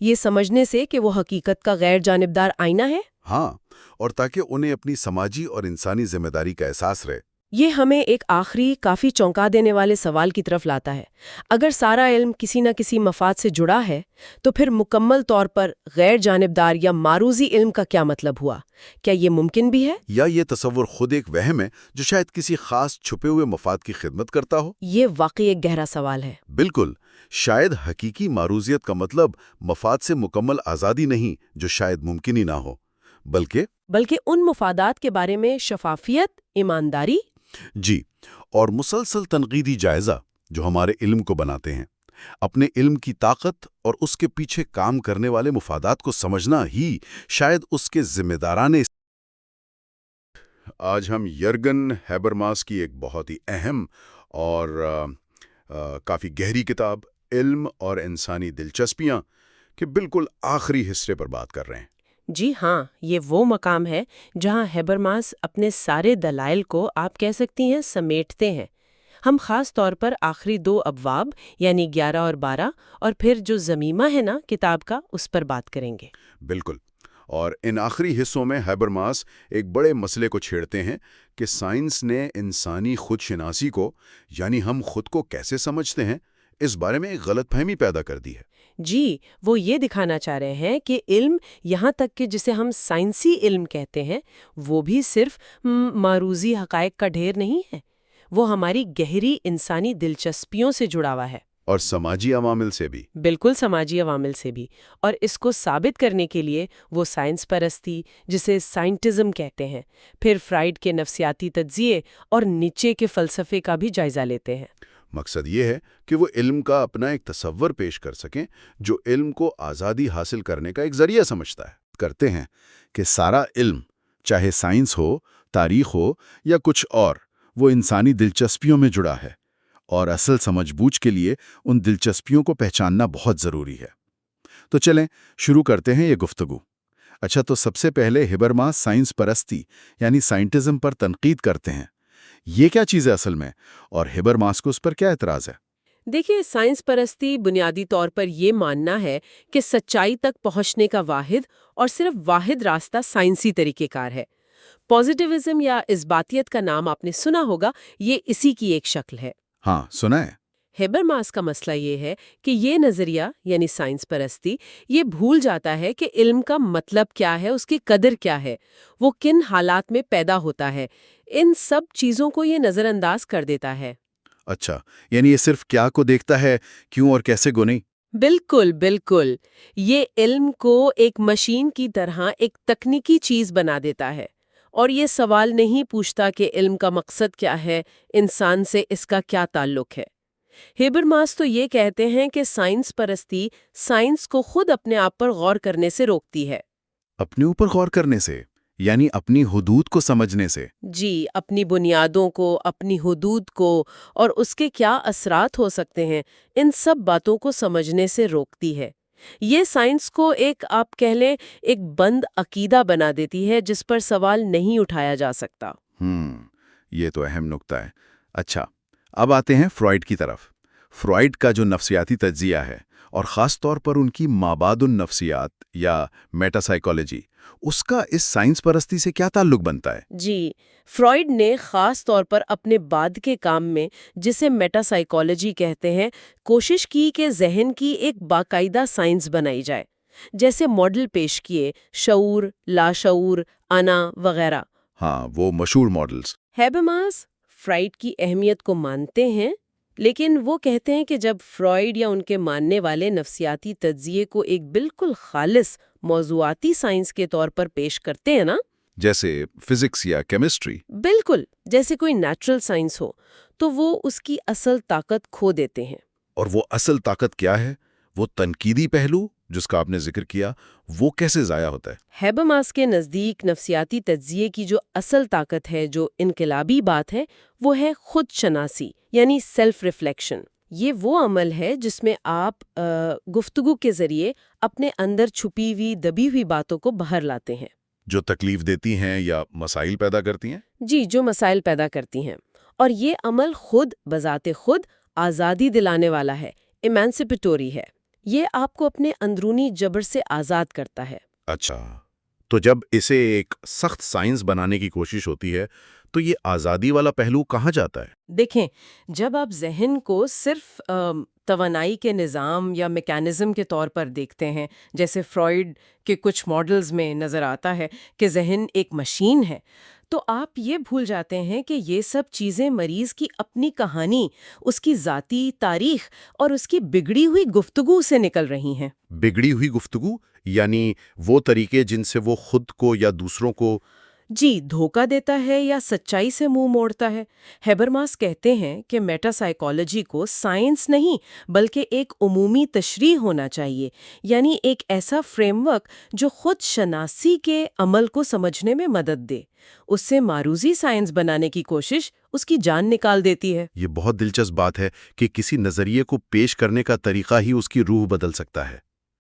یہ سمجھنے سے کہ وہ حقیقت کا غیر جانبدار آئینہ ہے۔ ہاں، اور تاکہ انہیں اپنی سماجی اور انسانی ذمہ داری کا احساس رہے۔ یہ ہمیں ایک آخری کافی چونکا دینے والے سوال کی طرف لاتا ہے۔ اگر سارا علم کسی نہ کسی مفاد سے جڑا ہے تو پھر مکمل طور پر غیر جانبدار یا معروضی علم کا کیا مطلب ہوا؟ کیا یہ ممکن بھی ہے؟ یا یہ تصور خود ایک وہم ہے جو شاید کسی خاص چھپے ہوئے مفاد کی خدمت کرتا ہو؟ یہ واقعی ایک گہرا سوال ہے۔ بالکل، شاید حقیقی معروضیت کا مطلب مفاد سے مکمل آزادی نہیں، جو شاید ممکن ہی نہ ہو، بلکہ ان مفادات کے بارے میں شفافیت، ایمانداری، جی، اور مسلسل تنقیدی جائزہ جو ہمارے علم کو بناتے ہیں۔ اپنے علم کی طاقت اور اس کے پیچھے کام کرنے والے مفادات کو سمجھنا ہی شاید اس کے ذمہ دارانے۔ آج ہم یرگن ہیبرماس کی ایک بہت ہی اہم اور کافی گہری کتاب علم اور انسانی دلچسپیاں کے بالکل آخری حصے پر بات کر رہے ہیں۔ جی ہاں، یہ وہ مقام ہے جہاں ہیبرماس اپنے سارے دلائل کو آپ کہہ سکتی ہیں سمیٹتے ہیں۔ ہم خاص طور پر آخری 2 ابواب یعنی 11 اور 12 اور پھر جو ضمیمہ ہے نا کتاب کا، اس پر بات کریں گے۔ بالکل، اور ان آخری حصوں میں ہیبرماس ایک بڑے مسئلے کو چھیڑتے ہیں کہ سائنس نے انسانی خود شناسی کو، یعنی ہم خود کو کیسے سمجھتے ہیں، اس بارے میں ایک غلط فہمی پیدا کر دی ہے۔ جی، وہ یہ دکھانا چاہ رہے ہیں کہ علم، یہاں تک کہ جسے ہم سائنسی علم کہتے ہیں، وہ بھی صرف معروضی حقائق کا ڈھیر نہیں ہے، وہ ہماری گہری انسانی دلچسپیوں سے جڑا ہوا ہے۔ اور سماجی عوامل سے بھی۔ بالکل سماجی عوامل سے بھی، اور اس کو ثابت کرنے کے لیے وہ سائنس پرستی، جسے سائنٹزم کہتے ہیں، پھر فرائیڈ کے نفسیاتی تجزیے اور نیچے کے فلسفے کا بھی جائزہ لیتے ہیں۔ مقصد یہ ہے کہ وہ علم کا اپنا ایک تصور پیش کر سکیں جو علم کو آزادی حاصل کرنے کا ایک ذریعہ سمجھتا ہے۔ کرتے ہیں کہ سارا علم، چاہے سائنس ہو، تاریخ ہو یا کچھ اور، وہ انسانی دلچسپیوں میں جڑا ہے، اور اصل سمجھ بوجھ کے لیے ان دلچسپیوں کو پہچاننا بہت ضروری ہے۔ تو چلیں شروع کرتے ہیں یہ گفتگو۔ اچھا، تو سب سے پہلے ہیبرماس سائنس پرستی یعنی سائنٹزم پر تنقید کرتے ہیں۔ یہ کیا چیز ہے اصل میں، اور ہیبرماس کو اس پر کیا اعتراض ہے؟ دیکھیے، سائنس پرستی بنیادی طور پر یہ ماننا ہے کہ سچائی تک پہنچنے کا واحد اور صرف واحد راستہ سائنسی طریقہ کار ہے۔ پازیٹیوزم یا اثباتیت کا نام آپ نے سنا ہوگا، یہ اسی کی ایک شکل ہے۔ ہاں، سنا ہے۔ ہیبرماس کا مسئلہ یہ ہے کہ یہ نظریہ یعنی سائنس پرستی یہ بھول جاتا ہے کہ علم کا مطلب کیا ہے، اس کی قدر کیا ہے، وہ کن حالات میں پیدا ہوتا ہے، ان سب چیزوں کو یہ نظر انداز کر دیتا ہے۔ اچھا، یعنی یہ صرف کیا کو دیکھتا ہے، کیوں اور کیسے کو نہیں؟ بالکل بالکل، یہ علم کو ایک مشین کی طرح ایک تکنیکی چیز بنا دیتا ہے، اور یہ سوال نہیں پوچھتا کہ علم کا مقصد کیا ہے، انسان سے اس کا کیا تعلق ہے۔ ہیبرماس تو یہ کہتے ہیں کہ سائنس پرستی سائنس کو خود اپنے آپ پر غور کرنے سے روکتی ہے۔ اپنے اوپر غور کرنے سے، یعنی اپنی حدود کو سمجھنے سے؟ جی، اپنی بنیادوں کو، اپنی حدود کو، اور اس کے کیا اثرات ہو سکتے ہیں، ان سب باتوں کو سمجھنے سے روکتی ہے۔ یہ سائنس کو ایک، آپ کہہ لیں، ایک بند عقیدہ بنا دیتی ہے جس پر سوال نہیں اٹھایا جا سکتا۔ یہ تو اہم نکتہ ہے۔ اچھا، اب آتے ہیں فرائیڈ کی طرف۔ فرائیڈ کا جو نفسیاتی تجزیہ ہے، اور خاص طور پر ان کی مابعد النفسیات یا میٹا سائیکالوجی، اس کا اس سائنس پرستی سے کیا تعلق بنتا ہے؟ جی، فرائیڈ نے خاص طور پر اپنے بعد کے کام میں، جسے میٹا سائیکالوجی کہتے ہیں، کوشش کی کہ ذہن کی ایک باقاعدہ سائنس بنائی جائے، جیسے ماڈل پیش کیے، شعور، لاشعور، انا وغیرہ۔ ہاں، وہ مشہور ماڈلز۔ ہیبرماس فرائیڈ کی اہمیت کو مانتے ہیں، لیکن وہ کہتے ہیں کہ جب فرائیڈ یا ان کے ماننے والے نفسیاتی تجزیے کو ایک بالکل خالص موضوعاتی سائنس کے طور پر پیش کرتے ہیں نا، جیسے فزکس یا کیمسٹری؟ بالکل جیسے کوئی نیچرل سائنس ہو، تو وہ اس کی اصل طاقت کھو دیتے ہیں۔ اور وہ اصل طاقت کیا ہے؟ وہ تنقیدی پہلو جس کا آپ نے ذکر کیا، وہ کیسے ضائع ہوتا ہے؟ ہیبرماس کے نزدیک نفسیاتی تجزیے کی جو اصل طاقت ہے، جو انقلابی بات ہے، وہ ہے خود شناسی یعنی سیلف ریفلیکشن۔ یہ وہ عمل ہے جس میں آپ گفتگو کے ذریعے اپنے اندر چھپی ہوئی دبی ہوئی باتوں کو باہر لاتے ہیں، جو تکلیف دیتی ہیں یا مسائل پیدا کرتی ہیں؟ جی، جو مسائل پیدا کرتی ہیں۔ اور یہ عمل خود بذات خود آزادی دلانے والا ہے، ایمانسپیٹوری ہے۔ یہ آپ کو اپنے اندرونی جبر سے آزاد کرتا ہے۔ اچھا، تو جب اسے ایک سخت سائنس بنانے کی کوشش ہوتی ہے تو یہ آزادی والا پہلو کہاں جاتا ہے؟ دیکھیں، جب آپ ذہن کو صرف توانائی کے نظام یا میکانزم کے طور پر دیکھتے ہیں، جیسے فرائیڈ کے کچھ ماڈلز میں نظر آتا ہے کہ ذہن ایک مشین ہے، تو آپ یہ بھول جاتے ہیں کہ یہ سب چیزیں مریض کی اپنی کہانی، اس کی ذاتی تاریخ اور اس کی بگڑی ہوئی گفتگو سے نکل رہی ہیں۔ بگڑی ہوئی گفتگو یعنی وہ طریقے جن سے وہ خود کو یا دوسروں کو جی، دھوکہ دیتا ہے یا سچائی سے منہ موڑتا ہے۔ ہیبرماس کہتے ہیں کہ میٹا سائیکالوجی کو سائنس نہیں بلکہ ایک عمومی تشریح ہونا چاہیے، یعنی ایک ایسا فریم ورک جو خود شناسی کے عمل کو سمجھنے میں مدد دے۔ اس سے معروضی سائنس بنانے کی کوشش اس کی جان نکال دیتی ہے۔ یہ بہت دلچسپ بات ہے کہ کسی نظریے کو پیش کرنے کا طریقہ ہی اس کی روح بدل سکتا ہے۔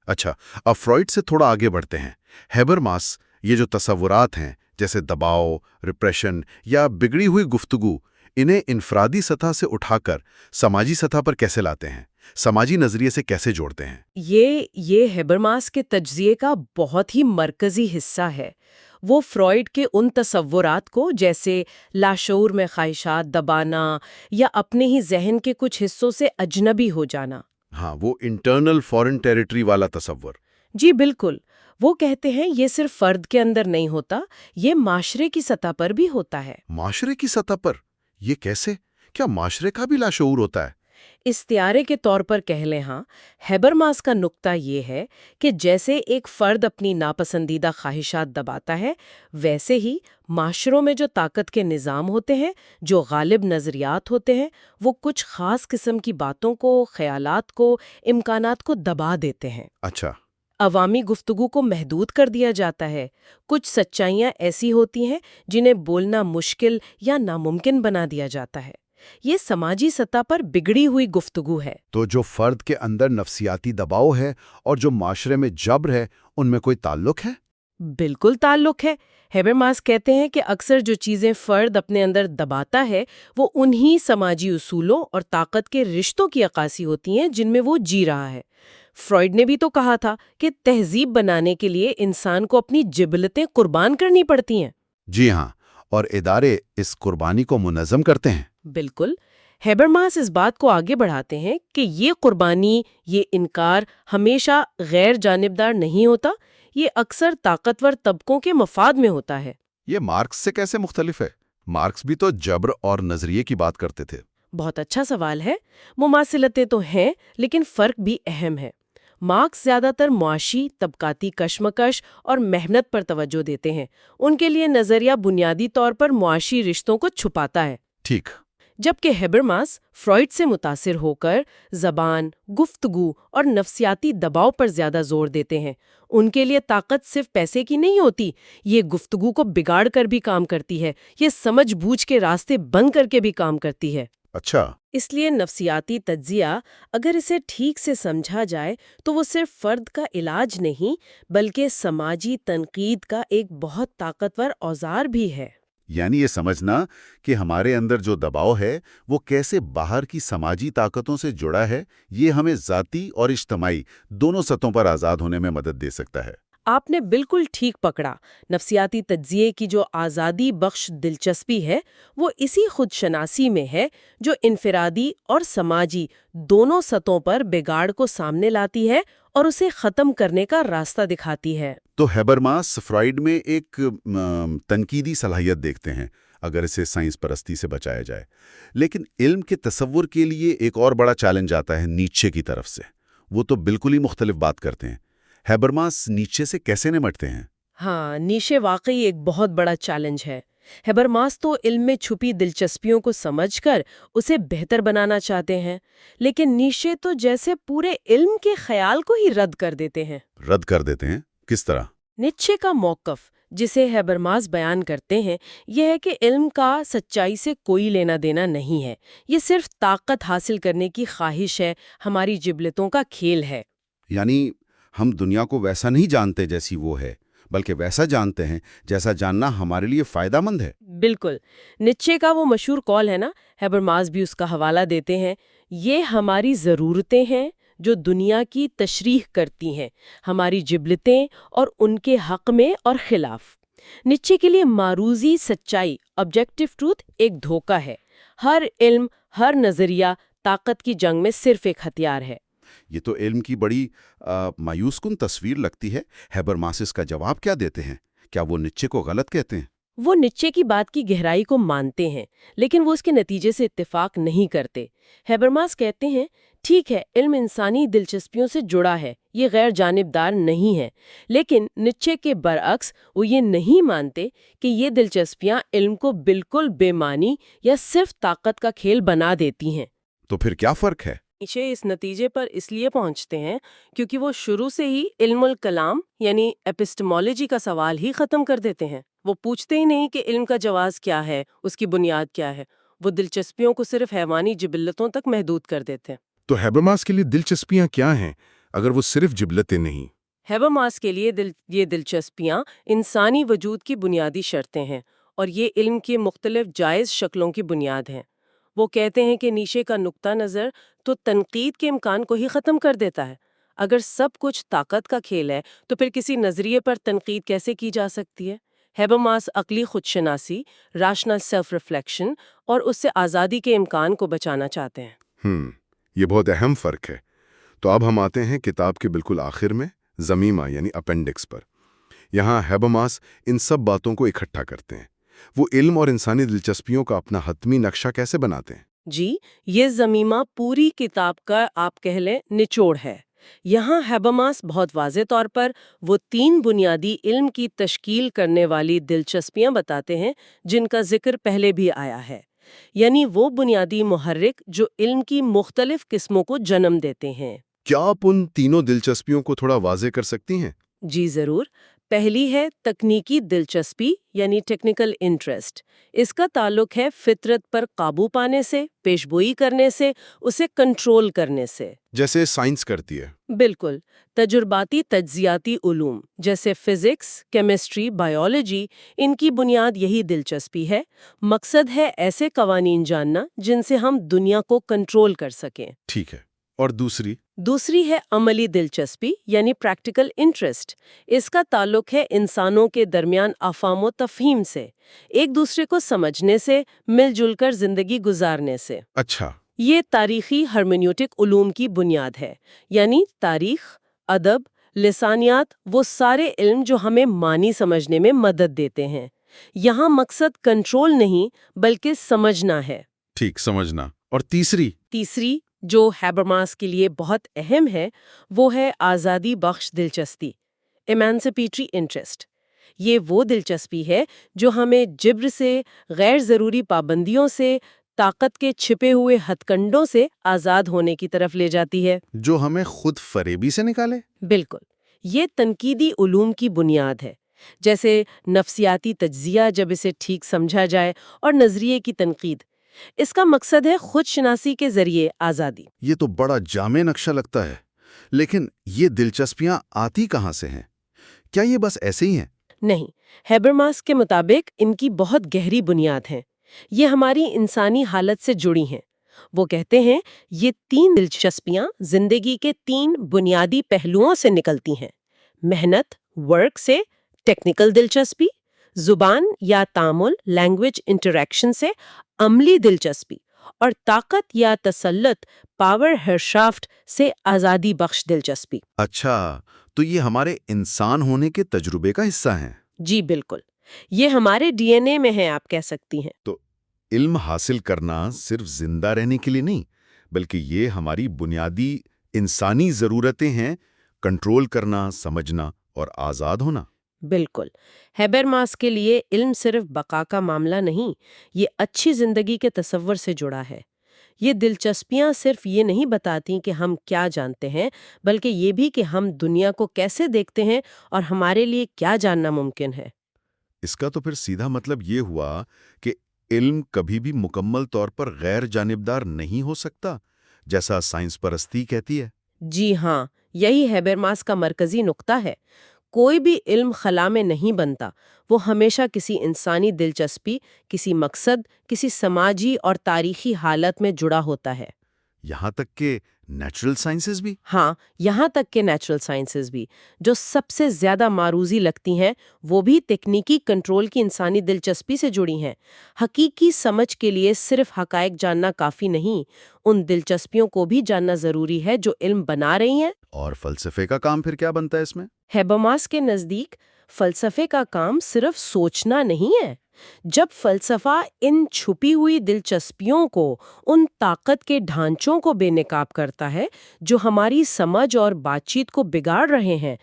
اچھا، اب فرائیڈ سے تھوڑا آگے بڑھتے ہیں۔ ہیبرماس یہ جو تصورات ہیں، جیسے دباؤ، ریپریشن یا بگڑی ہوئی گفتگو، انہیں انفرادی سطح سے اٹھا کر سماجی سطح پر کیسے لاتے ہیں؟ سماجی نظریے سے کیسے جوڑتے ہیں؟ یہ ہیبرماس کے تجزیے کا بہت ہی مرکزی حصہ ہے۔ وہ فرائیڈ کے ان تصورات کو، جیسے لاشعور میں خواہشات دبانا یا اپنے ہی ذہن کے کچھ حصوں سے اجنبی ہو جانا، ہاں، وہ انٹرنل فارن ٹیریٹری والا تصور۔ جی بالکل، وہ کہتے ہیں یہ صرف فرد کے اندر نہیں ہوتا، یہ معاشرے کی سطح پر بھی ہوتا ہے۔ معاشرے کی سطح پر؟ یہ کیسے؟ کیا معاشرے کا بھی لاشعور ہوتا ہے؟ استعارے کے طور پر کہہ لیں ہاں، ہیبرماس کا نقطہ یہ ہے کہ جیسے ایک فرد اپنی ناپسندیدہ خواہشات دباتا ہے، ویسے ہی معاشروں میں جو طاقت کے نظام ہوتے ہیں، جو غالب نظریات ہوتے ہیں، وہ کچھ خاص قسم کی باتوں کو، خیالات کو، امکانات کو دبا دیتے ہیں۔ اچھا۔ عوامی گفتگو کو محدود کر دیا جاتا ہے۔ کچھ سچائیاں ایسی ہوتی ہیں جنہیں بولنا مشکل یا ناممکن بنا دیا جاتا ہے۔ یہ سماجی سطح پر بگڑی ہوئی گفتگو ہے۔ تو جو فرد کے اندر نفسیاتی دباؤ ہے اور جو معاشرے میں جبر ہے، ان میں کوئی تعلق ہے؟ بالکل تعلق ہے۔ ہیبرماس کہتے ہیں کہ اکثر جو چیزیں فرد اپنے اندر دباتا ہے وہ انہی سماجی اصولوں اور طاقت کے رشتوں کی عکاسی ہوتی ہیں جن میں وہ جی رہا ہے۔ فرائیڈ نے بھی تو کہا تھا کہ تہذیب بنانے کے لیے انسان کو اپنی جبلتیں قربان کرنی پڑتی ہیں۔ جی ہاں، اور ادارے اس قربانی کو منظم کرتے ہیں۔ بالکل۔ ہیبرماس اس بات کو آگے بڑھاتے ہیں کہ یہ قربانی، یہ انکار ہمیشہ غیر جانبدار نہیں ہوتا، یہ اکثر طاقتور طبقوں کے مفاد میں ہوتا ہے۔ یہ مارکس سے کیسے مختلف ہے؟ مارکس بھی تو جبر اور نظریے کی بات کرتے تھے۔ بہت اچھا سوال ہے۔ مماثلتیں تو ہیں لیکن فرق بھی اہم ہے۔ مارکس زیادہ تر معاشی، طبقاتی کشمکش اور محنت پر توجہ دیتے ہیں۔ ان کے لیے نظریہ بنیادی طور پر معاشی رشتوں کو چھپاتا ہے۔ ٹھیک۔ جبکہ ہیبرماس فرائیڈ سے متاثر ہو کر زبان، گفتگو اور نفسیاتی دباؤ پر زیادہ زور دیتے ہیں۔ ان کے لیے طاقت صرف پیسے کی نہیں ہوتی، یہ گفتگو کو بگاڑ کر بھی کام کرتی ہے، یہ سمجھ بوجھ کے راستے بند کر کے بھی کام کرتی ہے۔ اچھا۔ اس لیے نفسیاتی تجزیہ اگر اسے ٹھیک سے سمجھا جائے تو وہ صرف فرد کا علاج نہیں بلکہ سماجی تنقید کا ایک بہت طاقتور اوزار بھی ہے۔ یعنی یہ سمجھنا کہ ہمارے اندر جو دباؤ ہے وہ کیسے باہر کی سماجی طاقتوں سے جڑا ہے، یہ ہمیں ذاتی اور اجتماعی دونوں سطحوں پر آزاد ہونے میں مدد دے سکتا ہے۔ آپ نے بالکل ٹھیک پکڑا۔ نفسیاتی تجزیے کی جو آزادی بخش دلچسپی ہے وہ اسی خود شناسی میں ہے جو انفرادی اور سماجی دونوں سطحوں پر بگاڑ کو سامنے لاتی ہے اور اسے ختم کرنے کا راستہ دکھاتی ہے۔ تو ہیبرماس فرائیڈ میں ایک تنقیدی صلاحیت دیکھتے ہیں اگر اسے سائنس پرستی سے بچایا جائے، لیکن علم کے تصور کے لیے ایک اور بڑا چیلنج آتا ہے نیچے کی طرف سے۔ وہ تو بالکل ہی مختلف بات کرتے ہیں۔ ہیبرماس نیچے سے کیسے نمٹتے ہیں؟ ہاں، نیشے واقعی ایک بہت بڑا چیلنج ہے۔ ہیبرماس تو علم میں چھپی دلچسپیوں کو سمجھ کر اسے بہتر بنانا چاہتے ہیں، لیکن نیشے تو جیسے پورے علم کے خیال کو ہی رد کر دیتے ہیں۔ رد کر دیتے ہیں؟ کس طرح؟ نیچے کا موقف جسے ہیبرماس بیان کرتے ہیں یہ ہے کہ علم کا سچائی سے کوئی لینا دینا نہیں ہے، یہ صرف طاقت حاصل کرنے کی خواہش ہے، ہماری جبلتوں کا کھیل ہے۔ یعنی ہم دنیا کو ویسا نہیں جانتے جیسی وہ ہے، بلکہ ویسا جانتے ہیں جیسا جاننا ہمارے لیے فائدہ مند ہے۔ بالکل۔ نیچے کا وہ مشہور قول ہے نا، ہیبرماس بھی اس کا حوالہ دیتے ہیں، یہ ہماری ضرورتیں ہیں جو دنیا کی تشریح کرتی ہیں، ہماری جبلتیں اور ان کے حق میں اور خلاف۔ نیچے کے لیے معروضی سچائی، آبجیکٹیو ٹروتھ، ایک دھوکہ ہے۔ ہر علم، ہر نظریہ طاقت کی جنگ میں صرف ایک ہتھیار ہے۔ یہ تو علم کی بڑی مایوس کن تصویر لگتی ہے۔ ہیبرماس اس کا جواب کیا دیتے ہیں؟ کیا وہ نیچے کو غلط کہتے ہیں؟ وہ نیچے کی بات کی گہرائی کو مانتے ہیں لیکن وہ اس کے نتیجے سے اتفاق نہیں کرتے۔ ہیبرماس کہتے ہیں ٹھیک ہے، علم انسانی دلچسپیوں سے جڑا ہے، یہ غیر جانبدار نہیں ہے، لیکن نیچے کے برعکس وہ یہ نہیں مانتے کہ یہ دلچسپیاں علم کو بالکل بے معنی یا صرف طاقت کا کھیل بنا دیتی ہیں۔ تو پھر کیا فرق ہے؟ نیچے اس نتیجے پر اس لیے پہنچتے ہیں کیونکہ وہ شروع سے ہی علم الکلام یعنی ایپسٹمولوجی کا سوال ہی ختم کر دیتے ہیں۔ وہ پوچھتے ہی نہیں کہ علم کا جواز کیا ہے، اس کی بنیاد کیا ہے۔ وہ دلچسپیوں کو صرف حیوانی جبلتوں تک محدود کر دیتے ہیں۔ تو ہیبرماس کے لیے دلچسپیاں کیا ہیں اگر وہ صرف جبلتیں نہیں؟ ہیبرماس کے لیے یہ دلچسپیاں انسانی وجود کی بنیادی شرطیں ہیں اور یہ علم کی مختلف جائز شکلوں کی بنیاد ہیں۔ وہ کہتے ہیں کہ نیشے کا نقطہ نظر تو تنقید کے امکان کو ہی ختم کر دیتا ہے۔ اگر سب کچھ طاقت کا کھیل ہے تو پھر کسی نظریے پر تنقید کیسے کی جا سکتی ہے؟ ہیبرماس عقلی خودشناسی، راشنل سیلف ریفلیکشن اور اس سے آزادی کے امکان کو بچانا چاہتے ہیں۔ یہ بہت اہم فرق ہے۔ تو اب ہم آتے ہیں کتاب کے بالکل آخر میں، ضمیمہ یعنی اپینڈکس پر۔ یہاں ہیبرماس ان سب باتوں کو اکٹھا کرتے ہیں۔ وہ علم اور انسانی دلچسپیوں کا اپنا حتمی نقشہ کیسے بناتے ہیں؟ جی، یہ ضمیمہ پوری کتاب کا آپ کہہ لیں نچوڑ ہے۔ یہاں ہیبرماس بہت واضح طور پر وہ 3 بنیادی علم کی تشکیل کرنے والی دلچسپیاں بتاتے ہیں جن کا ذکر پہلے بھی آیا ہے، یعنی وہ بنیادی محرک جو علم کی مختلف قسموں کو جنم دیتے ہیں۔ کیا آپ ان تینوں دلچسپیوں کو تھوڑا واضح کر سکتی ہیں؟ جی ضرور۔ پہلی ہے تکنیکی دلچسپی یعنی ٹیکنیکل انٹرسٹ۔ اس کا تعلق ہے فطرت پر قابو پانے سے، پیشگوئی کرنے سے، اسے کنٹرول کرنے سے۔ جیسے سائنس کرتی ہے۔ بالکل۔ تجرباتی تجزیاتی علوم جیسے فزکس، کیمسٹری، بائیولوجی، ان کی بنیاد یہی دلچسپی ہے۔ مقصد ہے ایسے قوانین جاننا جن سے ہم دنیا کو کنٹرول کر سکیں۔ ٹھیک ہے، اور دوسری ہے عملی دلچسپی یعنی پریکٹیکل انٹرسٹ۔ اس کا تعلق ہے انسانوں کے درمیان افہام و تفہیم سے، ایک دوسرے کو سمجھنے سے، مل جل کر زندگی گزارنے سے۔ اچھا۔ یہ تاریخی ہرمینیوٹک علوم کی بنیاد ہے، یعنی تاریخ، ادب، لسانیات، وہ سارے علم جو ہمیں معنی سمجھنے میں مدد دیتے ہیں۔ یہاں مقصد کنٹرول نہیں بلکہ سمجھنا ہے۔ ٹھیک، سمجھنا۔ اور تیسری جو ہیبرماس کے لیے بہت اہم ہے وہ ہے آزادی بخش دلچسپی، ایمانسپیٹری انٹرسٹ۔ یہ وہ دلچسپی ہے جو ہمیں جبر سے، غیر ضروری پابندیوں سے، طاقت کے چھپے ہوئے ہتھ کنڈوں سے آزاد ہونے کی طرف لے جاتی ہے۔ جو ہمیں خود فریبی سے نکالے؟ بالکل۔ یہ تنقیدی علوم کی بنیاد ہے، جیسے نفسیاتی تجزیہ جب اسے ٹھیک سمجھا جائے، اور نظریے کی تنقید۔ اس کا مقصد ہے خود شناسی کے ذریعے آزادی۔ یہ تو بڑا جامع نقشہ لگتا ہے، لیکن یہ دلچسپیاں آتی کہاں سے ہیں؟ کیا یہ بس ایسے ہی ہیں؟ نہیں، ہیبرماس کے مطابق ان کی بہت گہری بنیاد ہے۔ یہ ہماری انسانی حالت سے جڑی ہیں۔ وہ کہتے ہیں یہ 3 دلچسپیاں زندگی کے 3 بنیادی پہلوؤں سے نکلتی ہیں: محنت، ورک سے، ٹیکنیکل دلچسپی، زبان یا تعامل، لینگویج انٹریکشن سے، عملی دلچسپی، اور طاقت یا تسلط، پاور ہیرشافٹ سے آزادی بخش دلچسپی۔ اچھا، تو یہ ہمارے انسان ہونے کے تجربے کا حصہ ہیں؟ جی بالکل، یہ ہمارے ڈی این اے میں ہے، آپ کہہ سکتی ہیں۔ تو علم حاصل کرنا صرف زندہ رہنے کے لیے نہیں، بلکہ یہ ہماری بنیادی انسانی ضرورتیں ہیں: کنٹرول کرنا، سمجھنا اور آزاد ہونا۔ بالکل۔ ہیبرماس کے لیے علم صرف بقا کا معاملہ نہیں، یہ اچھی زندگی کے تصور سے جڑا ہے۔ یہ دلچسپیاں صرف یہ نہیں بتاتی کہ ہم کیا جانتے ہیں، بلکہ یہ بھی کہ ہم دنیا کو کیسے دیکھتے ہیں اور ہمارے لیے کیا جاننا ممکن ہے۔ اس کا تو پھر سیدھا مطلب یہ ہوا کہ علم کبھی بھی مکمل طور پر غیر جانبدار نہیں ہو سکتا، جیسا سائنس پرستی کہتی ہے۔ جی ہاں، یہی ہیبرماس کا مرکزی نقطہ ہے۔ کوئی بھی علم خلا میں نہیں بنتا، وہ ہمیشہ کسی انسانی دلچسپی، کسی مقصد، کسی سماجی اور تاریخی حالت میں جڑا ہوتا ہے۔ یہاں تک کہ نیچرل سائنسز بھی؟ ہاں، یہاں تک کہ نیچرل سائنسز بھی، جو سب سے زیادہ معروضی لگتی ہیں، وہ بھی تکنیکی کنٹرول کی انسانی دلچسپی سے جڑی ہیں۔ حقیقی سمجھ کے لیے صرف حقائق جاننا کافی نہیں، ان دلچسپیوں کو بھی جاننا ضروری ہے جو علم بنا رہی ہیں۔ اور فلسفے کا کام پھر کیا بنتا ہے اس میں؟ ہیبرماس کے نزدیک فلسفے کا کام صرف سوچنا نہیں ہے۔ جب فلسفہ ان چھپی ہوئی دلچسپیوں کو، ان طاقت کے ڈھانچوں کو بے نقاب کرتا ہے جو ہماری سمجھ اور بات چیت کو بگاڑ رہے ہیں،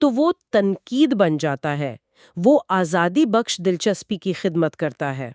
تو وہ تنقید بن جاتا ہے، وہ آزادی بخش دلچسپی کی خدمت کرتا ہے۔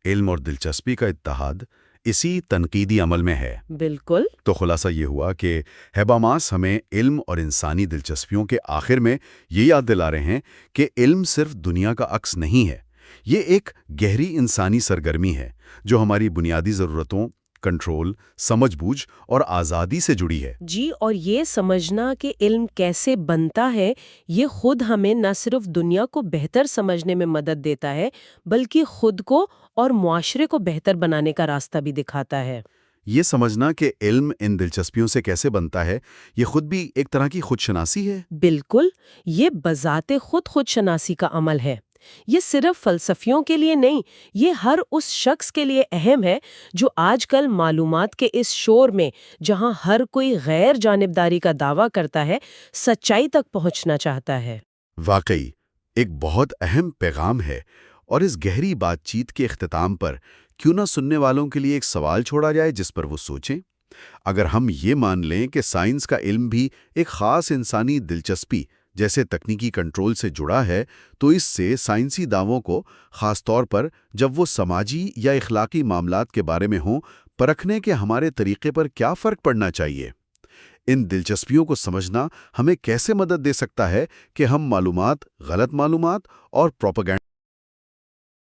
علم اور دلچسپی کا اتحاد اسی تنقیدی عمل میں ہے۔ بالکل۔ تو خلاصہ یہ ہوا کہ ہیبرماس ہمیں علم اور انسانی دلچسپیوں کے آخر میں یہ یاد دلا رہے ہیں کہ علم صرف دنیا کا عکس نہیں ہے، یہ ایک گہری انسانی سرگرمی ہے جو ہماری بنیادی ضرورتوں، کنٹرول، سمجھ بوجھ اور آزادی سے جڑی ہے۔ جی، اور یہ سمجھنا کہ علم کیسے بنتا ہے، یہ خود ہمیں نہ صرف دنیا کو بہتر سمجھنے میں مدد دیتا ہے، بلکہ خود کو اور معاشرے کو بہتر بنانے کا راستہ بھی دکھاتا ہے۔ یہ سمجھنا کہ علم ان دلچسپیوں سے کیسے بنتا ہے، یہ خود بھی ایک طرح کی خود شناسی ہے۔ بالکل، یہ بذات خود شناسی کا عمل ہے۔ یہ صرف فلسفیوں کے لیے نہیں، یہ ہر اس شخص کے لیے اہم ہے جو آج کل معلومات کے اس شور میں، جہاں ہر کوئی غیر جانبداری کا دعویٰ کرتا ہے، سچائی تک پہنچنا چاہتا ہے۔ واقعی ایک بہت اہم پیغام ہے، اور اس گہری بات چیت کے اختتام پر کیوں نہ سننے والوں کے لیے ایک سوال چھوڑا جائے جس پر وہ سوچیں؟ اگر ہم یہ مان لیں کہ سائنس کا علم بھی ایک خاص انسانی دلچسپی جیسے تکنیکی کنٹرول سے جڑا ہے، تو اس سے سائنسی دعووں کو، خاص طور پر جب وہ سماجی یا اخلاقی معاملات کے بارے میں ہوں، پرکھنے کے ہمارے طریقے پر کیا فرق پڑنا چاہیے؟ ان دلچسپیوں کو سمجھنا ہمیں کیسے مدد دے سکتا ہے کہ ہم معلومات، غلط معلومات اور پروپیگنڈا